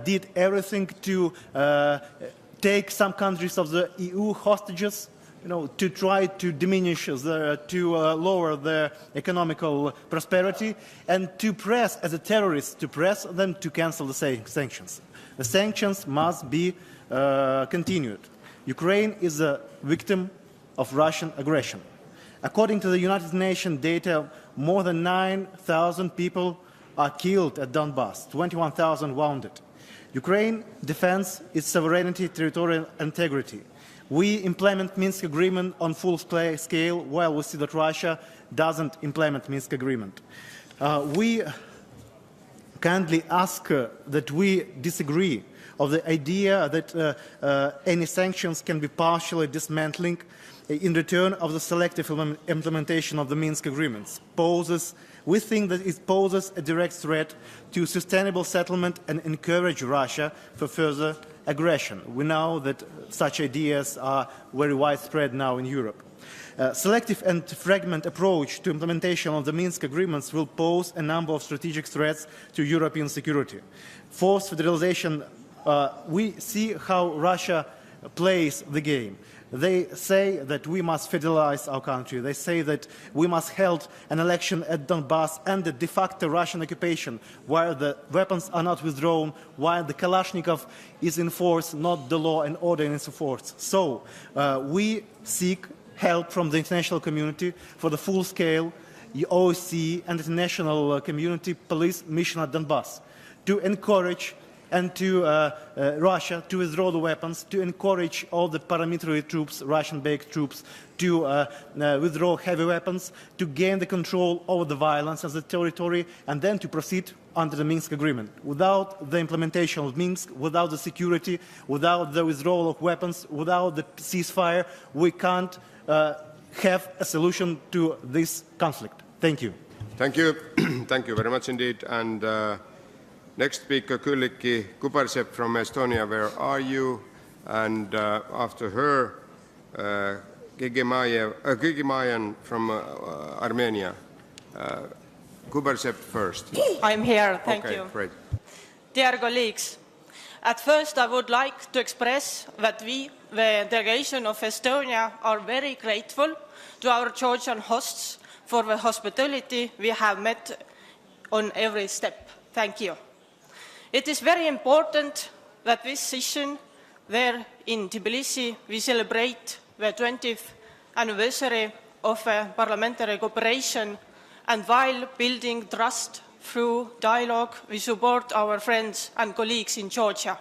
did everything to take some countries of the EU hostages, to try to diminish, to lower their economical prosperity, and to press, as a terrorist, to press them to cancel the sanctions. The sanctions must be continued. Ukraine is a victim of Russian aggression. According to the United Nations data, more than 9,000 people are killed at Donbass, 21,000 wounded. Ukraine defends its sovereignty, territorial integrity. We implement Minsk agreement on full scale, while we see that Russia doesn't implement Minsk agreement. We kindly ask that we disagree of the idea that any sanctions can be partially dismantling in return of the selective implementation of the Minsk agreements. We think that it poses a direct threat to sustainable settlement and encourage Russia for further aggression. We know that such ideas are very widespread now in Europe. Selective and fragment approach to implementation of the Minsk agreements will pose a number of strategic threats to European security. Forced federalization, we see how Russia plays the game. They say that we must federalize our country. They say that we must hold an election at Donbass and the de facto Russian occupation, where the weapons are not withdrawn, while the Kalashnikov is in force, not the law and order is in force. So we seek help from the international community for the full-scale OSCE and international community police mission at Donbass to encourage and to Russia to withdraw the weapons, to encourage all the paramilitary troops, Russian-based troops, to withdraw heavy weapons, to gain the control over the violence as a territory, and then to proceed under the Minsk agreement. Without the implementation of Minsk, without the security, without the withdrawal of weapons, without the ceasefire, we can't have a solution to this conflict. Thank you. Thank you. Thank you very much indeed. And next speaker, Külliki Kübarsepp from Estonia. Where are you? And after her, Gigimayan from Armenia. Kübarsepp first. I'm here. Thank okay, you. Great. Dear colleagues, at first I would like to express that we, the delegation of Estonia, are very grateful to our Georgian hosts for the hospitality we have met on every step. Thank you. It is very important that this session there in Tbilisi we celebrate the 20th anniversary of parliamentary cooperation, and while building trust through dialogue, we support our friends and colleagues in Georgia.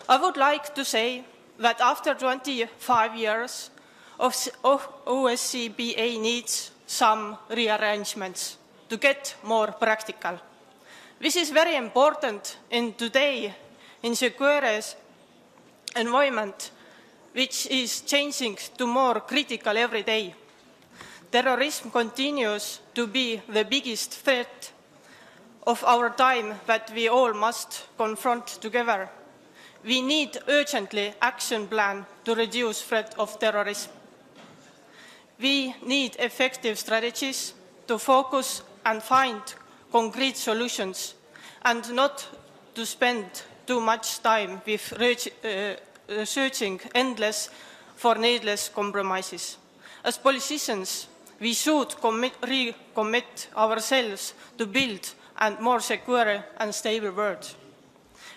I would like to say that after 25 years, OSCE needs some rearrangements to get more practical. This is very important in today insecure environment, which is changing to more critical every day. Terrorism continues to be the biggest threat of our time that we all must confront together. We need urgently action plan to reduce threat of terrorism. We need effective strategies to focus and find concrete solutions, and not to spend too much time with searching endless for needless compromises. As politicians, we should recommit ourselves to build a more secure and stable world.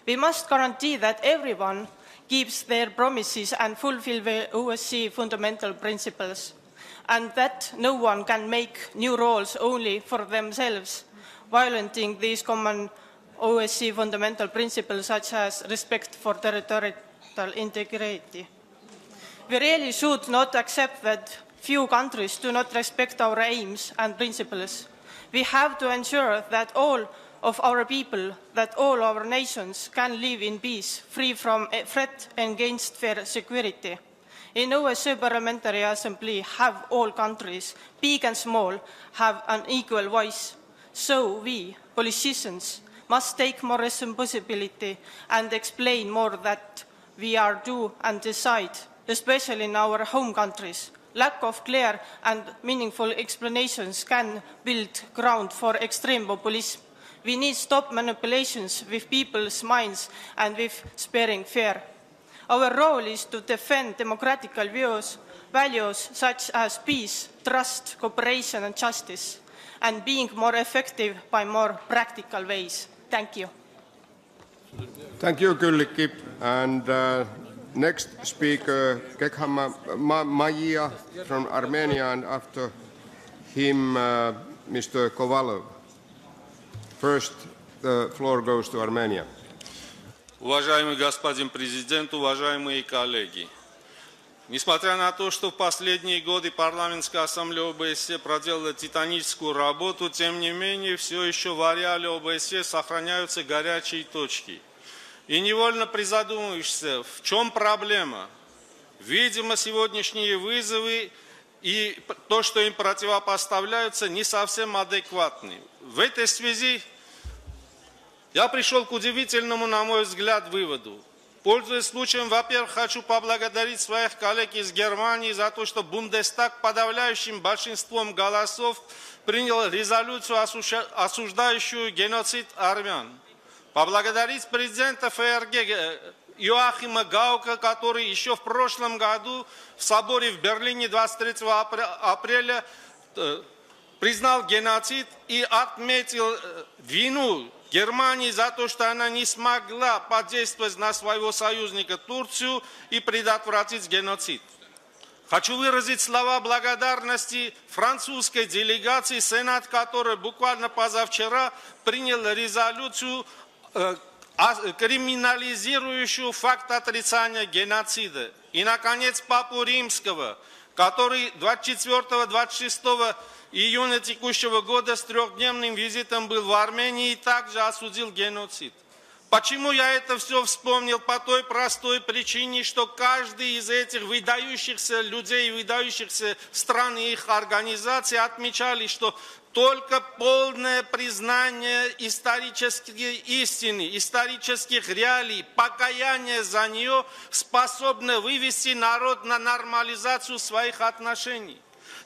We must guarantee that everyone keeps their promises and fulfills the OSCE fundamental principles, and that no one can make new rules only for themselves, violating these common OSCE fundamental principles such as respect for territorial integrity. We really should not accept that few countries do not respect our aims and principles. We have to ensure that all of our people, that all our nations can live in peace, free from a threat against their security. In OSCE Parliamentary Assembly, have all countries, big and small, have an equal voice. So we, politicians, must take more responsibility and explain more that we are do and decide, especially in our home countries. Lack of clear and meaningful explanations can build ground for extreme populism. We need to stop manipulations with people's minds and with sparing fear. Our role is to defend democratic values such as peace, trust, cooperation and justice, and being more effective by more practical ways. Thank you. Thank you, Külliki. And next speaker, Maya from Armenia, and after him, Mr. Kovalov. First, the floor goes to Armenia. Уважаемый господин президент, уважаемые коллеги, несмотря на то, что в последние годы парламентская ассамблея ОБСЕ проделала титаническую работу, тем не менее, все еще в ареале ОБСЕ сохраняются горячие точки. И невольно призадумываешься, в чем проблема. Видимо, сегодняшние вызовы и то, что им противопоставляются, не совсем адекватны. В этой связи я пришел к удивительному, на мой взгляд, выводу. Пользуясь случаем, во-первых, хочу поблагодарить своих коллег из Германии за то, что Бундестаг подавляющим большинством голосов принял резолюцию, осуждающую геноцид армян. Поблагодарить президента ФРГ Йоахима Гаука, который еще в прошлом году в соборе в Берлине 23 апреля признал геноцид и отметил вину Германии за то, что она не смогла подействовать на своего союзника Турцию и предотвратить геноцид. Хочу выразить слова благодарности французской делегации, Сенат, которая буквально позавчера принял резолюцию, криминализирующую факт отрицания геноцида. И, наконец, Папу Римского, который 24-26 июня текущего года с трехдневным визитом был в Армении и также осудил геноцид. Почему я это все вспомнил? По той простой причине, что каждый из этих выдающихся людей, выдающихся стран и их организаций отмечали, что только полное признание исторических истин, исторических реалий, покаяние за нее способно вывести народ на нормализацию своих отношений.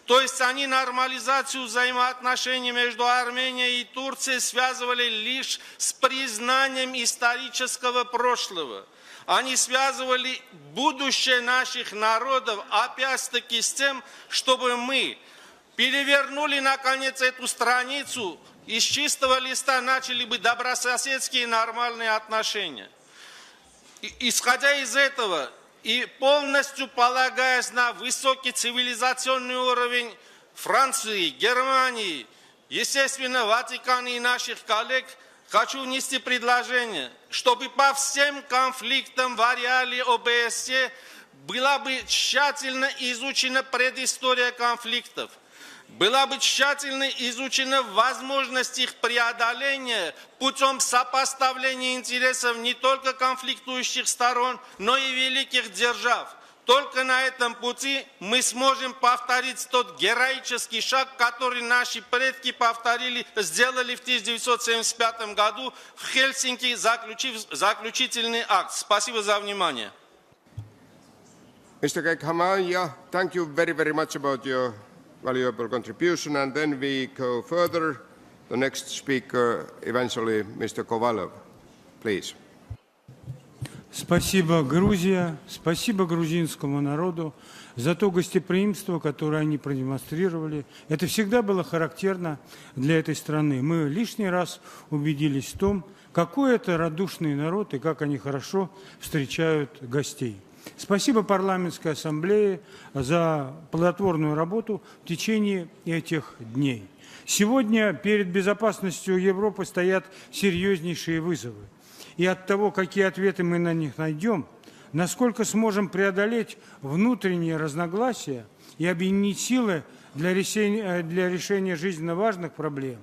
То есть они нормализацию взаимоотношений между Арменией и Турцией связывали лишь с признанием исторического прошлого. Они связывали будущее наших народов опять-таки с тем, чтобы мы перевернули наконец эту страницу и с чистого листа начали бы добрососедские нормальные отношения. Исходя из этого, и полностью полагаясь на высокий цивилизационный уровень Франции, Германии, естественно, Ватикана и наших коллег, хочу внести предложение, чтобы по всем конфликтам в ареале ОБСЕ была бы тщательно изучена предыстория конфликтов, была бы тщательно изучена возможность их преодоления путем сопоставления интересов не только конфликтующих сторон, но и великих держав. Только на этом пути мы сможем повторить тот героический шаг, который наши предки сделали в 1975 году в Хельсинки, заключив заключительный акт. Спасибо за внимание. Mr. Kekhamaya, thank you very much about your valuable contribution, and then we go further. The next speaker, eventually, Mr. Kovalov, please. Спасибо, Грузия, спасибо грузинскому народу за то гостеприимство, которое они продемонстрировали. Это всегда было характерно для этой страны. Мы лишний раз убедились в том, какой это радушный народ и как они хорошо встречают гостей. Спасибо парламентской ассамблее за плодотворную работу в течение этих дней. Сегодня перед безопасностью Европы стоят серьезнейшие вызовы. И от того, какие ответы мы на них найдем, насколько сможем преодолеть внутренние разногласия и объединить силы для решения жизненно важных проблем,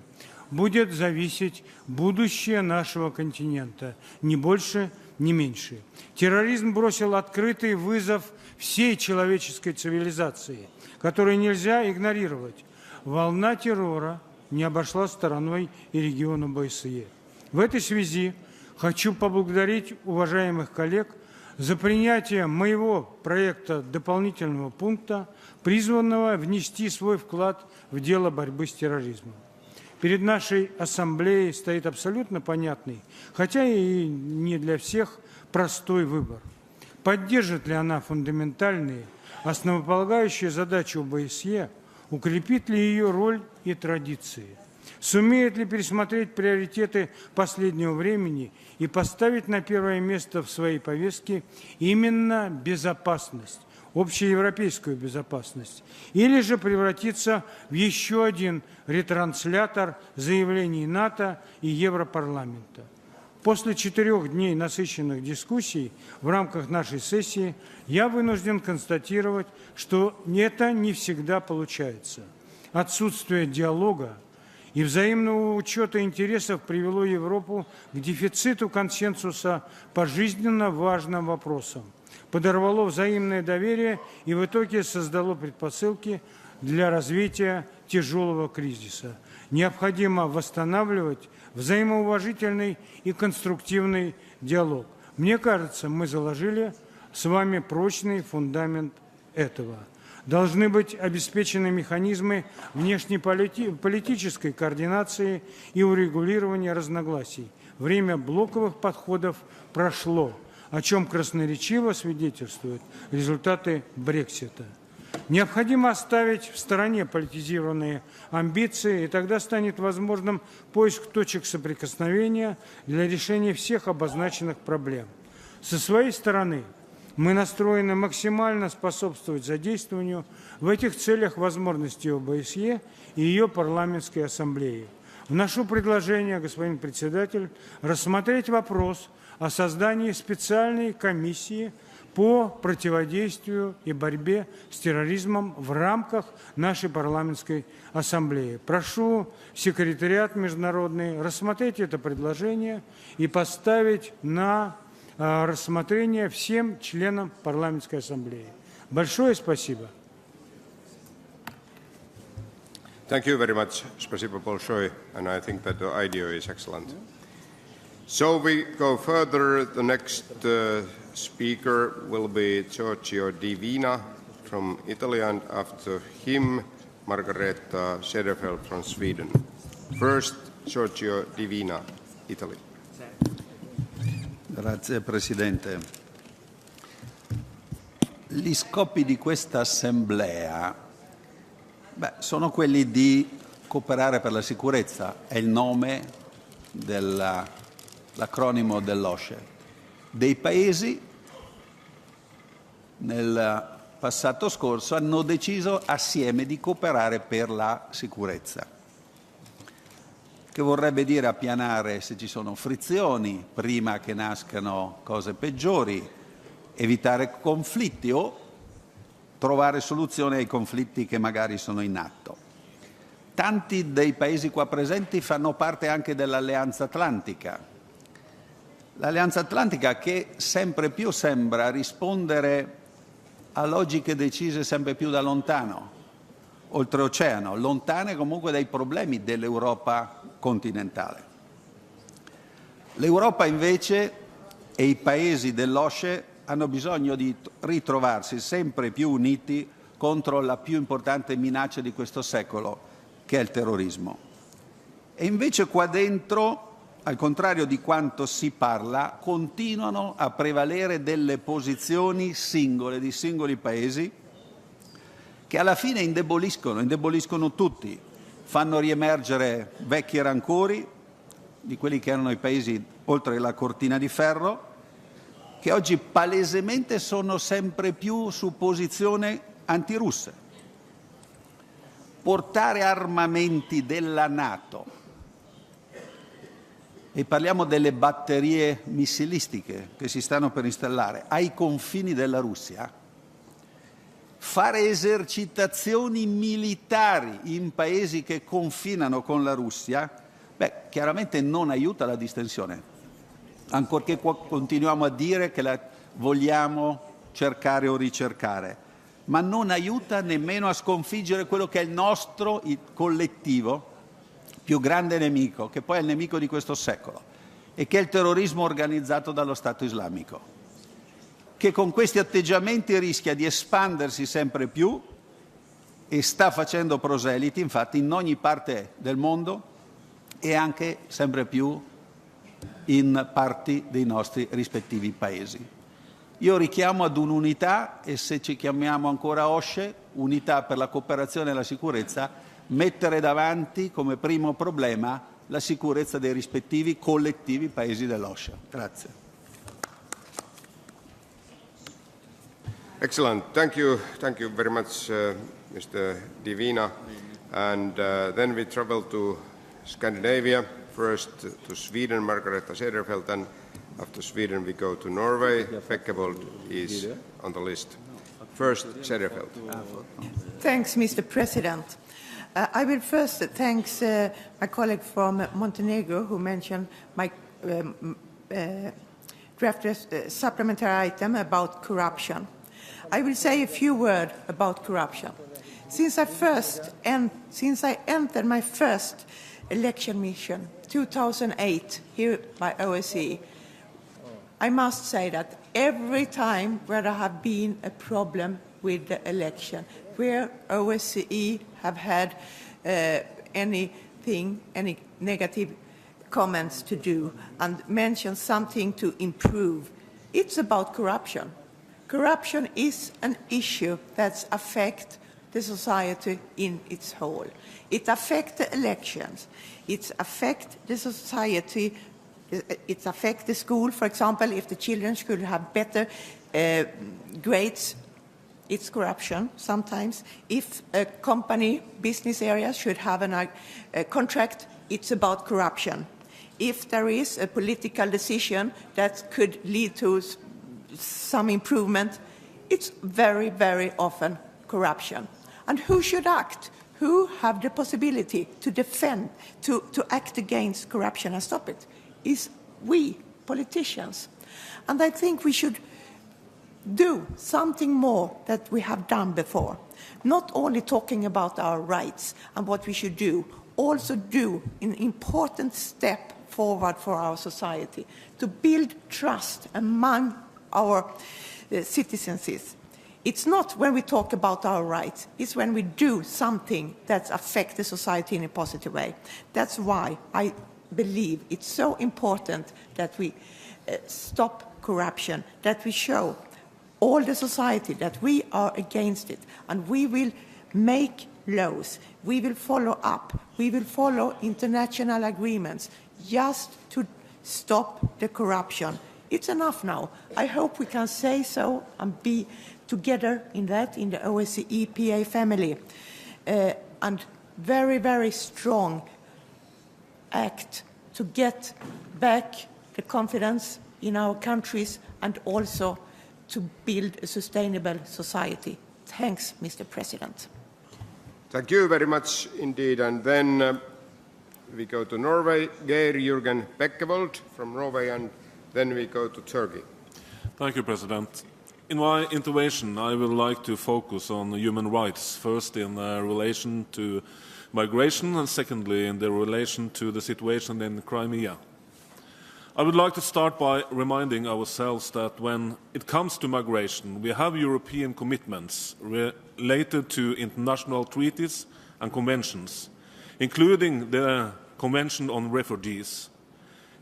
будет зависеть будущее нашего континента, ни больше, ни меньше. Терроризм бросил открытый вызов всей человеческой цивилизации, который нельзя игнорировать. Волна террора не обошла стороной и регион ОБСЕ. В этой связи хочу поблагодарить уважаемых коллег за принятие моего проекта дополнительного пункта, призванного внести свой вклад в дело борьбы с терроризмом. Перед нашей ассамблеей стоит абсолютно понятный, хотя и не для всех, простой выбор. Поддержит ли она фундаментальные, основополагающие задачи ОБСЕ, укрепит ли ее роль и традиции? Сумеет ли пересмотреть приоритеты последнего времени и поставить на первое место в своей повестке именно безопасность, общеевропейскую безопасность, или же превратиться в еще один ретранслятор заявлений НАТО и Европарламента? После 4 дней насыщенных дискуссий в рамках нашей сессии я вынужден констатировать, что это не всегда получается. Отсутствие диалога и взаимного учета интересов привело Европу к дефициту консенсуса по жизненно важным вопросам, подорвало взаимное доверие и в итоге создало предпосылки для развития тяжелого кризиса. Необходимо восстанавливать взаимоуважительный и конструктивный диалог. Мне кажется, мы заложили с вами прочный фундамент этого. Должны быть обеспечены механизмы внешнеполитической координации и урегулирования разногласий. Время блоковых подходов прошло, о чем красноречиво свидетельствуют результаты Брексита. Необходимо оставить в стороне политизированные амбиции, и тогда станет возможным поиск точек соприкосновения для решения всех обозначенных проблем. Со своей стороны, мы настроены максимально способствовать задействованию в этих целях возможностей ОБСЕ и ее парламентской ассамблеи. Вношу предложение, господин председатель, рассмотреть вопрос о создании специальной комиссии по противодействию и борьбе с терроризмом в рамках нашей парламентской ассамблеи. Прошу секретариат международный рассмотреть это предложение и поставить на рассмотрение всем членам парламентской ассамблеи. Большое спасибо. Thank you very much. Spasibo большое, and I think that the idea is excellent. So we go further. The next speaker will be Giorgio Divina from Italy, and after him, Margareta Cederfeld from Sweden. First, Giorgio Divina, Italy. Grazie Presidente. Gli scopi di questa assemblea sono quelli di cooperare per la sicurezza, è il nome dell'acronimo dell'OSCE. Dei paesi nel passato scorso hanno deciso assieme di cooperare per la sicurezza, che vorrebbe dire appianare se ci sono frizioni prima che nascano cose peggiori, evitare conflitti o trovare soluzioni ai conflitti che magari sono in atto. Tanti dei paesi qua presenti fanno parte anche dell'Alleanza Atlantica. L'Alleanza Atlantica che sempre più sembra rispondere a logiche decise sempre più da lontano, oltreoceano, lontane comunque dai problemi dell'Europa continentale. L'Europa invece e i paesi dell'OSCE hanno bisogno di ritrovarsi sempre più uniti contro la più importante minaccia di questo secolo, che è il terrorismo. E invece qua dentro, al contrario di quanto si parla, continuano a prevalere delle posizioni singole di singoli paesi che alla fine indeboliscono tutti, fanno riemergere vecchi rancori di quelli che erano i paesi oltre la cortina di ferro, che oggi palesemente sono sempre più su posizione antirusse. Portare armamenti della NATO, e parliamo delle batterie missilistiche che si stanno per installare, ai confini della Russia, fare esercitazioni militari in paesi che confinano con la Russia, chiaramente non aiuta la distensione. Ancorché continuiamo a dire che la vogliamo cercare o ricercare, ma non aiuta nemmeno a sconfiggere quello che è il nostro collettivo più grande nemico, che poi è il nemico di questo secolo, e che è il terrorismo organizzato dallo Stato islamico, che con questi atteggiamenti rischia di espandersi sempre più e sta facendo proseliti, infatti, in ogni parte del mondo e anche sempre più in parti dei nostri rispettivi paesi. Io richiamo ad un'unità, e se ci chiamiamo ancora OSCE, unità per la cooperazione e la sicurezza, mettere davanti come primo problema la sicurezza dei rispettivi collettivi paesi dell'OSCE. Grazie. Excellent. Thank you very much, Mr. Divina. And then we travel to Scandinavia. First to Sweden, Margareta Cederfeld, and after Sweden we go to Norway. Fekkevold is on the list. First, Cederfeld. Thanks, Mr. President. I will first thank my colleague from Montenegro who mentioned my draft supplementary item about corruption. I will say a few words about corruption. Since I entered my first election mission, 2008, here by OSCE, I must say that every time where there have been a problem with the election, where OSCE have had any negative comments to do and mention something to improve, it's about corruption. Corruption is an issue that affects the society in its whole. It affects the elections. It affects the society. It affects the school, for example, if the children should have better grades, it's corruption sometimes. If a company, business area should have a contract, it's about corruption. If there is a political decision that could lead to some improvement, it's very, very often corruption. And who should act? Who have the possibility to defend, to act against corruption and stop it? Is we, politicians. And I think we should do something more that we have done before. Not only talking about our rights and what we should do, also do an important step forward for our society to build trust among our citizens. It's not when we talk about our rights, it's when we do something that affects the society in a positive way. That's why I believe it's so important that we stop corruption, that we show all the society that we are against it, and we will make laws, we will follow up, we will follow international agreements just to stop the corruption. It's enough now. I hope we can say so and be together in that, in the OSCE EPA family, and very, very strong act to get back the confidence in our countries and also to build a sustainable society. Thanks, Mr. President. Thank you very much indeed. And then we go to Norway, Geir Jürgen Bekkevold from Norway, and then we go to Turkey. Thank you, President. In my intervention, I would like to focus on human rights, first in relation to migration and secondly in the relation to the situation in Crimea. I would like to start by reminding ourselves that when it comes to migration, we have European commitments related to international treaties and conventions, including the Convention on Refugees.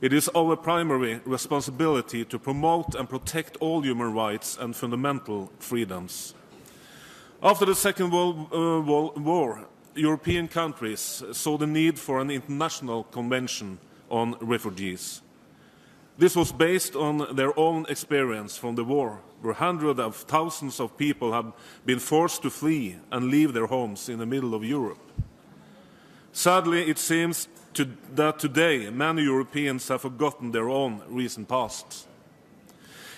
It is our primary responsibility to promote and protect all human rights and fundamental freedoms. After the Second World War, European countries saw the need for an international convention on refugees. This was based on their own experience from the war, where hundreds of thousands of people have been forced to flee and leave their homes in the middle of Europe. Sadly, it seems that today many Europeans have forgotten their own recent past.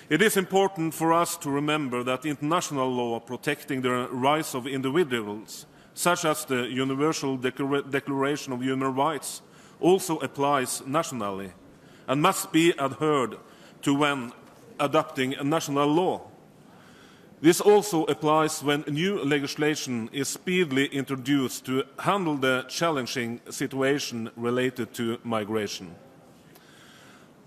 It is important for us to remember that international law protecting the rights of individuals, such as the Universal Declaration of Human Rights, also applies nationally and must be adhered to when adopting a national law. This also applies when new legislation is speedily introduced to handle the challenging situation related to migration.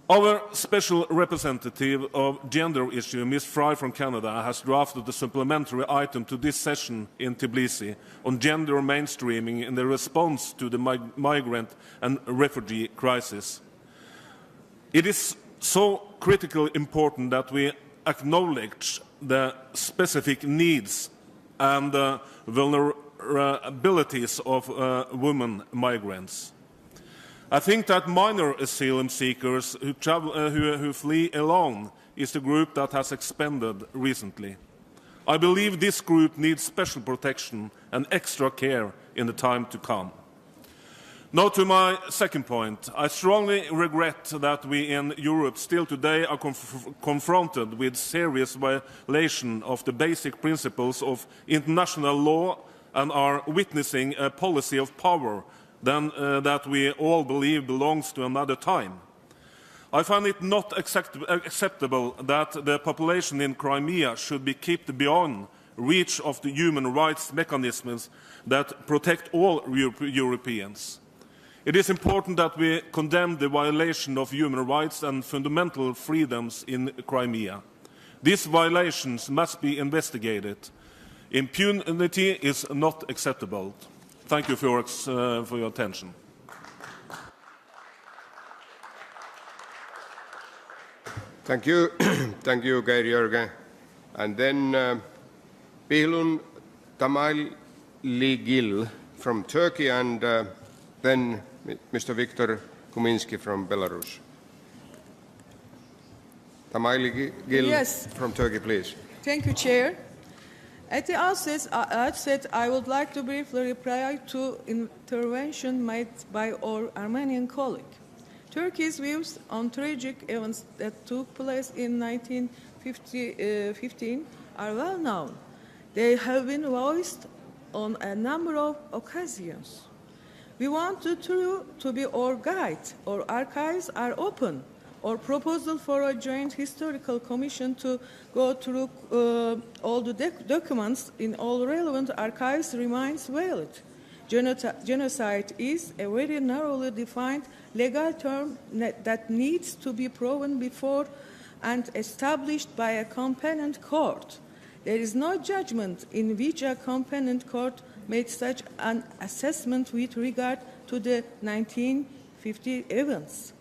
Our Special Representative of Gender Issue, Ms. Fry from Canada, has drafted a supplementary item to this session in Tbilisi on gender mainstreaming in the response to the migrant and refugee crisis. It is so critically important that we acknowledge the specific needs and vulnerabilities of women migrants. I think that minor asylum seekers who flee alone is the group that has expanded recently. I believe this group needs special protection and extra care in the time to come. Now to my second point. I strongly regret that we in Europe still today are confronted with serious violation of the basic principles of international law and are witnessing a policy of power that we all believe belongs to another time. I find it not acceptable that the population in Crimea should be kept beyond reach of the human rights mechanisms that protect all Europeans. It is important that we condemn the violation of human rights and fundamental freedoms in Crimea. These violations must be investigated. Impunity is not acceptable. Thank you for your attention. Thank you. Thank you, Geir Jürgen. And then Bihlun Tamayligil from Turkey, and then Mr. Viktor Kuminski from Belarus. Tamayligil Yes. from Turkey, please. Thank you, Chair. At the outset, I would like to briefly reply to intervention made by our Armenian colleague. Turkey's views on tragic events that took place in 1956 2015 are well known. They have been voiced on a number of occasions. We want the truth to be our guide. Our archives are open. Our proposal for a joint historical commission to go through all the documents in all relevant archives remains valid. Genocide is a very narrowly defined legal term that needs to be proven before and established by a competent court. There is no judgment in which a competent court made such an assessment with regard to the 1950 events.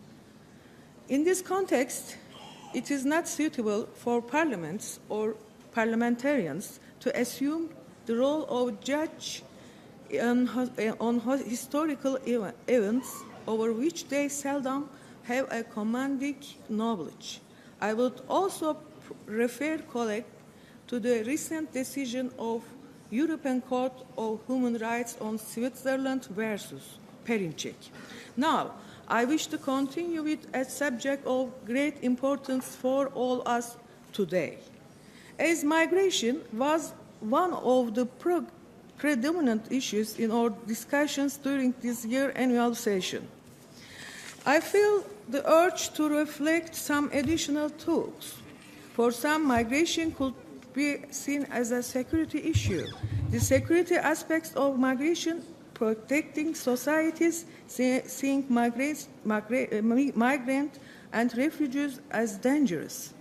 In this context, it is not suitable for parliaments or parliamentarians to assume the role of judge on historical events over which they seldom have a commanding knowledge. I would also refer colleagues to the recent decision of European Court of Human Rights on Switzerland versus Perinček. Now, I wish to continue with a subject of great importance for all us today. As migration was one of the predominant issues in our discussions during this year's annual session, I feel the urge to reflect some additional tools. For some, migration could be seen as a security issue. The security aspects of migration, protecting societies, seeing migrant and refugees as dangerous.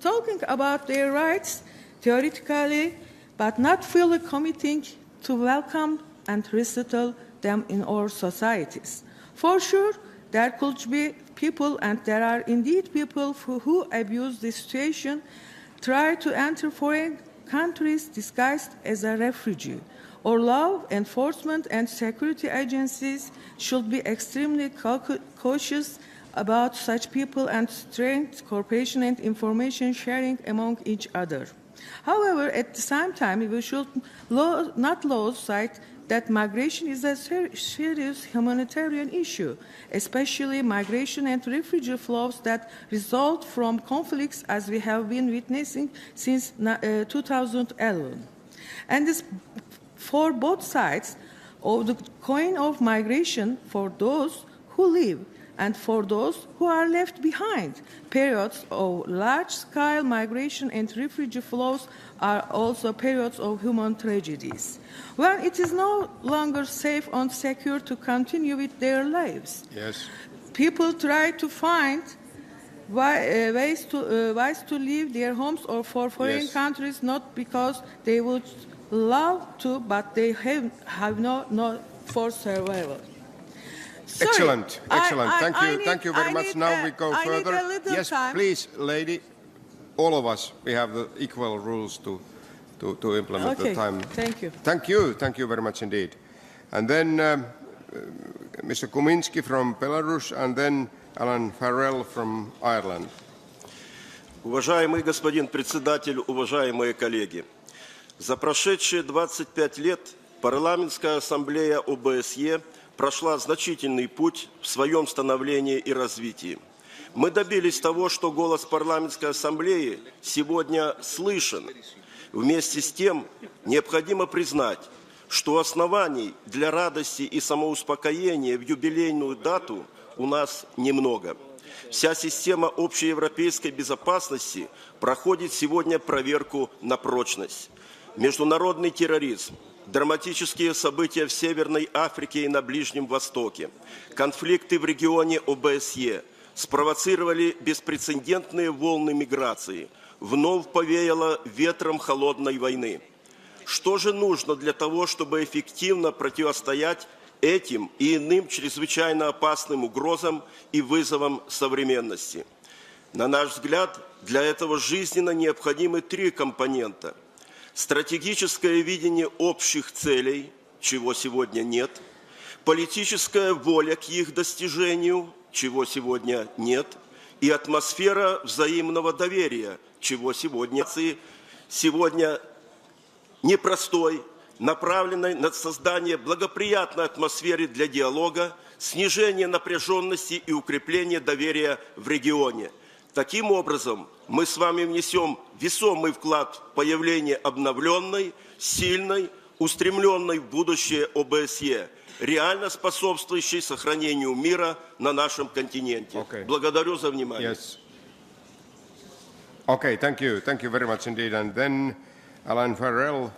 Talking about their rights theoretically, but not fully committing to welcome and resettle them in our societies. For sure, there could be people, and there are indeed people who abuse this situation, try to enter foreign countries disguised as a refugee. Our law enforcement and security agencies should be extremely cautious about such people and strengthen cooperation and information sharing among each other. However, at the same time, we should not lose sight that migration is a serious humanitarian issue, especially migration and refugee flows that result from conflicts as we have been witnessing since 2011. And this for both sides of the coin of migration, for those who live and for those who are left behind. Periods of large-scale migration and refugee flows are also periods of human tragedies, when it is no longer safe and secure to continue with their lives. Yes. People try to find ways to leave their homes or for foreign countries, not because they would love to, but they have no for survival. Sorry, excellent. Thank you very much. Now we go further. Yes, time. Please, lady. All of us, we have the equal rules to implement the time. Thank you. Thank you very much indeed. And then Mr. Kuminski from Belarus, and then Alan Farrell from Ireland. Уважаемый господин председатель, уважаемые коллеги, за прошедшие 25 лет Парламентская ассамблея ОБСЕ прошла значительный путь в своем становлении и развитии. Мы добились того, что голос парламентской ассамблеи сегодня слышен. Вместе с тем необходимо признать, что оснований для радости и самоуспокоения в юбилейную дату у нас немного. Вся система общеевропейской безопасности проходит сегодня проверку на прочность. Международный терроризм, драматические события в Северной Африке и на Ближнем Востоке, конфликты в регионе ОБСЕ спровоцировали беспрецедентные волны миграции, вновь повеяло ветром холодной войны. Что же нужно для того, чтобы эффективно противостоять этим и иным чрезвычайно опасным угрозам и вызовам современности? На наш взгляд, для этого жизненно необходимы три компонента. Стратегическое видение общих целей, чего сегодня нет, политическая воля к их достижению, чего сегодня нет, и атмосфера взаимного доверия, чего сегодня непростой, направленной на создание благоприятной атмосферы для диалога, снижение напряженности и укрепление доверия в регионе. Таким образом, мы с вами внесем весомый вклад в появление обновленной, сильной, устремленной в будущее ОБСЕ, реально способствующей сохранению мира на нашем континенте. Благодарю за внимание. Yes. Okay, thank you very much indeed. And then Alan Farrell,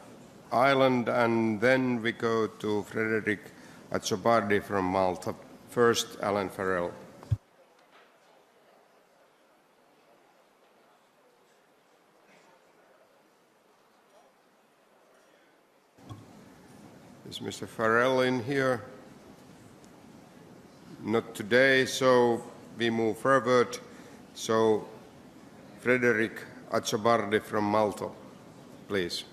Ireland, and then we go to Frederick Azzopardi from Malta. First, Alan Farrell. Is Mr. Farrell in here? Not today, so we move forward. So, Frederick Azzopardi from Malta, please.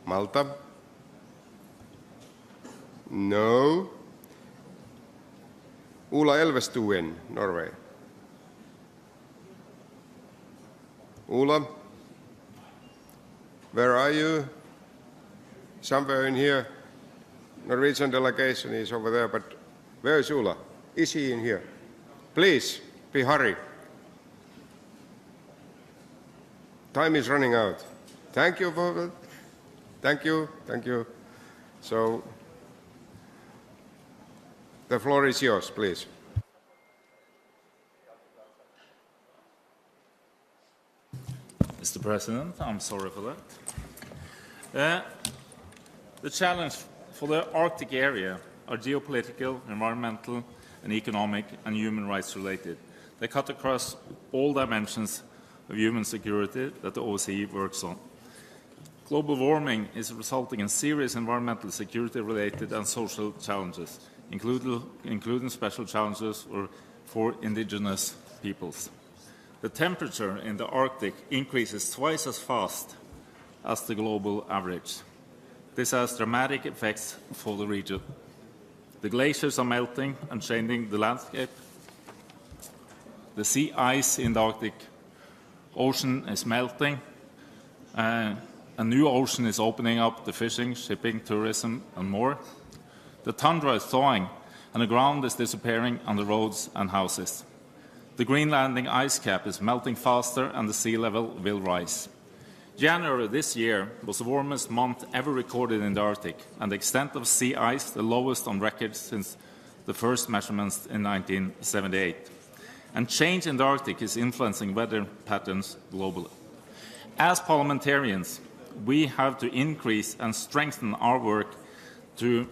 Malta? No. Ulla Elvestuen, Norway. Ulla? Where are you? Somewhere in here. Norwegian delegation is over there, but where is Ulla? Is he in here? Please, be hurry. Time is running out. Thank you for that. Thank you. So, the floor is yours, please. Mr. President, I'm sorry for that. The challenge for the Arctic area are geopolitical, environmental, and economic and human rights related. They cut across all dimensions of human security that the OSCE works on. Global warming is resulting in serious environmental security-related and social challenges, including special challenges for indigenous peoples. The temperature in the Arctic increases twice as fast as the global average. This has dramatic effects for the region. The glaciers are melting and changing the landscape. The sea ice in the Arctic Ocean is melting. A new ocean is opening up to fishing, shipping, tourism, and more. The tundra is thawing, and the ground is disappearing on the roads and houses. The Greenlanding ice cap is melting faster, and the sea level will rise. January this year was the warmest month ever recorded in the Arctic, and the extent of sea ice the lowest on record since the first measurements in 1978. And change in the Arctic is influencing weather patterns globally. As parliamentarians, we have to increase and strengthen our work to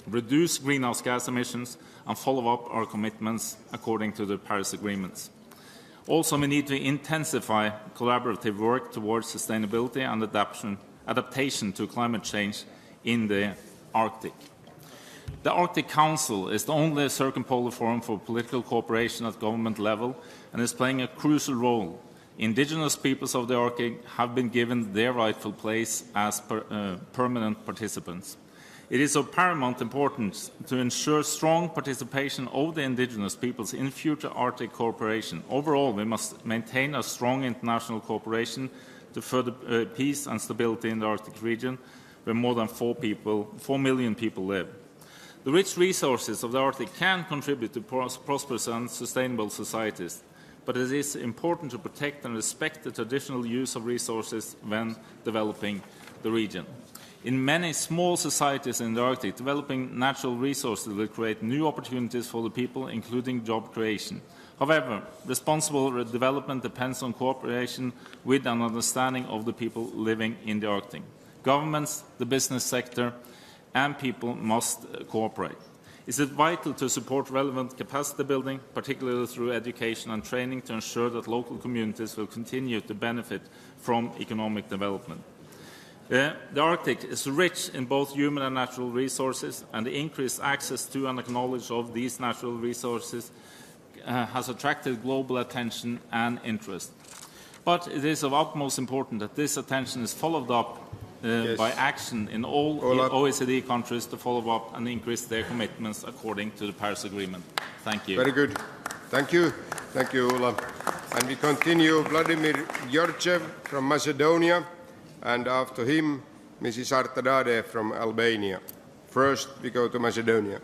reduce greenhouse gas emissions and follow up our commitments according to the Paris agreements. Also, we need to intensify collaborative work towards sustainability and adaptation to climate change in the Arctic. The Arctic Council is the only circumpolar forum for political cooperation at government level and is playing a crucial role. Indigenous peoples of the Arctic have been given their rightful place as permanent participants. It is of paramount importance to ensure strong participation of the indigenous peoples in future Arctic cooperation. Overall, we must maintain a strong international cooperation to further peace and stability in the Arctic region, where more than 4 million people live. The rich resources of the Arctic can contribute to prosperous and sustainable societies, but it is important to protect and respect the traditional use of resources when developing the region. In many small societies in the Arctic, developing natural resources will create new opportunities for the people, including job creation. However, responsible development depends on cooperation with and understanding of the people living in the Arctic. Governments, the business sector, and people must cooperate. It is vital to support relevant capacity building, particularly through education and training, to ensure that local communities will continue to benefit from economic development. The Arctic is rich in both human and natural resources, and the increased access to and knowledge of these natural resources has attracted global attention and interest. But it is of utmost importance that this attention is followed up by action in all OECD countries to follow up and increase their commitments according to the Paris Agreement. Thank you. Very good. Thank you. Thank you, Ulla. And we continue. Vladimir Georgiev from Macedonia. And after him, Mrs. Artadade from Albania. First, we go to Macedonia.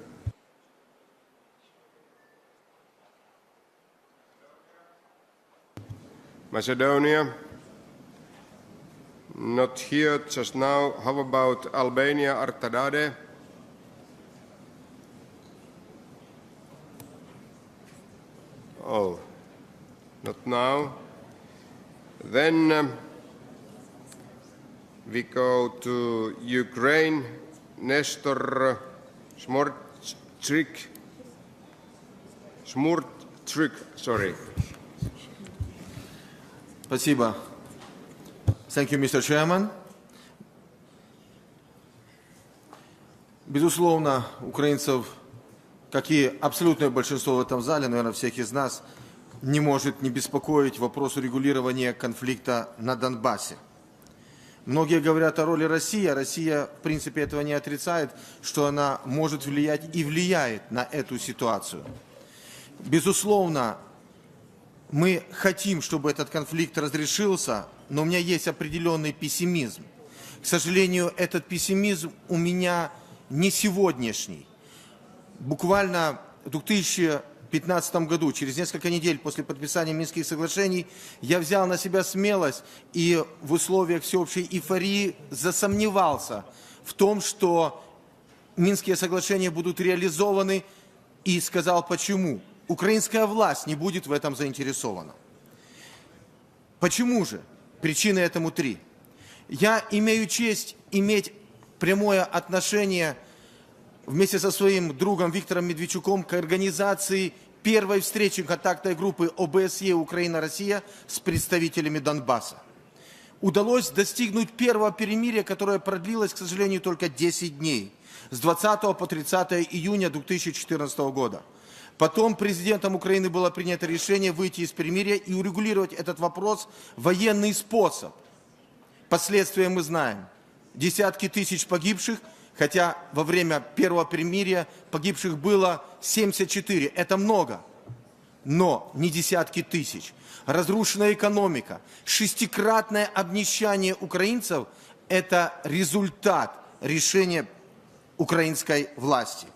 Macedonia? Not here just now. How about Albania, Artadade? Oh, not now. Then we go to Ukraine. Nestor Smurtrik, sorry. Спасибо. Thank you, Mr. Chairman. Безусловно, украинцев, как и абсолютное большинство в этом зале, наверное, всех из нас, не может не беспокоить вопрос урегулирования конфликта на Донбассе. Многие говорят о роли России, а Россия, в принципе, этого не отрицает, что она может влиять и влияет на эту ситуацию. Безусловно, мы хотим, чтобы этот конфликт разрешился, но у меня есть определенный пессимизм. К сожалению, этот пессимизм у меня не сегодняшний. Буквально в 2015 году, через несколько недель после подписания Минских соглашений, я взял на себя смелость и в условиях всеобщей эйфории засомневался в том, что Минские соглашения будут реализованы, и сказал почему. Украинская власть не будет в этом заинтересована. Почему же? Причины этому три. Я имею честь иметь прямое отношение вместе со своим другом Виктором Медведчуком к организации первой встречи контактной группы ОБСЕ Украина-Россия с представителями Донбасса. Удалось достигнуть первого перемирия, которое продлилось, к сожалению, только 10 дней, с 20 по 30 июня 2014 года. Потом президентом Украины было принято решение выйти из перемирия и урегулировать этот вопрос в военный способ. Последствия мы знаем. Десятки тысяч погибших, хотя во время первого перемирия погибших было 74. Это много, но не десятки тысяч. Разрушенная экономика, шестикратное обнищание украинцев – это результат решения украинской власти.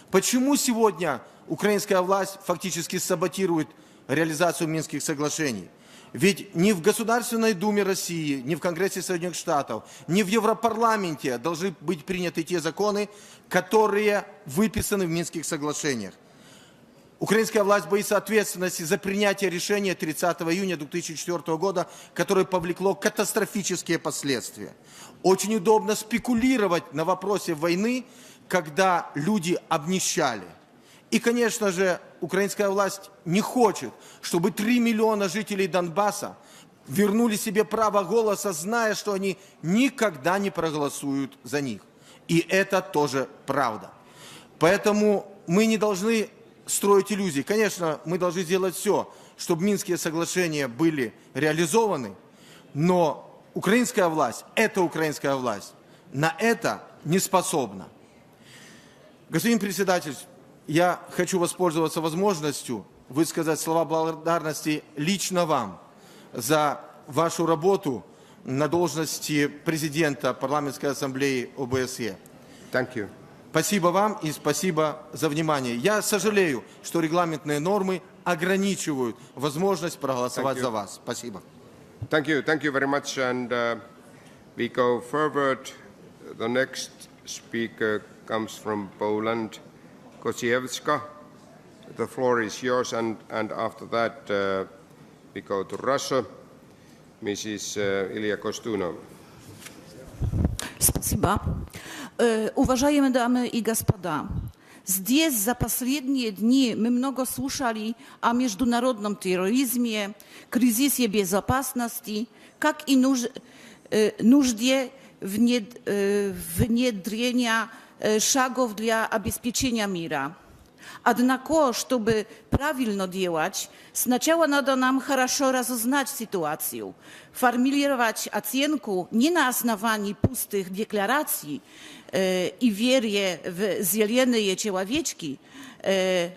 Почему сегодня украинская власть фактически саботирует реализацию Минских соглашений? Ведь ни в Государственной Думе России, ни в Конгрессе Соединенных Штатов, ни в Европарламенте должны быть приняты те законы, которые выписаны в Минских соглашениях. Украинская власть боится ответственности за принятие решения 30 июня 2004 года, которое повлекло катастрофические последствия. Очень удобно спекулировать на вопросе войны, когда люди обнищали. И, конечно же, украинская власть не хочет, чтобы 3 миллиона жителей Донбасса вернули себе право голоса, зная, что они никогда не проголосуют за них. И это тоже правда. Поэтому мы не должны строить иллюзий. Конечно, мы должны сделать все, чтобы Минские соглашения были реализованы, но украинская власть, на это не способна. Господин председатель, я хочу воспользоваться возможностью высказать слова благодарности лично вам за вашу работу на должности президента Парламентской ассамблеи ОБСЕ. Thank you. Спасибо вам и спасибо за внимание. Я сожалею, что регламентные нормы ограничивают возможность проголосовать за вас. Спасибо. Thank you very much. And we go forward. The next speaker comes from Poland, Kociewska. The floor is yours. And after that, we go to Russia. Mrs. Ilya Kostunov. Спасибо. Уважаемые дамы и господа, здесь за последние дни мы много слушали о международном терроризме, кризисе безопасности, как и нужде внедрения шагов для обеспечения мира. Однако, чтобы правильно делать, сначала надо нам хорошо разузнать ситуацию, формулировать оценку не на основании пустых деклараций и вере в зеленые человечки,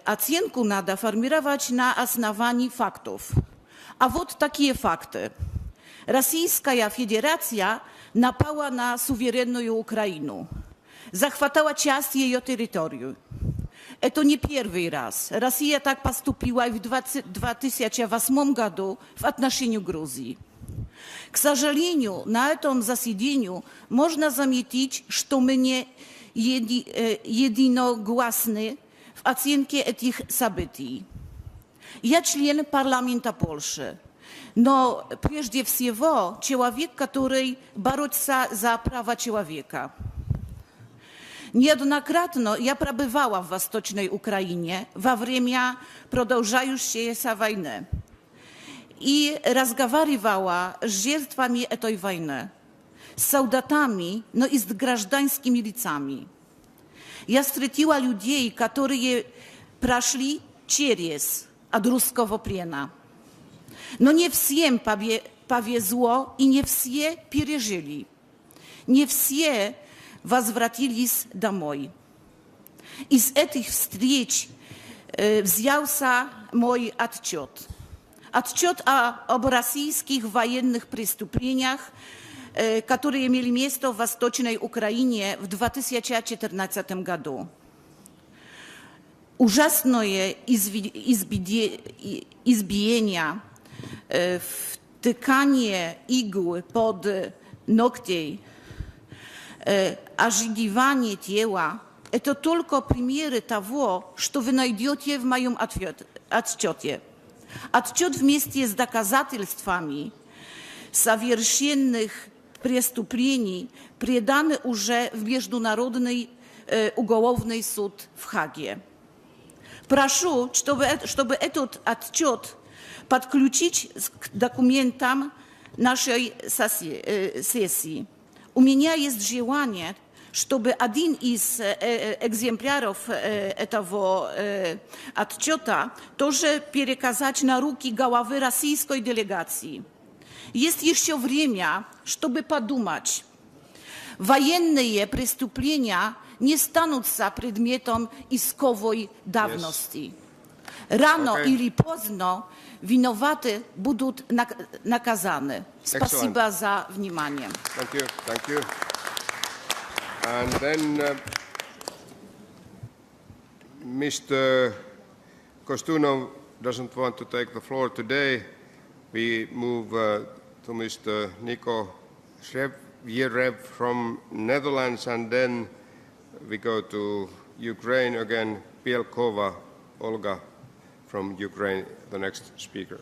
оценку надо формировать на основании фактов. А вот такие факты. Российская Федерация напала на суверенную Украину, захватила часть ее территории. Это не первый раз. Россия так поступила и в 2008 году в отношении Грузии. К сожалению, на этом заседании можно заметить, что мы не единогласны в оценке этих событий. Я член парламента Польши, но прежде всего человек, который борется за права человека. Неоднократно я пробывала в Восточной Украине во время продолжающейся войны и разговаривала с жертвами этой войны, с солдатами, но и с гражданскими лицами. Я встретила людей, которые прошли через от русского плена. Но не всем повезло, и не все пережили. Не все возвратились домой. Из этих встреч взялся мой отчет. Отчет об российских военных преступлениях, которые имели место в Восточной Украине в 2014 году. Ужасное избиение, втыкание иглы под ногти, ожидевание тела – это только примеры того, что вы найдете в моем отчете. Отчет вместе с доказательствами совершенных преступлений предан уже в Международный уголовный суд в Хаге. Прошу, чтобы этот отчет подключить к документам нашей сессии. У меня есть желание, чтобы один из экземпляров этого отчета тоже переказать на руки главы российской делегации. Есть еще время, чтобы подумать. Военные преступления не станут предметом исковой давности. Рано или поздно виноваты будут наказаны. Спасибо за внимание. Thank you. Thank you. And then Mr. Kostunov doesn't want to take the floor today. We move to Mr. Niko Shevyerev from Netherlands, and then we go to Ukraine again. Bielkova Olga from Ukraine, the next speaker.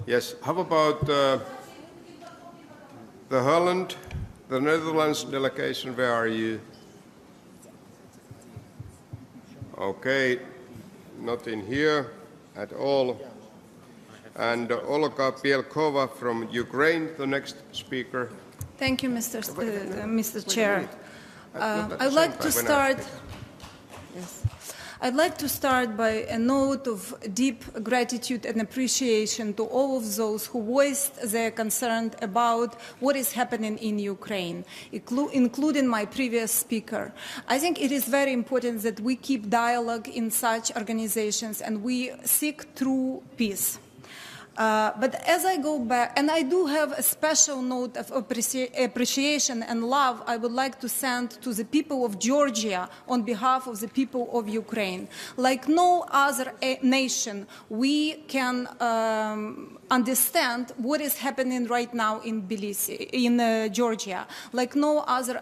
Yes, how about the Holland, the Netherlands delegation, where are you? Okay, not in here at all. And Olga Bielkova from Ukraine, the next speaker. Thank you, Mr. Chair. I'd like to start. Yes. I'd like to start by a note of deep gratitude and appreciation to all of those who voiced their concern about what is happening in Ukraine, including my previous speaker. I think it is very important that we keep dialogue in such organizations and we seek true peace. But as I go back, and I do have a special note of appreciation and love I would like to send to the people of Georgia on behalf of the people of Ukraine. Like no other nation, we can understand what is happening right now in Georgia. Like no other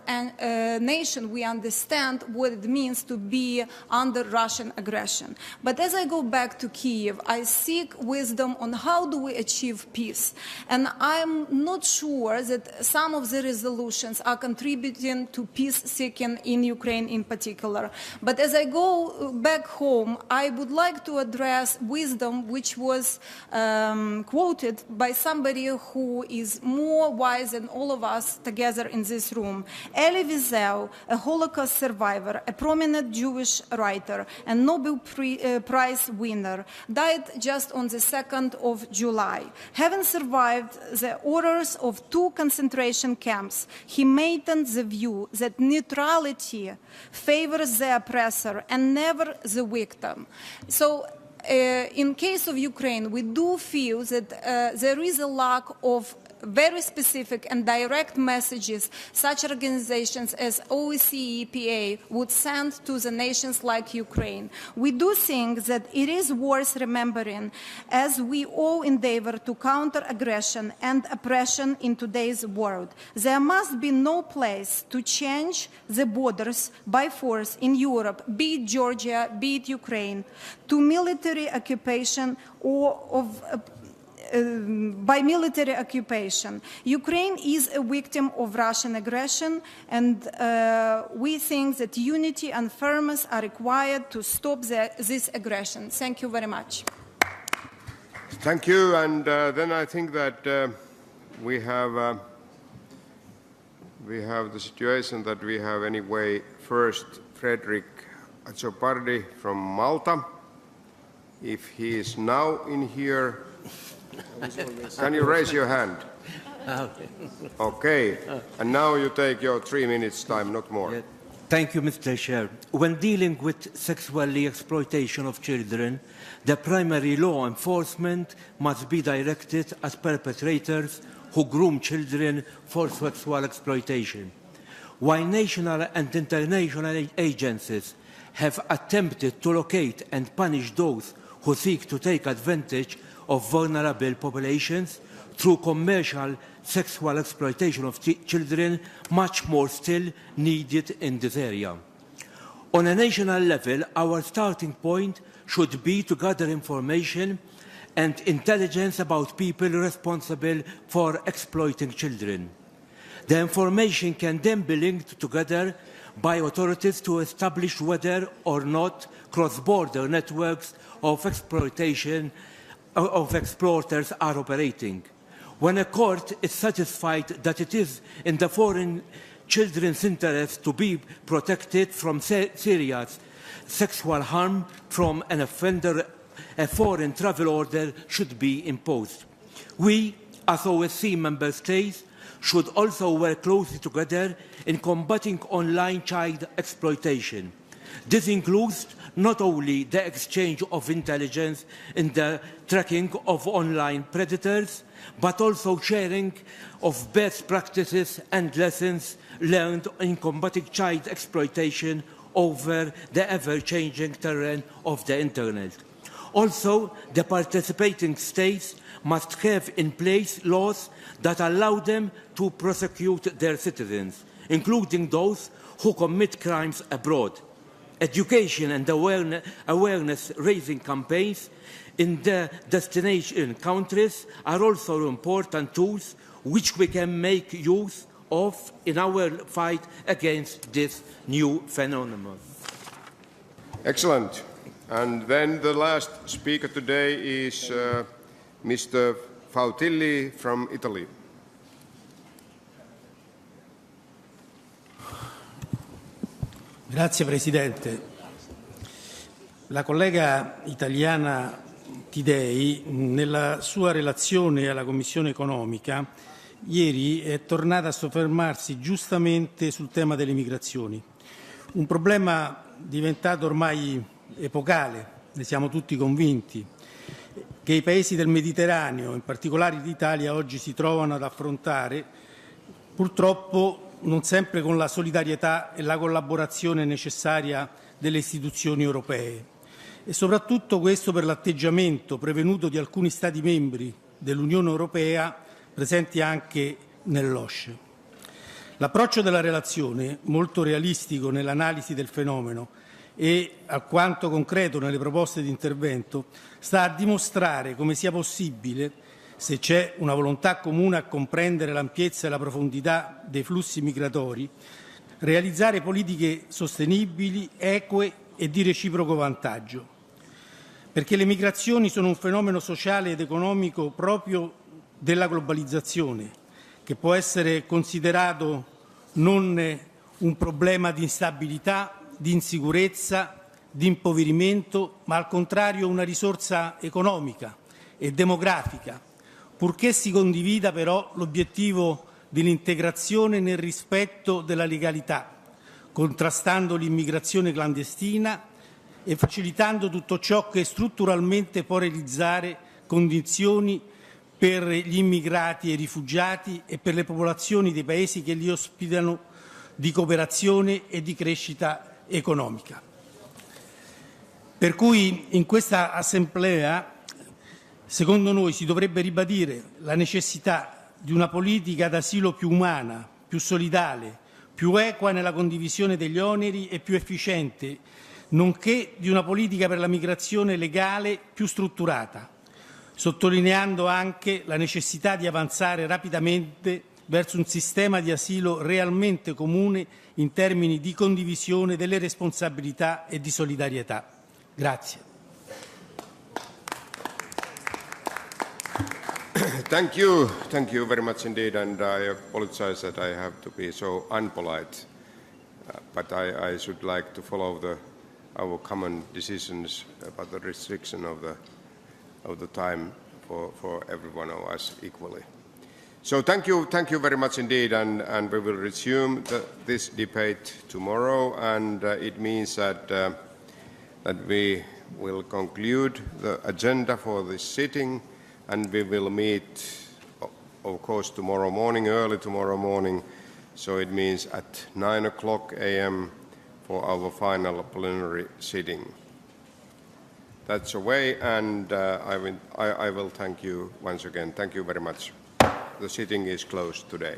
nation, we understand what it means to be under Russian aggression. But as I go back to Kyiv, I seek wisdom on how do we achieve peace. And I'm not sure that some of the resolutions are contributing to peace-seeking in Ukraine in particular. But as I go back home, I would like to address wisdom which was quoted quoted by somebody who is more wise than all of us together in this room. Elie Wiesel, a Holocaust survivor, a prominent Jewish writer and Nobel Prize winner, died just on the 2nd of July. Having survived the horrors of 2 concentration camps, he maintained the view that neutrality favors the oppressor and never the victim. So, in case of Ukraine, we do feel that there is a lack of very specific and direct messages such organizations as OSCE EPA would send to the nations like Ukraine. We do think that it is worth remembering as we all endeavor to counter aggression and oppression in today's world. There must be no place to change the borders by force in Europe, be it Georgia, be it Ukraine, to military occupation or by military occupation. Ukraine is a victim of Russian aggression, and we think that unity and firmness are required to stop this aggression. Thank you very much. Thank you, and then I think that we have the situation that we have anyway first Frederick Azzopardi from Malta. If he is now in here, can you raise your hand? Okay. And now you take your 3 minutes time, not more. Thank you, Mr. Chair. When dealing with sexual exploitation of children, the primary law enforcement must be directed at perpetrators who groom children for sexual exploitation. While national and international agencies have attempted to locate and punish those who seek to take advantage of vulnerable populations through commercial sexual exploitation of children, much more still needed in this area. On a national level, our starting point should be to gather information and intelligence about people responsible for exploiting children. The information can then be linked together by authorities to establish whether or not cross-border networks of exploitation of exploiters are operating. When a court is satisfied that it is in the foreign children's interest to be protected from serious sexual harm from an offender, a foreign travel order should be imposed. We, as OSCE member states, should also work closely together in combating online child exploitation. This includes not only the exchange of intelligence in the tracking of online predators, but also sharing of best practices and lessons learned in combating child exploitation over the ever-changing terrain of the Internet. Also, the participating states must have in place laws that allow them to prosecute their citizens, including those who commit crimes abroad. Education and awareness-raising campaigns in the destination countries are also important tools which we can make use of in our fight against this new phenomenon. Excellent. And then the last speaker today is Mr. Fautilli from Italy. Grazie Presidente. La collega italiana Tidei, nella sua relazione alla Commissione economica, ieri è tornata a soffermarsi giustamente sul tema delle migrazioni. Un problema diventato ormai epocale, ne siamo tutti convinti, che i paesi del Mediterraneo, in particolare l'Italia, oggi si trovano ad affrontare, purtroppo non sempre con la solidarietà e la collaborazione necessaria delle istituzioni europee. E soprattutto questo per l'atteggiamento prevenuto di alcuni Stati membri dell'Unione Europea presenti anche nell'OSCE. L'approccio della relazione, molto realistico nell'analisi del fenomeno e alquanto concreto nelle proposte di intervento, sta a dimostrare come sia possibile, se c'è una volontà comune a comprendere l'ampiezza e la profondità dei flussi migratori, realizzare politiche sostenibili, eque e di reciproco vantaggio. perché le migrazioni sono un fenomeno sociale ed economico proprio della globalizzazione, che può essere considerato non un problema di instabilità, di insicurezza, di impoverimento, ma al contrario una risorsa economica e demografica, purché si condivida però l'obiettivo dell'integrazione nel rispetto della legalità, contrastando l'immigrazione clandestina e facilitando tutto ciò che strutturalmente può realizzare condizioni per gli immigrati e i rifugiati e per le popolazioni dei paesi che li ospitano di cooperazione e di crescita economica. Per cui in questa Assemblea, secondo noi, si dovrebbe ribadire la necessità di una politica d'asilo più umana, più solidale, più equa nella condivisione degli oneri e più efficiente, nonché di una politica per la migrazione legale più strutturata, sottolineando anche la necessità di avanzare rapidamente verso un sistema di asilo realmente comune in termini di condivisione delle responsabilità e di solidarietà. Grazie. Thank you very much indeed, and I apologize that I have to be so unpolite, but I should like to follow our common decisions about the restriction of the time for every one of us equally. So thank you very much indeed, and we will resume this debate tomorrow, and it means that we will conclude the agenda for this sitting, and we will meet, of course, tomorrow morning, early tomorrow morning, so it means at 9 a.m. for our final plenary sitting. That's a way, and I will thank you once again. Thank you very much. The sitting is closed today.